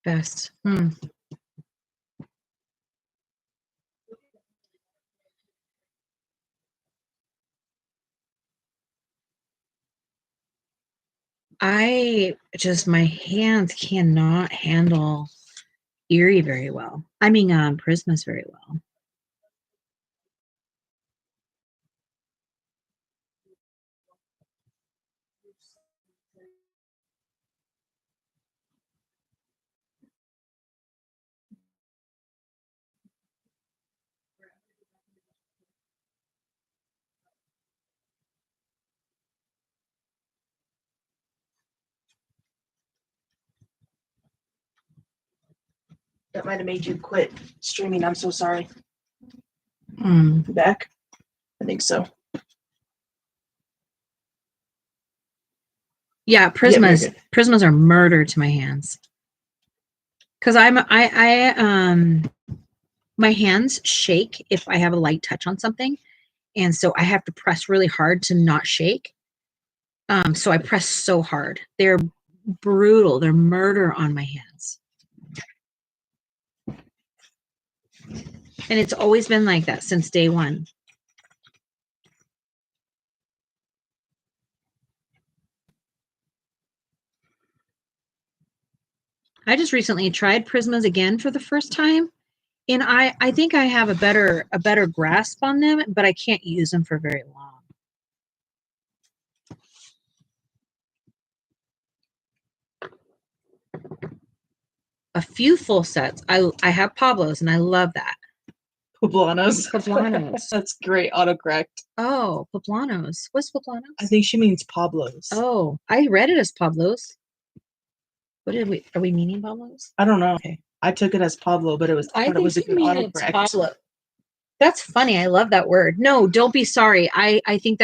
best. My hands cannot handle Erie very well. I mean, Prismas very well. That might have made you quit streaming. I'm so sorry. Mm. Back? I think so. Yeah, Prismas. Prismas are murder to my hands. Because my hands shake if I have a light touch on something, and so I have to press really hard to not shake. So I press so hard. They're brutal. They're murder on my hands. And it's always been like that since day one. I just recently tried Prismas again for the first time, and I think I have a better grasp on them, but I can't use them for very long. A few full sets. I have Pablo's, and I love that. Poblanos. Poblanos. That's great. Autocorrect. Oh, Poblanos. What's Poblanos? I think she means Pablo's. Oh, I read it as Pablo's. What are we meaning Pablo's? I don't know. Okay. I took it as Pablo, but it was a good autocorrect. Pablo. That's funny. I love that word. No, don't be sorry. I think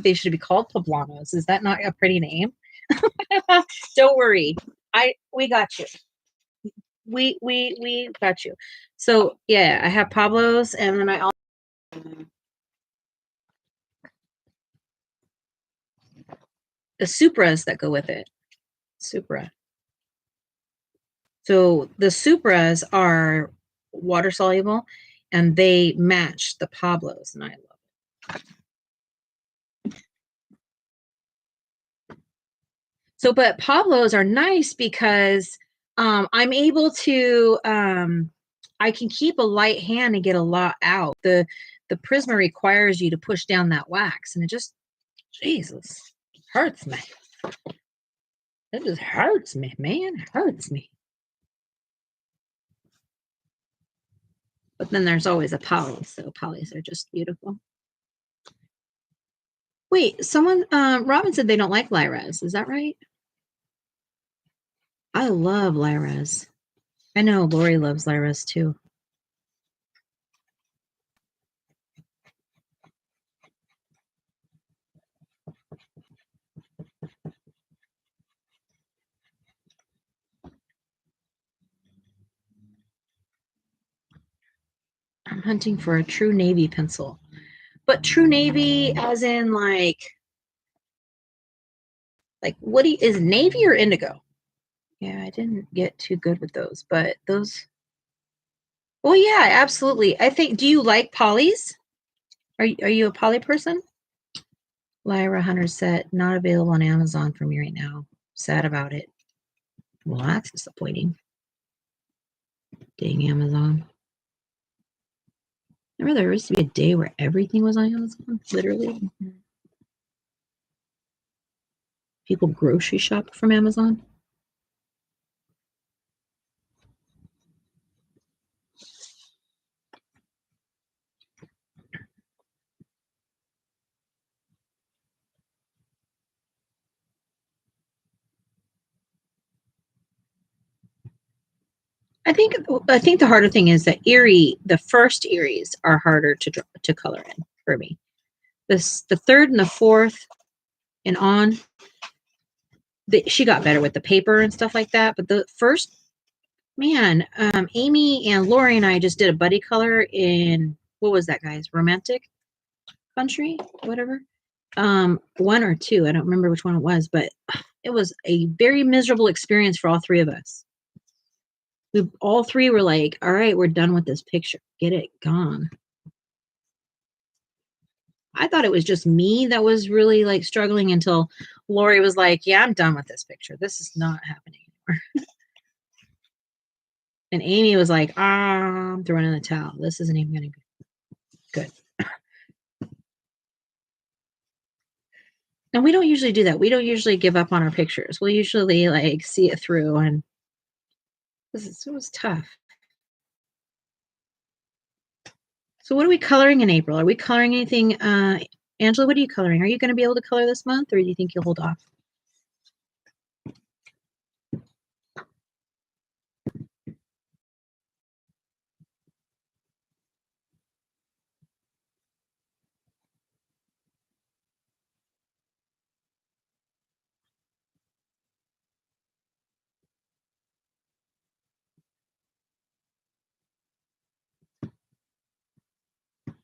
they should be called Poblanos. Is that not a pretty name? Don't worry. We got you. We got you. So yeah, I have Pablo's, and then I also The Supras that go with it. Supra. So the Supras are water soluble and they match the Pablos, and I love it. So, but Pablos are nice because I'm able to, I can keep a light hand and get a lot out. The Prisma requires you to push down that wax, and it just, Jesus, hurts me. It just hurts me, man. It hurts me. But then there's always a poly, so polys are just beautiful. Wait, someone, Robin said they don't like Lyras. Is that right? I love Lyras. I know Lori loves Lyras too. I'm hunting for a true navy pencil. But true navy as in like what is navy or indigo? Yeah, I didn't get too good with those, but those. Well, yeah, absolutely. I think. Do you like polys? Are you a poly person? Lyra Hunter said not available on Amazon for me right now. Sad about it. Well, that's disappointing. Dang Amazon. Remember there used to be a day where everything was on Amazon, literally. People grocery shop from Amazon. I think the harder thing is that the first Eries are harder to color in for me. The third and the fourth and on, she got better with the paper and stuff like that. But the first, man, Amy and Lori and I just did a buddy color in, what was that, guys? Romantic Country, whatever. 1 or 2, I don't remember which one it was, but it was a very miserable experience for all 3 of us. We all 3 were like, all right, we're done with this picture. Get it gone. I thought it was just me that was really like struggling until Lori was like, yeah, I'm done with this picture. This is not happening anymore. And Amy was like, I'm throwing in the towel. This isn't even going to be good. And we don't usually do that. We don't usually give up on our pictures. We'll usually like see it through, and it was tough. So what are we coloring in April? Are we coloring anything? Angela, what are you coloring? Are you going to be able to color this month, or do you think you'll hold off?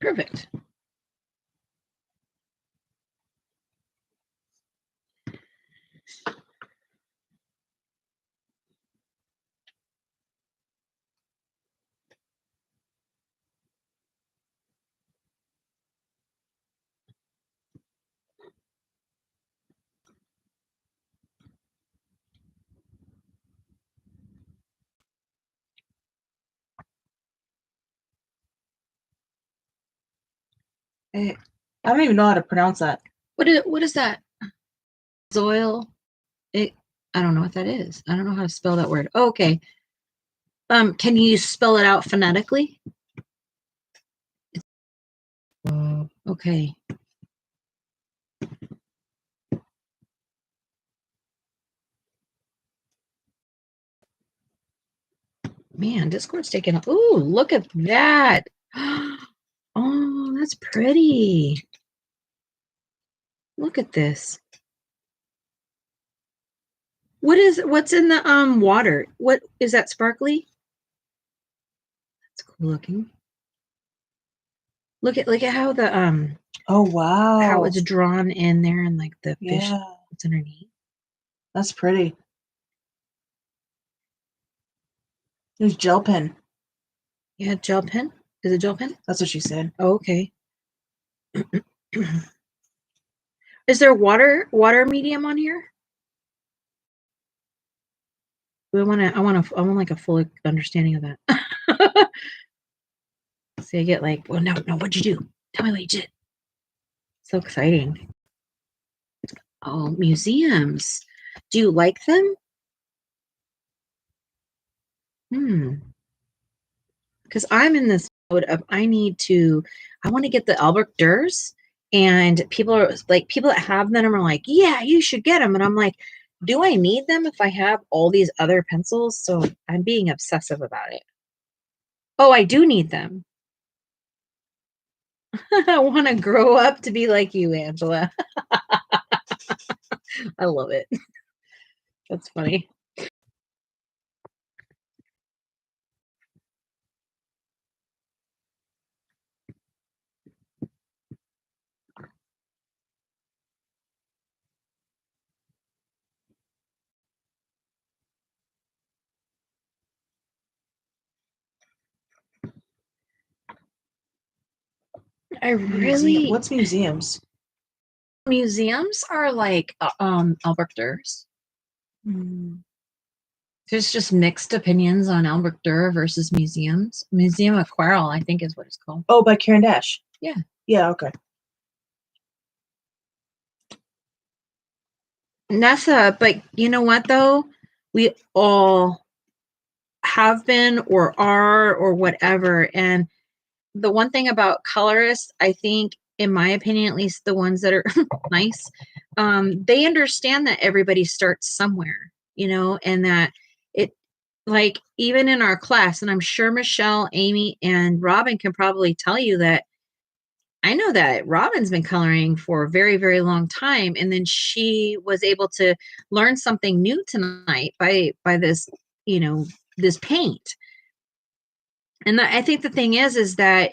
Perfect. I don't even know how to pronounce that. What is that? Zoil? I don't know what that is. I don't know how to spell that word. Oh, okay. Can you spell it out phonetically? Okay. Man, Discord's taking a, ooh, look at that. Oh, that's pretty. Look at this. What's in the water? What is that, sparkly? That's cool looking. Look at how the Oh wow. how it's drawn in there and like the fish Yeah. that's underneath. That's pretty. There's gel pen. Yeah, gel pen. Is it gel pen? That's what she said. Oh, okay. Is there water medium on here? I want like a full understanding of that. So you get like, well, no, what'd you do? Tell me what you did. So exciting. Oh, museums. Do you like them? Because I'm in this mode of I want to get the Albert Durs, and people that have them are like, yeah, you should get them. And I'm like, do I need them if I have all these other pencils? So I'm being obsessive about it. Oh, I do need them. I want to grow up to be like you, Angela. I love it. That's funny. I really What's museums? Museums are like Albert Durs. There's just mixed opinions on Albert Durr versus museums. Museum Aquarelle, I think, is what it's called. Oh, by Karen Dash. Yeah. Yeah. Okay. Nessa, but you know what though? We all have been or are or whatever. And the one thing about colorists, I think, in my opinion, at least the ones that are nice, they understand that everybody starts somewhere, and that it, like, even in our class, and I'm sure Michelle, Amy, and Robin can probably tell you that I know that Robin's been coloring for a very, very long time, and then she was able to learn something new tonight by this, this paint. And I think the thing is that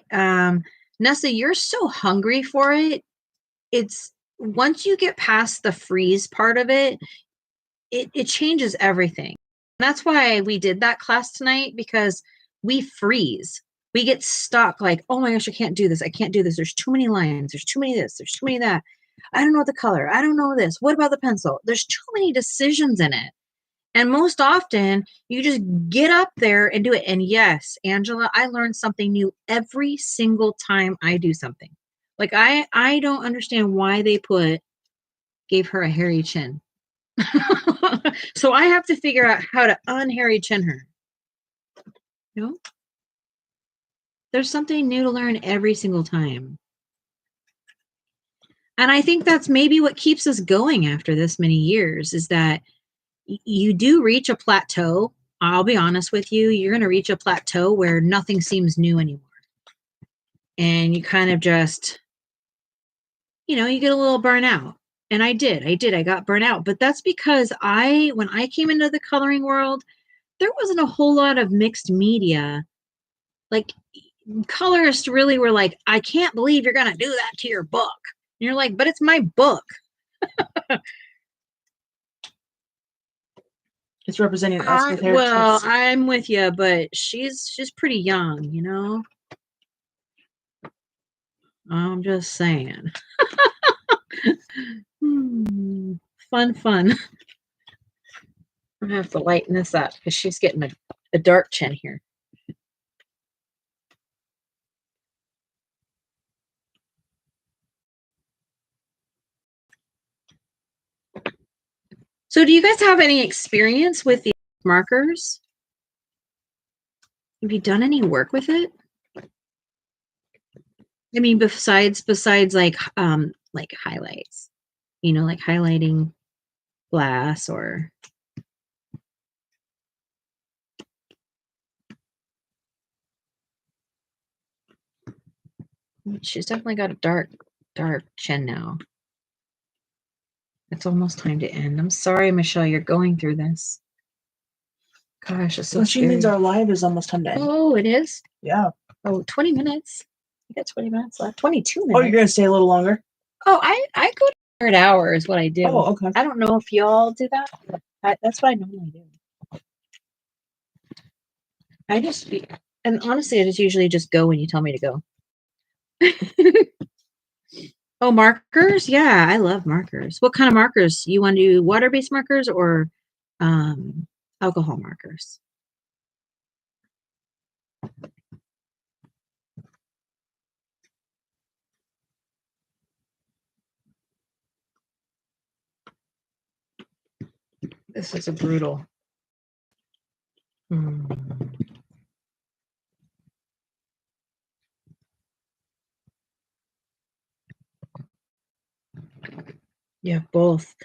Nessa, you're so hungry for it. It's once you get past the freeze part of it, it changes everything. And that's why we did that class tonight, because we freeze. We get stuck like, oh my gosh, I can't do this. I can't do this. There's too many lines. There's too many this. There's too many that. I don't know the color. I don't know this. What about the pencil? There's too many decisions in it. And most often, you just get up there and do it. And yes, Angela, I learn something new every single time I do something. Like I don't understand why they gave her a hairy chin. So I have to figure out how to unhairy chin her. No? There's something new to learn every single time. And I think that's maybe what keeps us going after this many years, is that you do reach a plateau. I'll be honest with you. You're going to reach a plateau where nothing seems new anymore. And you kind of just, you get a little burnout. And I did. I got burnt out. But that's because when I came into the coloring world, there wasn't a whole lot of mixed media. Like, colorists really were like, I can't believe you're going to do that to your book. And you're like, but it's my book. It's representing us with hair Well, tips. I'm with you, but she's pretty young, I'm just saying. Fun. I'm gonna have to lighten this up because she's getting a dark chin here. So do you guys have any experience with the markers? Have you done any work with it? I mean, besides like highlights, like highlighting glass or. She's definitely got a dark chin now. It's almost time to end. I'm sorry, Michelle, you're going through this. Gosh, it's so Well, she scary. means our live is almost time to end. Oh, it is? Yeah. Oh, 20 minutes. got 20 minutes left. 22 Oh, minutes. you're gonna stay a little longer? Oh, I go to 100 hours. What I do. Oh, okay. I don't know if y'all do that. That's what I normally do. And honestly, I just usually just go when you tell me to go. Oh, markers? Yeah, I love markers. What kind of markers? You want to do water-based markers or alcohol markers? This is a brutal. Yeah, both.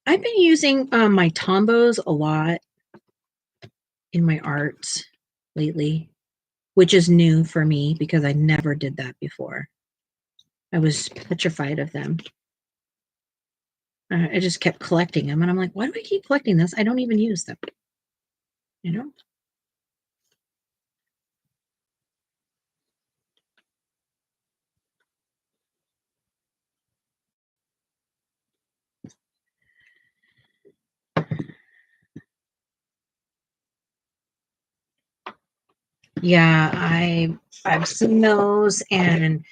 I've been using my Tombos a lot in my art lately, which is new for me because I never did that before. I was petrified of them. I just kept collecting them, and I'm like, why do I keep collecting this? I don't even use them. You know? Yeah, I've seen those, and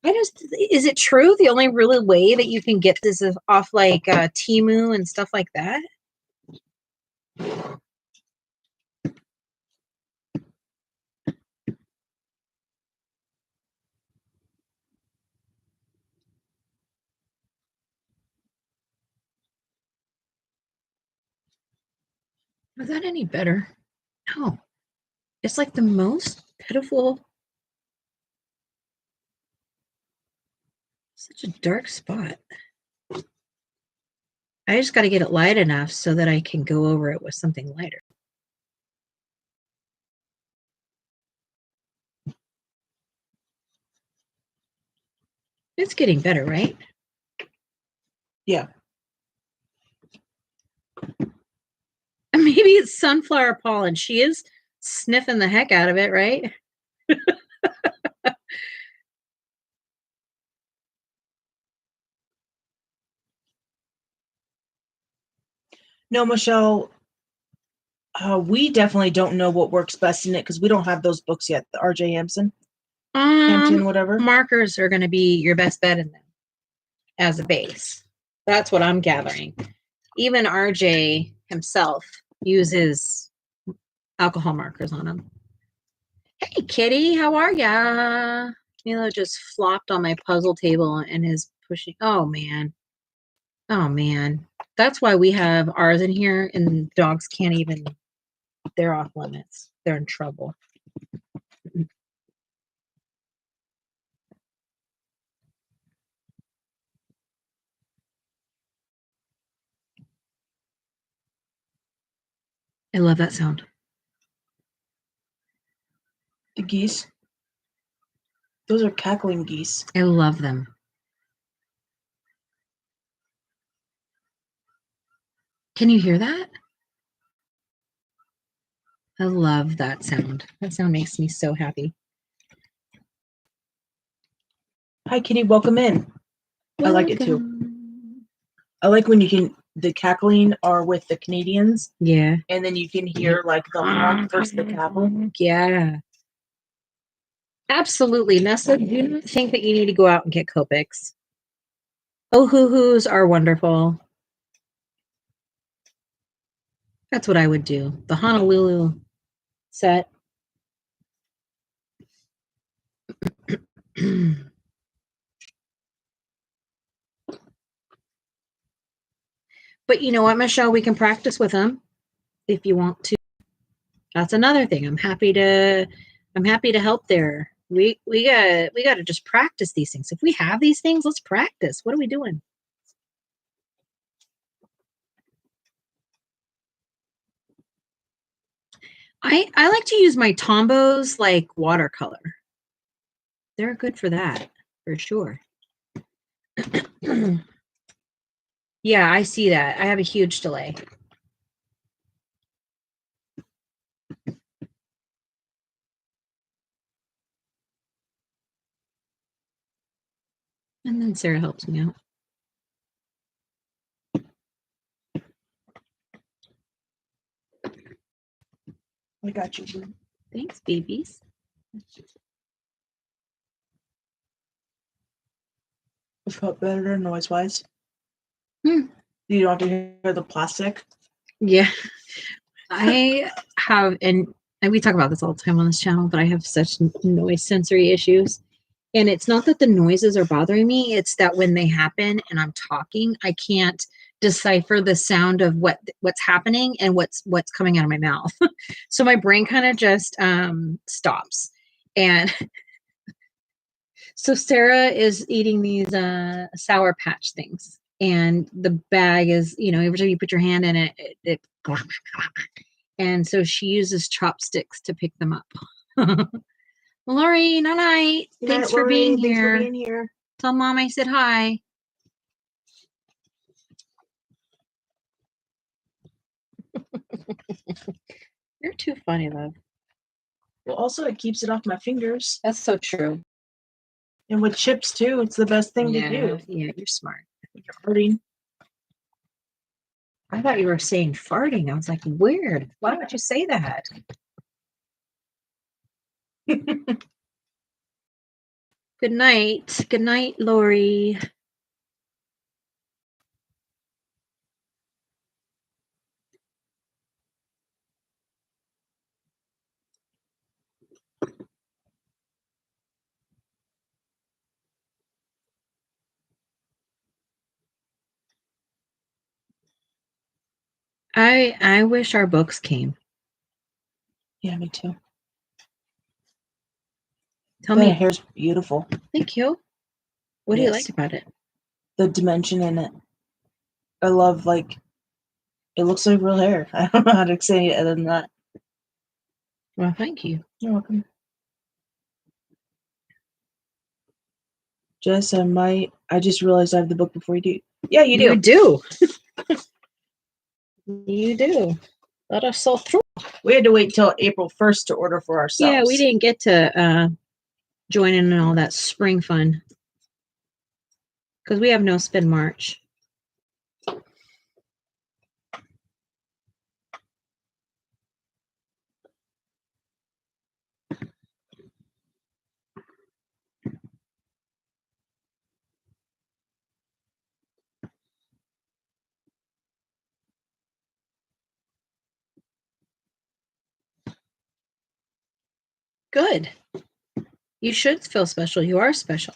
is it true the only really way that you can get this is off like Temu and stuff like that? Is that any better? No. It's like the most pitiful. Such a dark spot. I just got to get it light enough so that I can go over it with something lighter. It's getting better, right? Yeah. Maybe it's sunflower pollen. She is sniffing the heck out of it, right? No, Michelle, we definitely don't know what works best in it because we don't have those books yet. The R.J. Hampton, whatever. Markers are going to be your best bet in them as a base. That's what I'm gathering. Even RJ himself uses alcohol markers on them. Hey, kitty, how are ya? Milo just flopped on my puzzle table and is pushing. Oh, man. Oh, man. That's why we have ours in here, and dogs can't even. They're off limits. They're in trouble. I love that sound. The geese. Those are cackling geese. I love them. Can you hear that? I love that sound. That sound makes me so happy. Hi, kitty. Welcome in. Welcome. I like it too. I like when you can, the cackling are with the Canadians. Yeah. And then you can hear like the honk versus the cackle. Yeah. Absolutely. Nessa, do you not think that you need to go out and get Copics? Oh, hoo-hoos are wonderful. That's what I would do. The Honolulu set. But you know what, Michelle? We can practice with them if you want to. That's another thing. I'm happy to help there. We got to just practice these things. If we have these things, let's practice. What are we doing? I like to use my Tombos like watercolor. They're good for that, for sure. Yeah, I see that. I have a huge delay. And then Sarah helps me out. I got you, boo. Thanks, babies. It felt better noise-wise. Hmm. You don't have to hear the plastic. Yeah. I have, and we talk about this all the time on this channel, but I have such noise sensory issues. And it's not that the noises are bothering me, it's that when they happen and I'm talking, I can't decipher the sound of what's happening and what's coming out of my mouth. So my brain kind of just stops. And so Sarah is eating these Sour Patch things. And the bag is, every time you put your hand in it, it and so she uses chopsticks to pick them up. Lori, night. Thanks for being here. Thanks for being here. Tell Mom I said hi. You're too funny, love. Well, also it keeps it off my fingers. That's so true. And with chips too, it's the best thing to do. Yeah, you're smart. You're farting. I thought you were saying farting. I was like, weird. Why would you say that? Good night. Good night, Lori. I wish our books came. Yeah, me too. Tell me. The hair's beautiful. Thank you. What do you like about it? The dimension in it. I love, it looks like real hair. I don't know how to say it other than that. Well, thank you. You're welcome. Jess, I just realized I have the book before you do. Yeah, you do. You do. You do. Let us so through. We had to wait till April 1st to order for ourselves. Yeah, we didn't get to join in all that spring fun because we have no spin March. Good. You should feel special. You are special.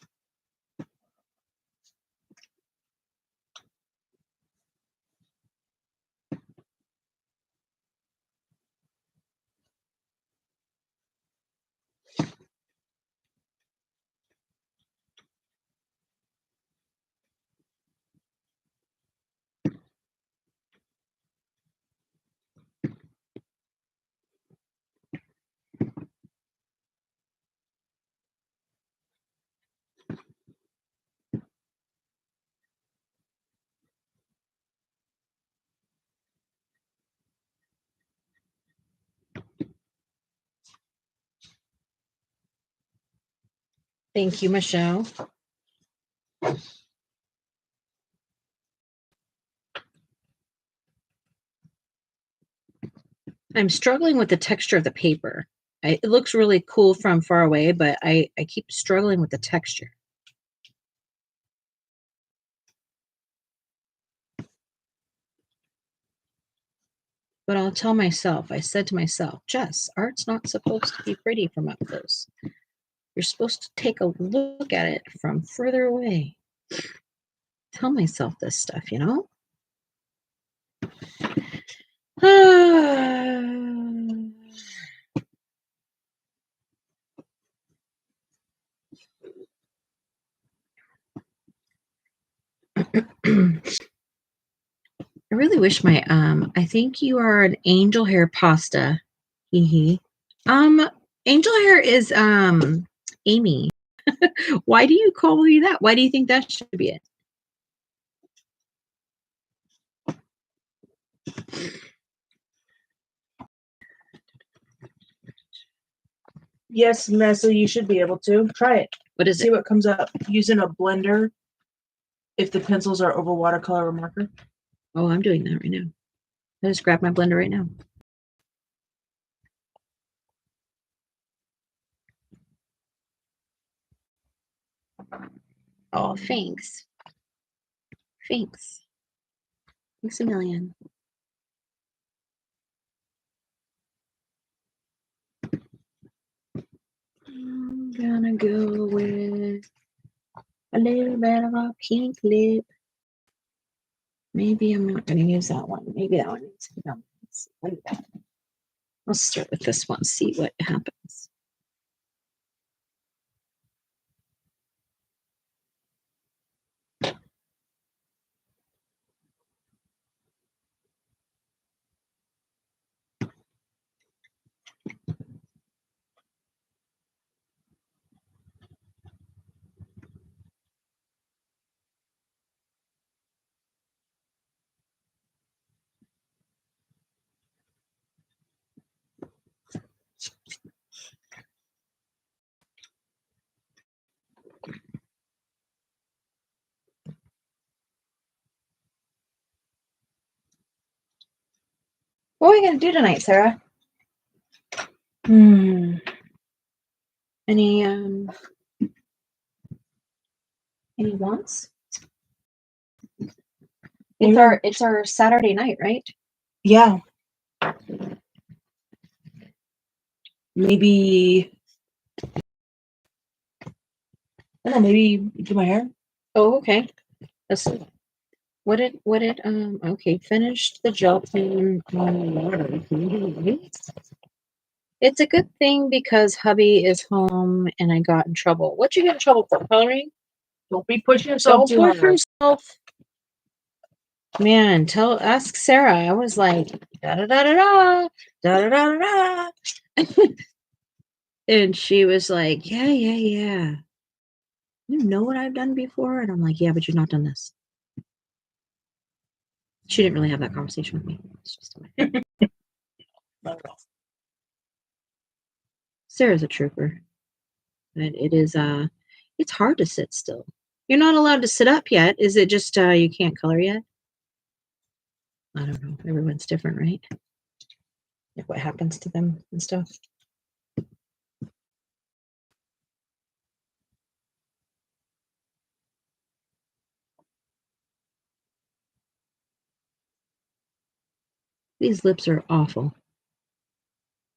Thank you, Michelle. I'm struggling with the texture of the paper. It looks really cool from far away, but I keep struggling with the texture. But I'll tell myself, I said to myself, Jess, art's not supposed to be pretty from up close. You're supposed to take a look at it from further away. Tell myself this stuff, you know? I really wish my I think you are an angel hair pasta. Hee hee. Angel hair is Amy. Why do you call me that? Why do you think that should be it? Yes, Messa, you should be able to. Try it. What is See it? what comes up using a blender if the pencils are over watercolor or marker. Oh, I'm doing that right now. I just grab my blender right now. Oh, thanks. Thanks. Thanks a million. I'm gonna go with a little bit of a pink lip. Maybe I'm not gonna use that one. Maybe that one needs to be done. I'll start with this one, see what happens. What are we gonna do tonight, Sarah? Any wants? It's our Saturday night, right? Yeah. Maybe I don't know, maybe do my hair. Oh, okay. Let's see. Okay, finished the gel pen on water. It's a good thing because hubby is home and I got in trouble. What you get in trouble for? Coloring? Don't be pushing yourself Don't too push hard. yourself. Man, ask Sarah. I was like da da da da da da da da da da. And she was like, yeah. You know what I've done before? And I'm like, yeah, but you've not done this. She didn't really have that conversation with me. It's just Sarah's a trooper. And it is it's hard to sit still. You're not allowed to sit up yet. Is it just you can't color yet? I don't know. Everyone's different, right? Like what happens to them and stuff. These lips are awful.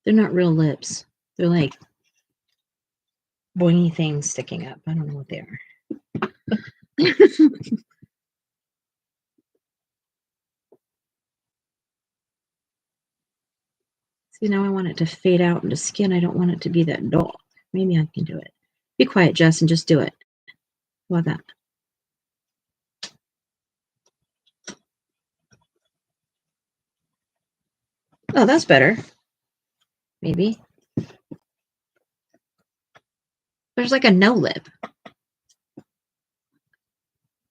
They're not real lips. They're like boingy things sticking up. I don't know what they are. See, now I want it to fade out into skin. I don't want it to be that dull. Maybe I can do it. Be quiet, Jess, and just do it. How about that? Oh, that's better. Maybe. There's like a no lip.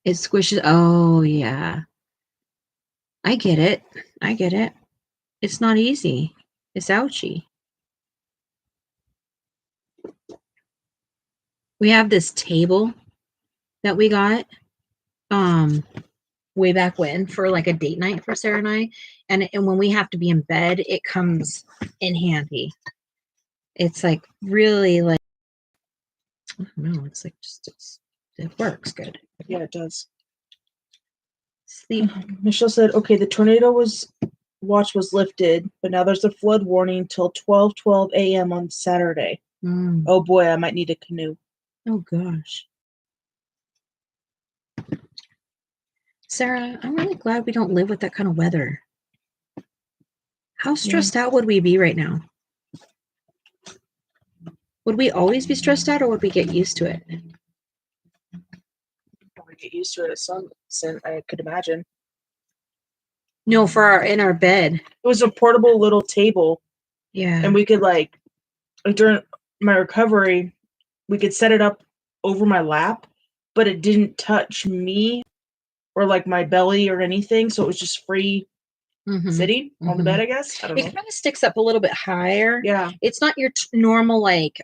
It squishes. Oh, yeah. I get it. It's not easy. It's ouchy. We have this table that we got way back when for like a date night for Sarah and I. And when we have to be in bed, it comes in handy. It's like really like, I don't know, it's like it works good. Yeah, it does. Sleep. Michelle said, okay, the tornado watch was lifted, but now there's a flood warning till 12:12 a.m. on Saturday. Oh boy, I might need a canoe. Oh gosh. Sarah, I'm really glad we don't live with that kind of weather. How stressed out would we be right now? Would we always be stressed out or would we get used to it? Probably get used to it at some extent, I could imagine. No, in our bed. It was a portable little table. Yeah. And we could like during my recovery, we could set it up over my lap, but it didn't touch me or like my belly or anything. So it was just free sitting on the bed, I guess. I don't know. It kind of sticks up a little bit higher. Yeah. It's not your normal like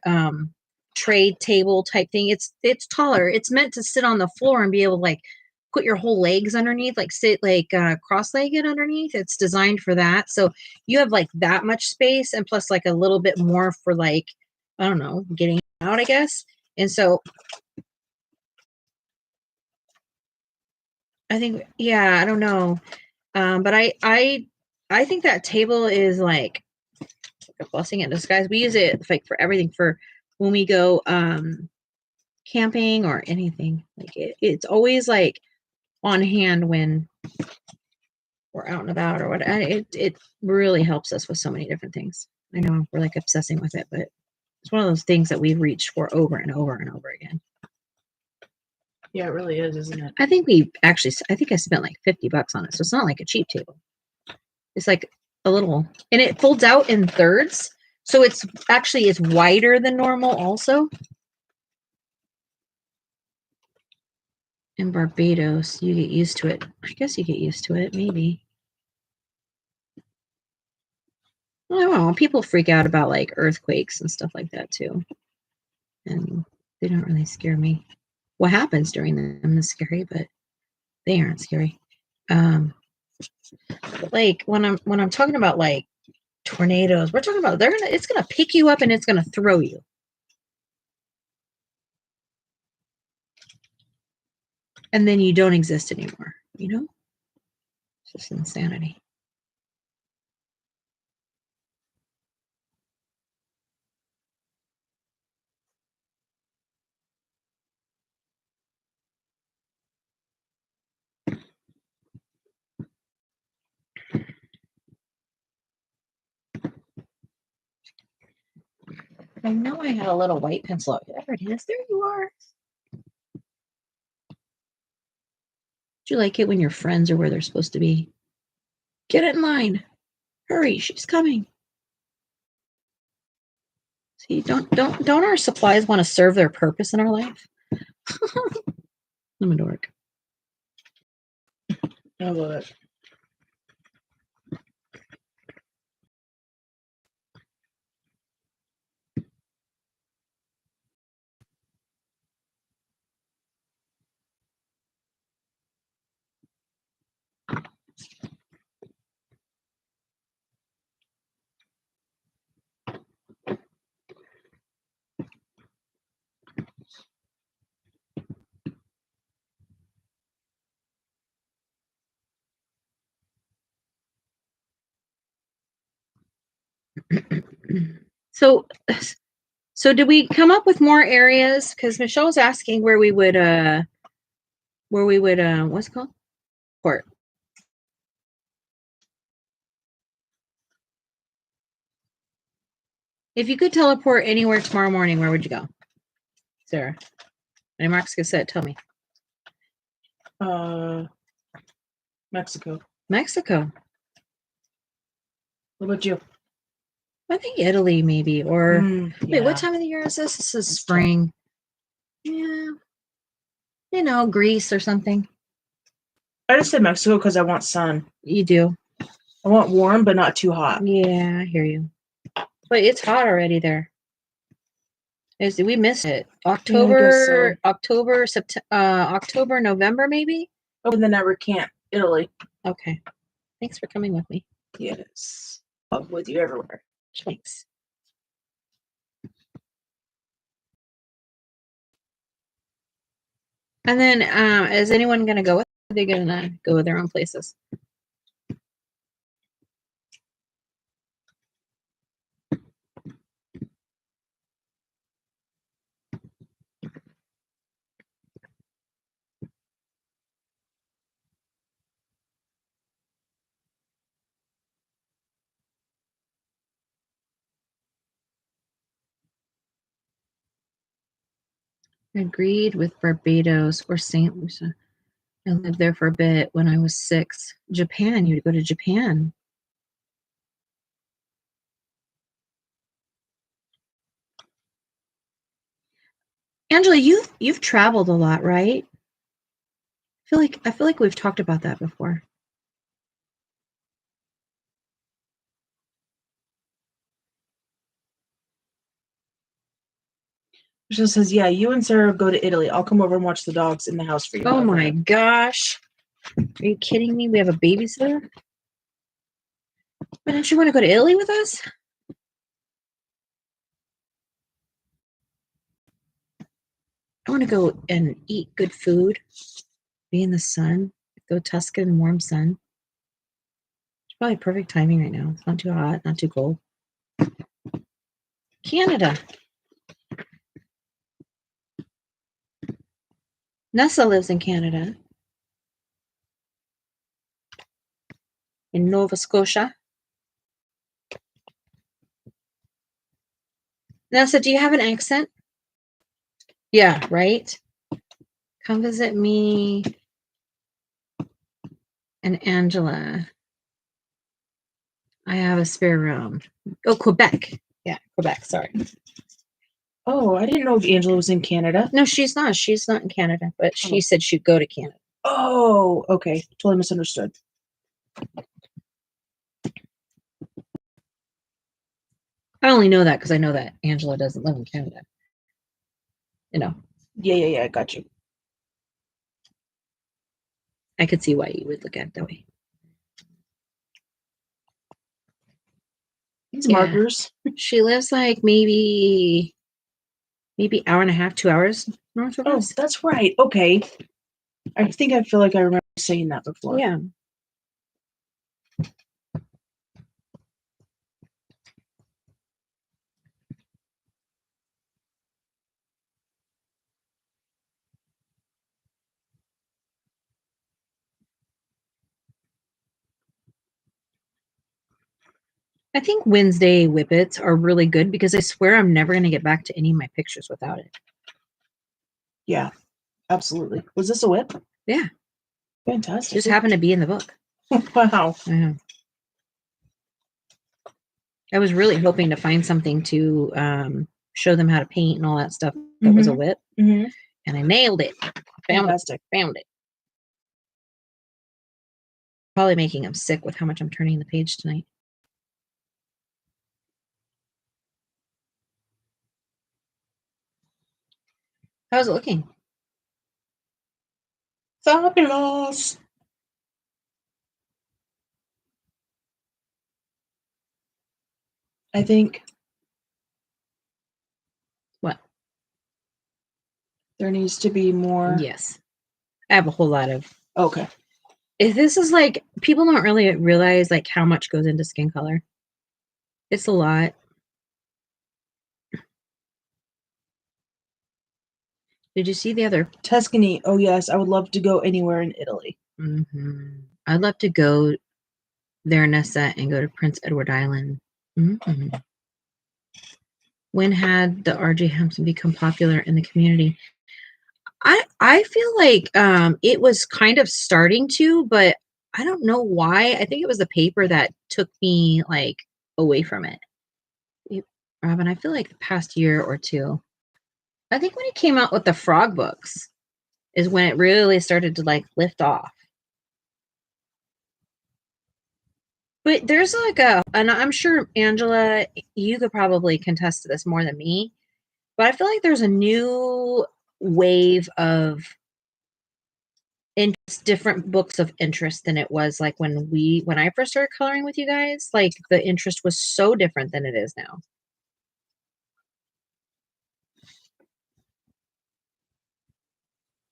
tray table type thing. It's taller. It's meant to sit on the floor and be able to like put your whole legs underneath, like sit like cross-legged underneath. It's designed for that. So you have like that much space and plus like a little bit more for like, I don't know, getting out, I guess. And so I think, yeah, I don't know. But I think that table is like a blessing in disguise. We use it like for everything, for when we go camping or anything. Like it's always like on hand when we're out and about or what. It really helps us with so many different things. I know we're like obsessing with it, but it's one of those things that we've reached for over and over and over again. Yeah, it really is, isn't it? I think I spent like $50 on it. So it's not like a cheap table. It's like a little, and it folds out in thirds. So it's wider than normal also. In Barbados, you get used to it. I guess you get used to it, maybe. I don't know. People freak out about like earthquakes and stuff like that too. And they don't really scare me. What happens during them is scary, but they aren't scary. Like when I'm talking about like tornadoes, we're talking about it's gonna pick you up and it's gonna throw you. And then you don't exist anymore, you know? It's just insanity. I know I had a little white pencil out. There it is. There you are. Do you like it when your friends are where they're supposed to be? Get in line. Hurry, she's coming. See, don't our supplies want to serve their purpose in our life? I'm a dork. I love it. So did we come up with more areas? Because Michelle was asking where we would what's it called? Port. If you could teleport anywhere tomorrow morning, where would you go? Sarah. And Mark's said, tell me. Mexico. Mexico. What about you? I think Italy, maybe. Or yeah. wait, what time of the year is this? This is spring. Yeah. You know, Greece or something. I just said Mexico because I want sun. You do. I want warm, but not too hot. Yeah, I hear you. But it's hot already there. We missed it. October, October, November, maybe? Oh, and then I recant Italy. Okay. Thanks for coming with me. Yes. I'm with you everywhere. Thanks. And then is anyone going to go with? Are they going to go with their own places? Agreed with Barbados or St. Lucia. I lived there for a bit when I was 6. Japan, you'd go to Japan. Angela, you've traveled a lot, right? I feel like we've talked about that before. Michelle says, yeah, you and Sarah go to Italy. I'll come over and watch the dogs in the house for you. Oh my gosh. Are you kidding me? We have a babysitter? Why don't you want to go to Italy with us? I want to go and eat good food, be in the sun, go Tuscan warm sun. It's probably perfect timing right now. It's not too hot, not too cold. Canada. Nessa lives in Canada. In Nova Scotia. Nessa, do you have an accent? Yeah, right? Come visit me and Angela. I have a spare room. Oh, Quebec. Yeah, Quebec, sorry. Oh, I didn't know if Angela was in Canada. No, she's not. She's not in Canada, but she said she'd go to Canada. Oh, okay. Totally misunderstood. I only know that because I know that Angela doesn't live in Canada. You know. Yeah, I got you. I could see why you would look at it that way. These markers. She lives like maybe hour and a half, 2 hours north of us. Oh, that's right. Okay. I feel like I remember saying that before. Yeah. I think Wednesday whippets are really good because I swear I'm never going to get back to any of my pictures without it. Yeah, absolutely. Was this a whip? Yeah. Fantastic. Just happened to be in the book. Wow. I was really hoping to find something to show them how to paint and all that stuff that was a whip. Mm-hmm. And I nailed it. Fantastic. Found it. Probably making them sick with how much I'm turning the page tonight. How's it looking? Fabulous. I think. What? There needs to be more. Yes. I have a whole lot of. Okay. If this is like, people don't really realize like how much goes into skin color. It's a lot. Did you see the other? Tuscany. Oh, yes. I would love to go anywhere in Italy. Mm-hmm. I'd love to go there, Nessa, and go to Prince Edward Island. Mm-hmm. When had the R.J. Hampson become popular in the community? I feel like it was kind of starting to, but I don't know why. I think it was the paper that took me like away from it. Robin, I feel like the past year or two. I think when he came out with the frog books is when it really started to like lift off. But there's like and I'm sure Angela, you could probably contest to this more than me, but I feel like there's a new wave of different books of interest than it was like when I first started coloring with you guys. Like the interest was so different than it is now.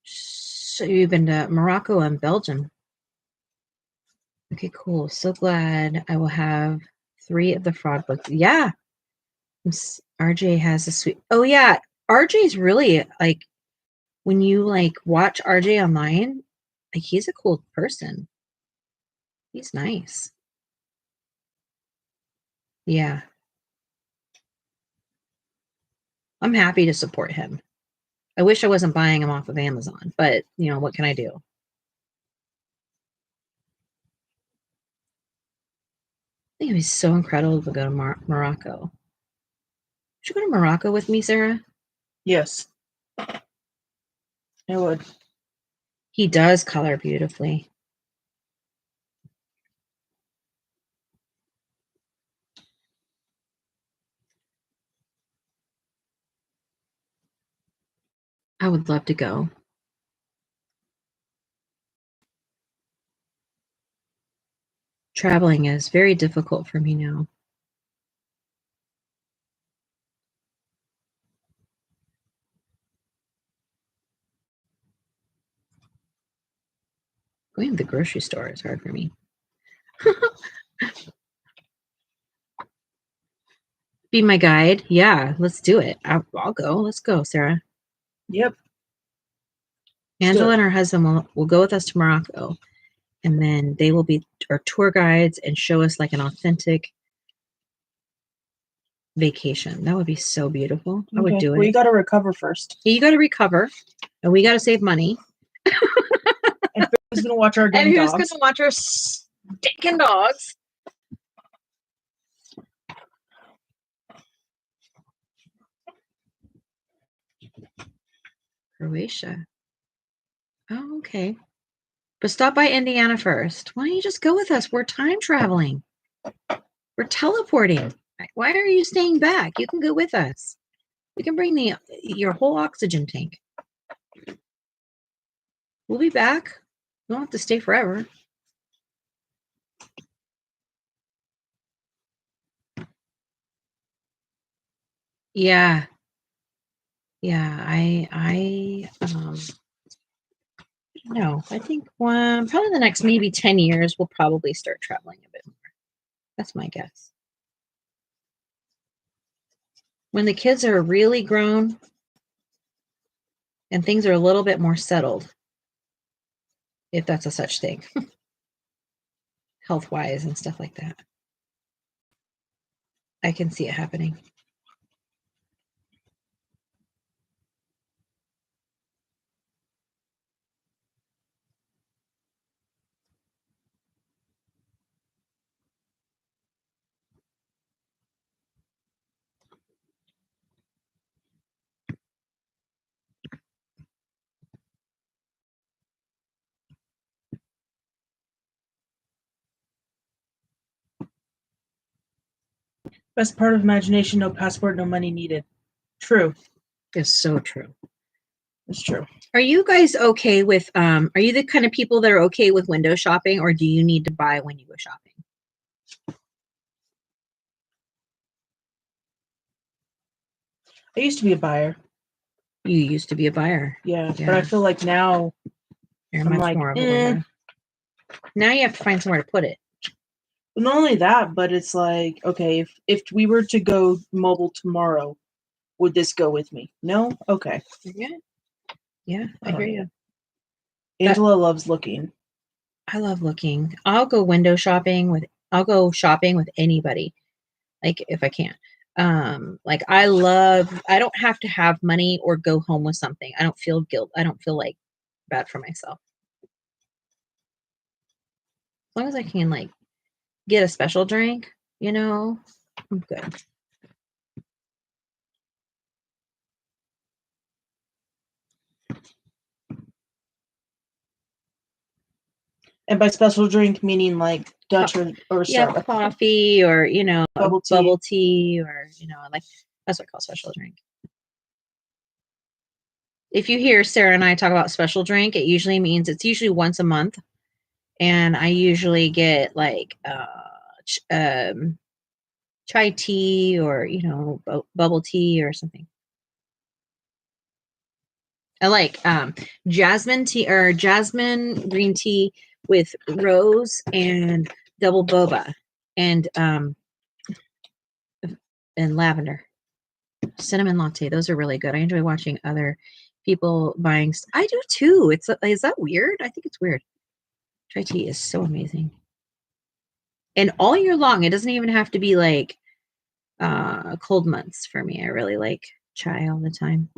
So you've been to Morocco and Belgium. Okay, cool. So glad I will have 3 of the frog books. Yeah. RJ has a sweet. Oh yeah, RJ's really like when you like watch RJ online, like he's a cool person. He's nice. Yeah. I'm happy to support him. I wish I wasn't buying him off of Amazon, but you know, what can I do? I think it was so incredible to go to Morocco. Would you go to Morocco with me, Sarah? Yes. I would. He does color beautifully. I would love to go. Traveling is very difficult for me now. Going to the grocery store is hard for me. Be my guide. Yeah, let's do it. I'll go. Let's go, Sarah. Yep. Angela and her husband will go with us to Morocco, and then they will be our tour guides and show us like an authentic vacation. That would be so beautiful. I would do it. Well, you got to recover first. Yeah, you got to recover, and we got to save money. And who's going to watch our dang and dogs? who's going to watch our stinking dogs? Croatia. Oh, okay. But stop by Indiana first. Why don't you just go with us? We're time traveling. We're teleporting. Why are you staying back? You can go with us. We can bring your whole oxygen tank. We'll be back. We don't have to stay forever. Yeah. Yeah, I no, I think probably the next maybe 10 years we'll probably start traveling a bit more. That's my guess. When the kids are really grown and things are a little bit more settled, if that's a such thing, health-wise and stuff like that. I can see it happening. Best part of imagination, no passport, no money needed. True. It's so true. It's true. Are you guys okay with are you the kind of people that are okay with window shopping, or do you need to buy when you go shopping? I used to be a buyer. You used to be a buyer. Yeah. But I feel like now You're I'm much like, more of a window. Now you have to find somewhere to put it. Not only that, but it's like, okay, if we were to go mobile tomorrow, would this go with me? No? Okay. Yeah, I hear you. Angela loves looking. I love looking. I'll go shopping with anybody, like if I can. Like I don't have to have money or go home with something. I don't feel guilt. I don't feel like bad for myself. As long as I can like get a special drink, I'm good. And by special drink, meaning like Dutch or Starbucks. Coffee or, bubble tea or, like that's what I call special drink. If you hear Sarah and I talk about special drink, it usually means it's usually once a month. And I usually get like chai tea or, bubble tea or something. I like jasmine tea or jasmine green tea with rose and double boba and lavender. Cinnamon latte. Those are really good. I enjoy watching other people buying. I do too. Is that weird? I think it's weird. Chai tea is so amazing. And all year long, it doesn't even have to be like cold months for me. I really like chai all the time.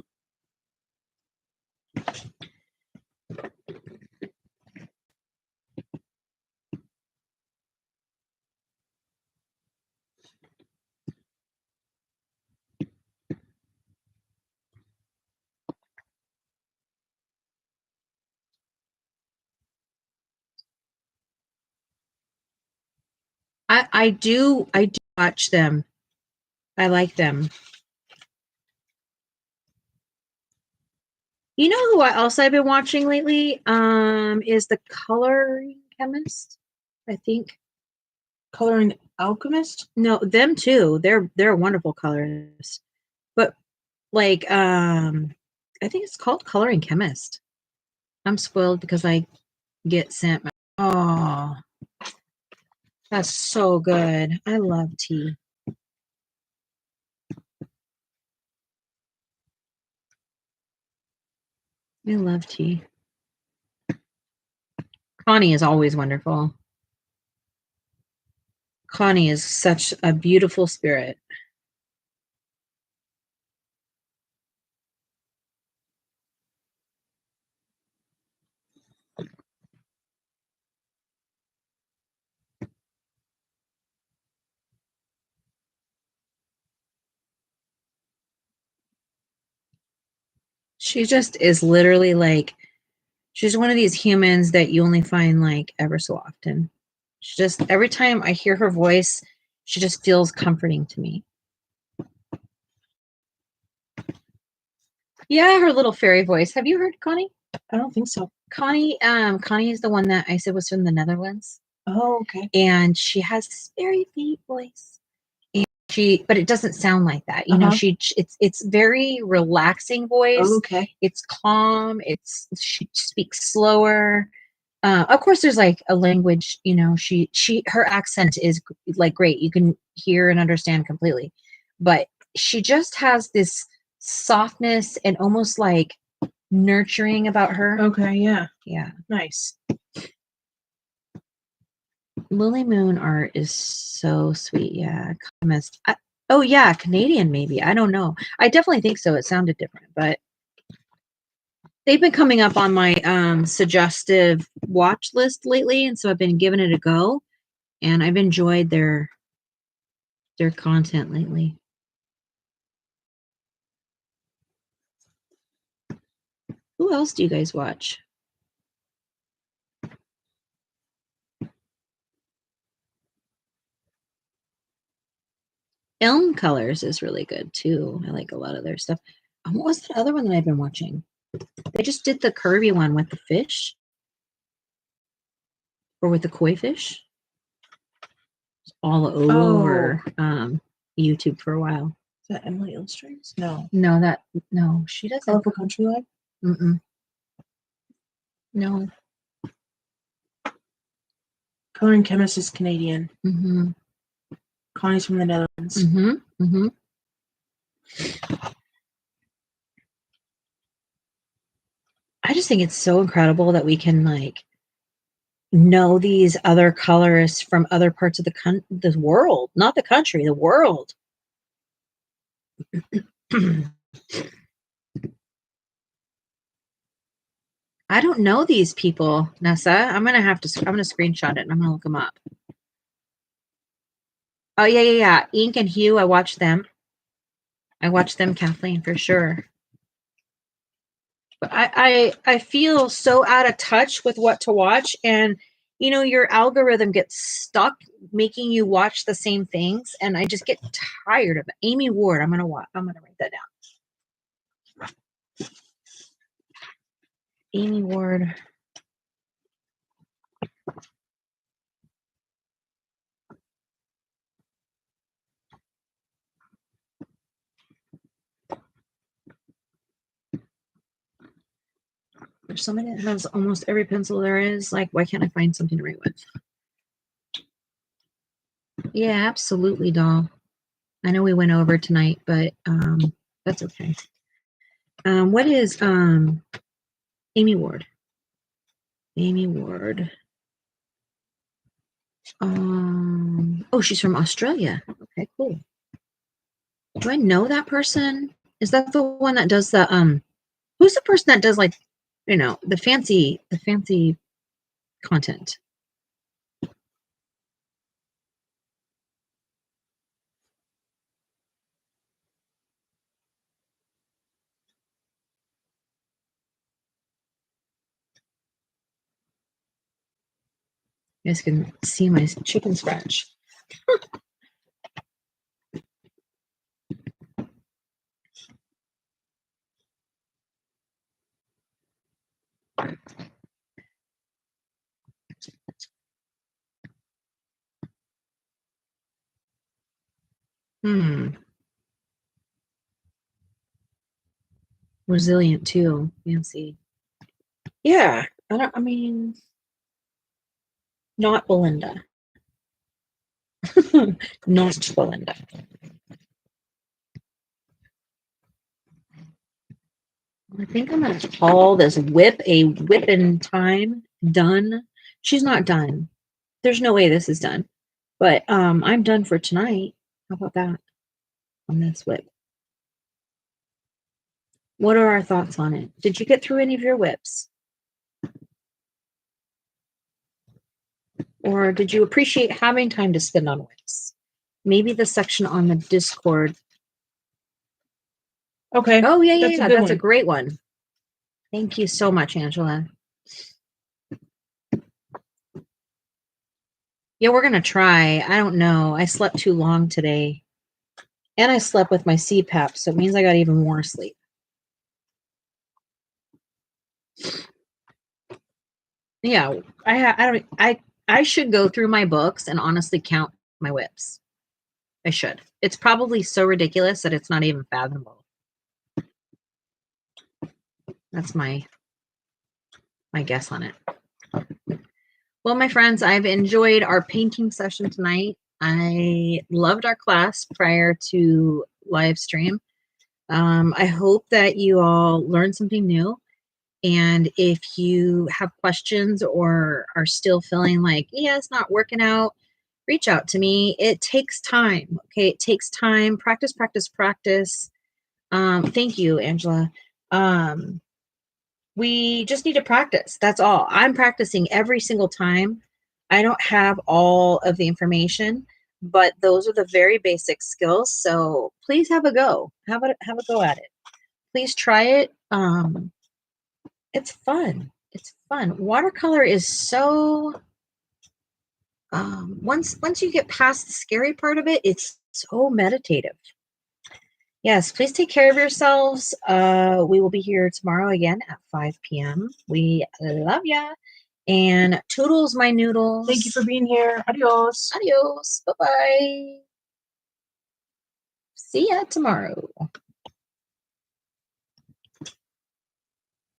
I do watch them. I like them. You know who I've been watching lately? Is the Coloring Chemist, I think. Coloring Alchemist? No, them too. They're wonderful colorists. But like, I think it's called Coloring Chemist. I'm spoiled because I get sent my, oh, that's so good. I love tea. I love tea. Connie is always wonderful. Connie is such a beautiful spirit. She just is literally like, she's one of these humans that you only find like ever so often. She just, every time I hear her voice, she just feels comforting to me. Yeah, her little fairy voice. Have you heard Connie? I don't think so. Connie is the one that I said was from the Netherlands. Oh, okay. And she has this very faint voice. And but it doesn't sound like that. You know, it's very relaxing voice. Oh, okay. It's calm. She speaks slower. Of course, there's like a language, you know, her accent is like great. You can hear and understand completely. But she just has this softness and almost like nurturing about her. Okay, yeah. Yeah. Nice. Lily Moon art is so sweet. Yeah. Oh, yeah. Canadian, maybe. I don't know. I definitely think so. It sounded different, but they've been coming up on my suggestive watch list lately. And so I've been giving it a go. And I've enjoyed their content lately. Who else do you guys watch? Elm Colors is really good too. I like a lot of their stuff. What was that other one that I've been watching? They just did the curvy one with the fish, or with the koi fish. It's all over YouTube for a while. Is that Emily Illustrates? No. No, she doesn't. Colorful Country Life? Mm-mm. No. Coloring Chemist is Canadian. Mm-hmm. Connie's from the Netherlands. Mm-hmm. Mm-hmm. I just think it's so incredible that we can like know these other colorists from other parts of the world, not the country, the world. I don't know these people, Nessa. I'm gonna screenshot it and I'm gonna look them up. Oh yeah. Ink and Hue, I watched them. Kathleen, for sure. But I feel so out of touch with what to watch, and you know, your algorithm gets stuck making you watch the same things, and I just get tired of it. Amy Ward, I'm gonna write that down. Amy Ward. There's somebody that has almost every pencil there is. Like, why can't I find something to write with? Yeah, absolutely, doll. I know we went over tonight, but that's okay. What is Amy Ward? Amy Ward. Oh, she's from Australia. Okay, cool. Do I know that person? Is that the one that does the who's the person that does, like, you know, the fancy content? You guys can see my chicken scratch. Resilient too. Fancy. Yeah. I mean, not Belinda. Not Belinda. I think I'm going to call this WIP a WIP in time. Done. She's not done. There's no way this is done. But I'm done for tonight. How about that? On this WIP. What are our thoughts on it? Did you get through any of your WIPs? Or did you appreciate having time to spend on WIPs? Maybe the section on the Discord. Okay. Oh, yeah. That's a great one. Thank you so much, Angela. Yeah, we're going to try. I don't know. I slept too long today. And I slept with my CPAP, so it means I got even more sleep. Yeah, I should go through my books and honestly count my WIPs. I should. It's probably so ridiculous that it's not even fathomable. That's my guess on it. Well, my friends, I've enjoyed our painting session tonight. I loved our class prior to live stream. I hope that you all learned something new. And if you have questions or are still feeling like, yeah, it's not working out, reach out to me. It takes time. Okay. It takes time. Practice, practice, practice. Thank you, Angela. We just need to practice. That's all. I'm practicing every single time. I don't have all of the information, but those are the very basic skills. So please have a go. Have a go at it. Please try it. It's fun. It's fun. Watercolor is so once you get past the scary part of it, it's so meditative. Yes, please take care of yourselves. We will be here tomorrow again at 5 p.m. We love ya. And toodles, my noodles. Thank you for being here. Adios. Adios. Bye-bye. See ya tomorrow.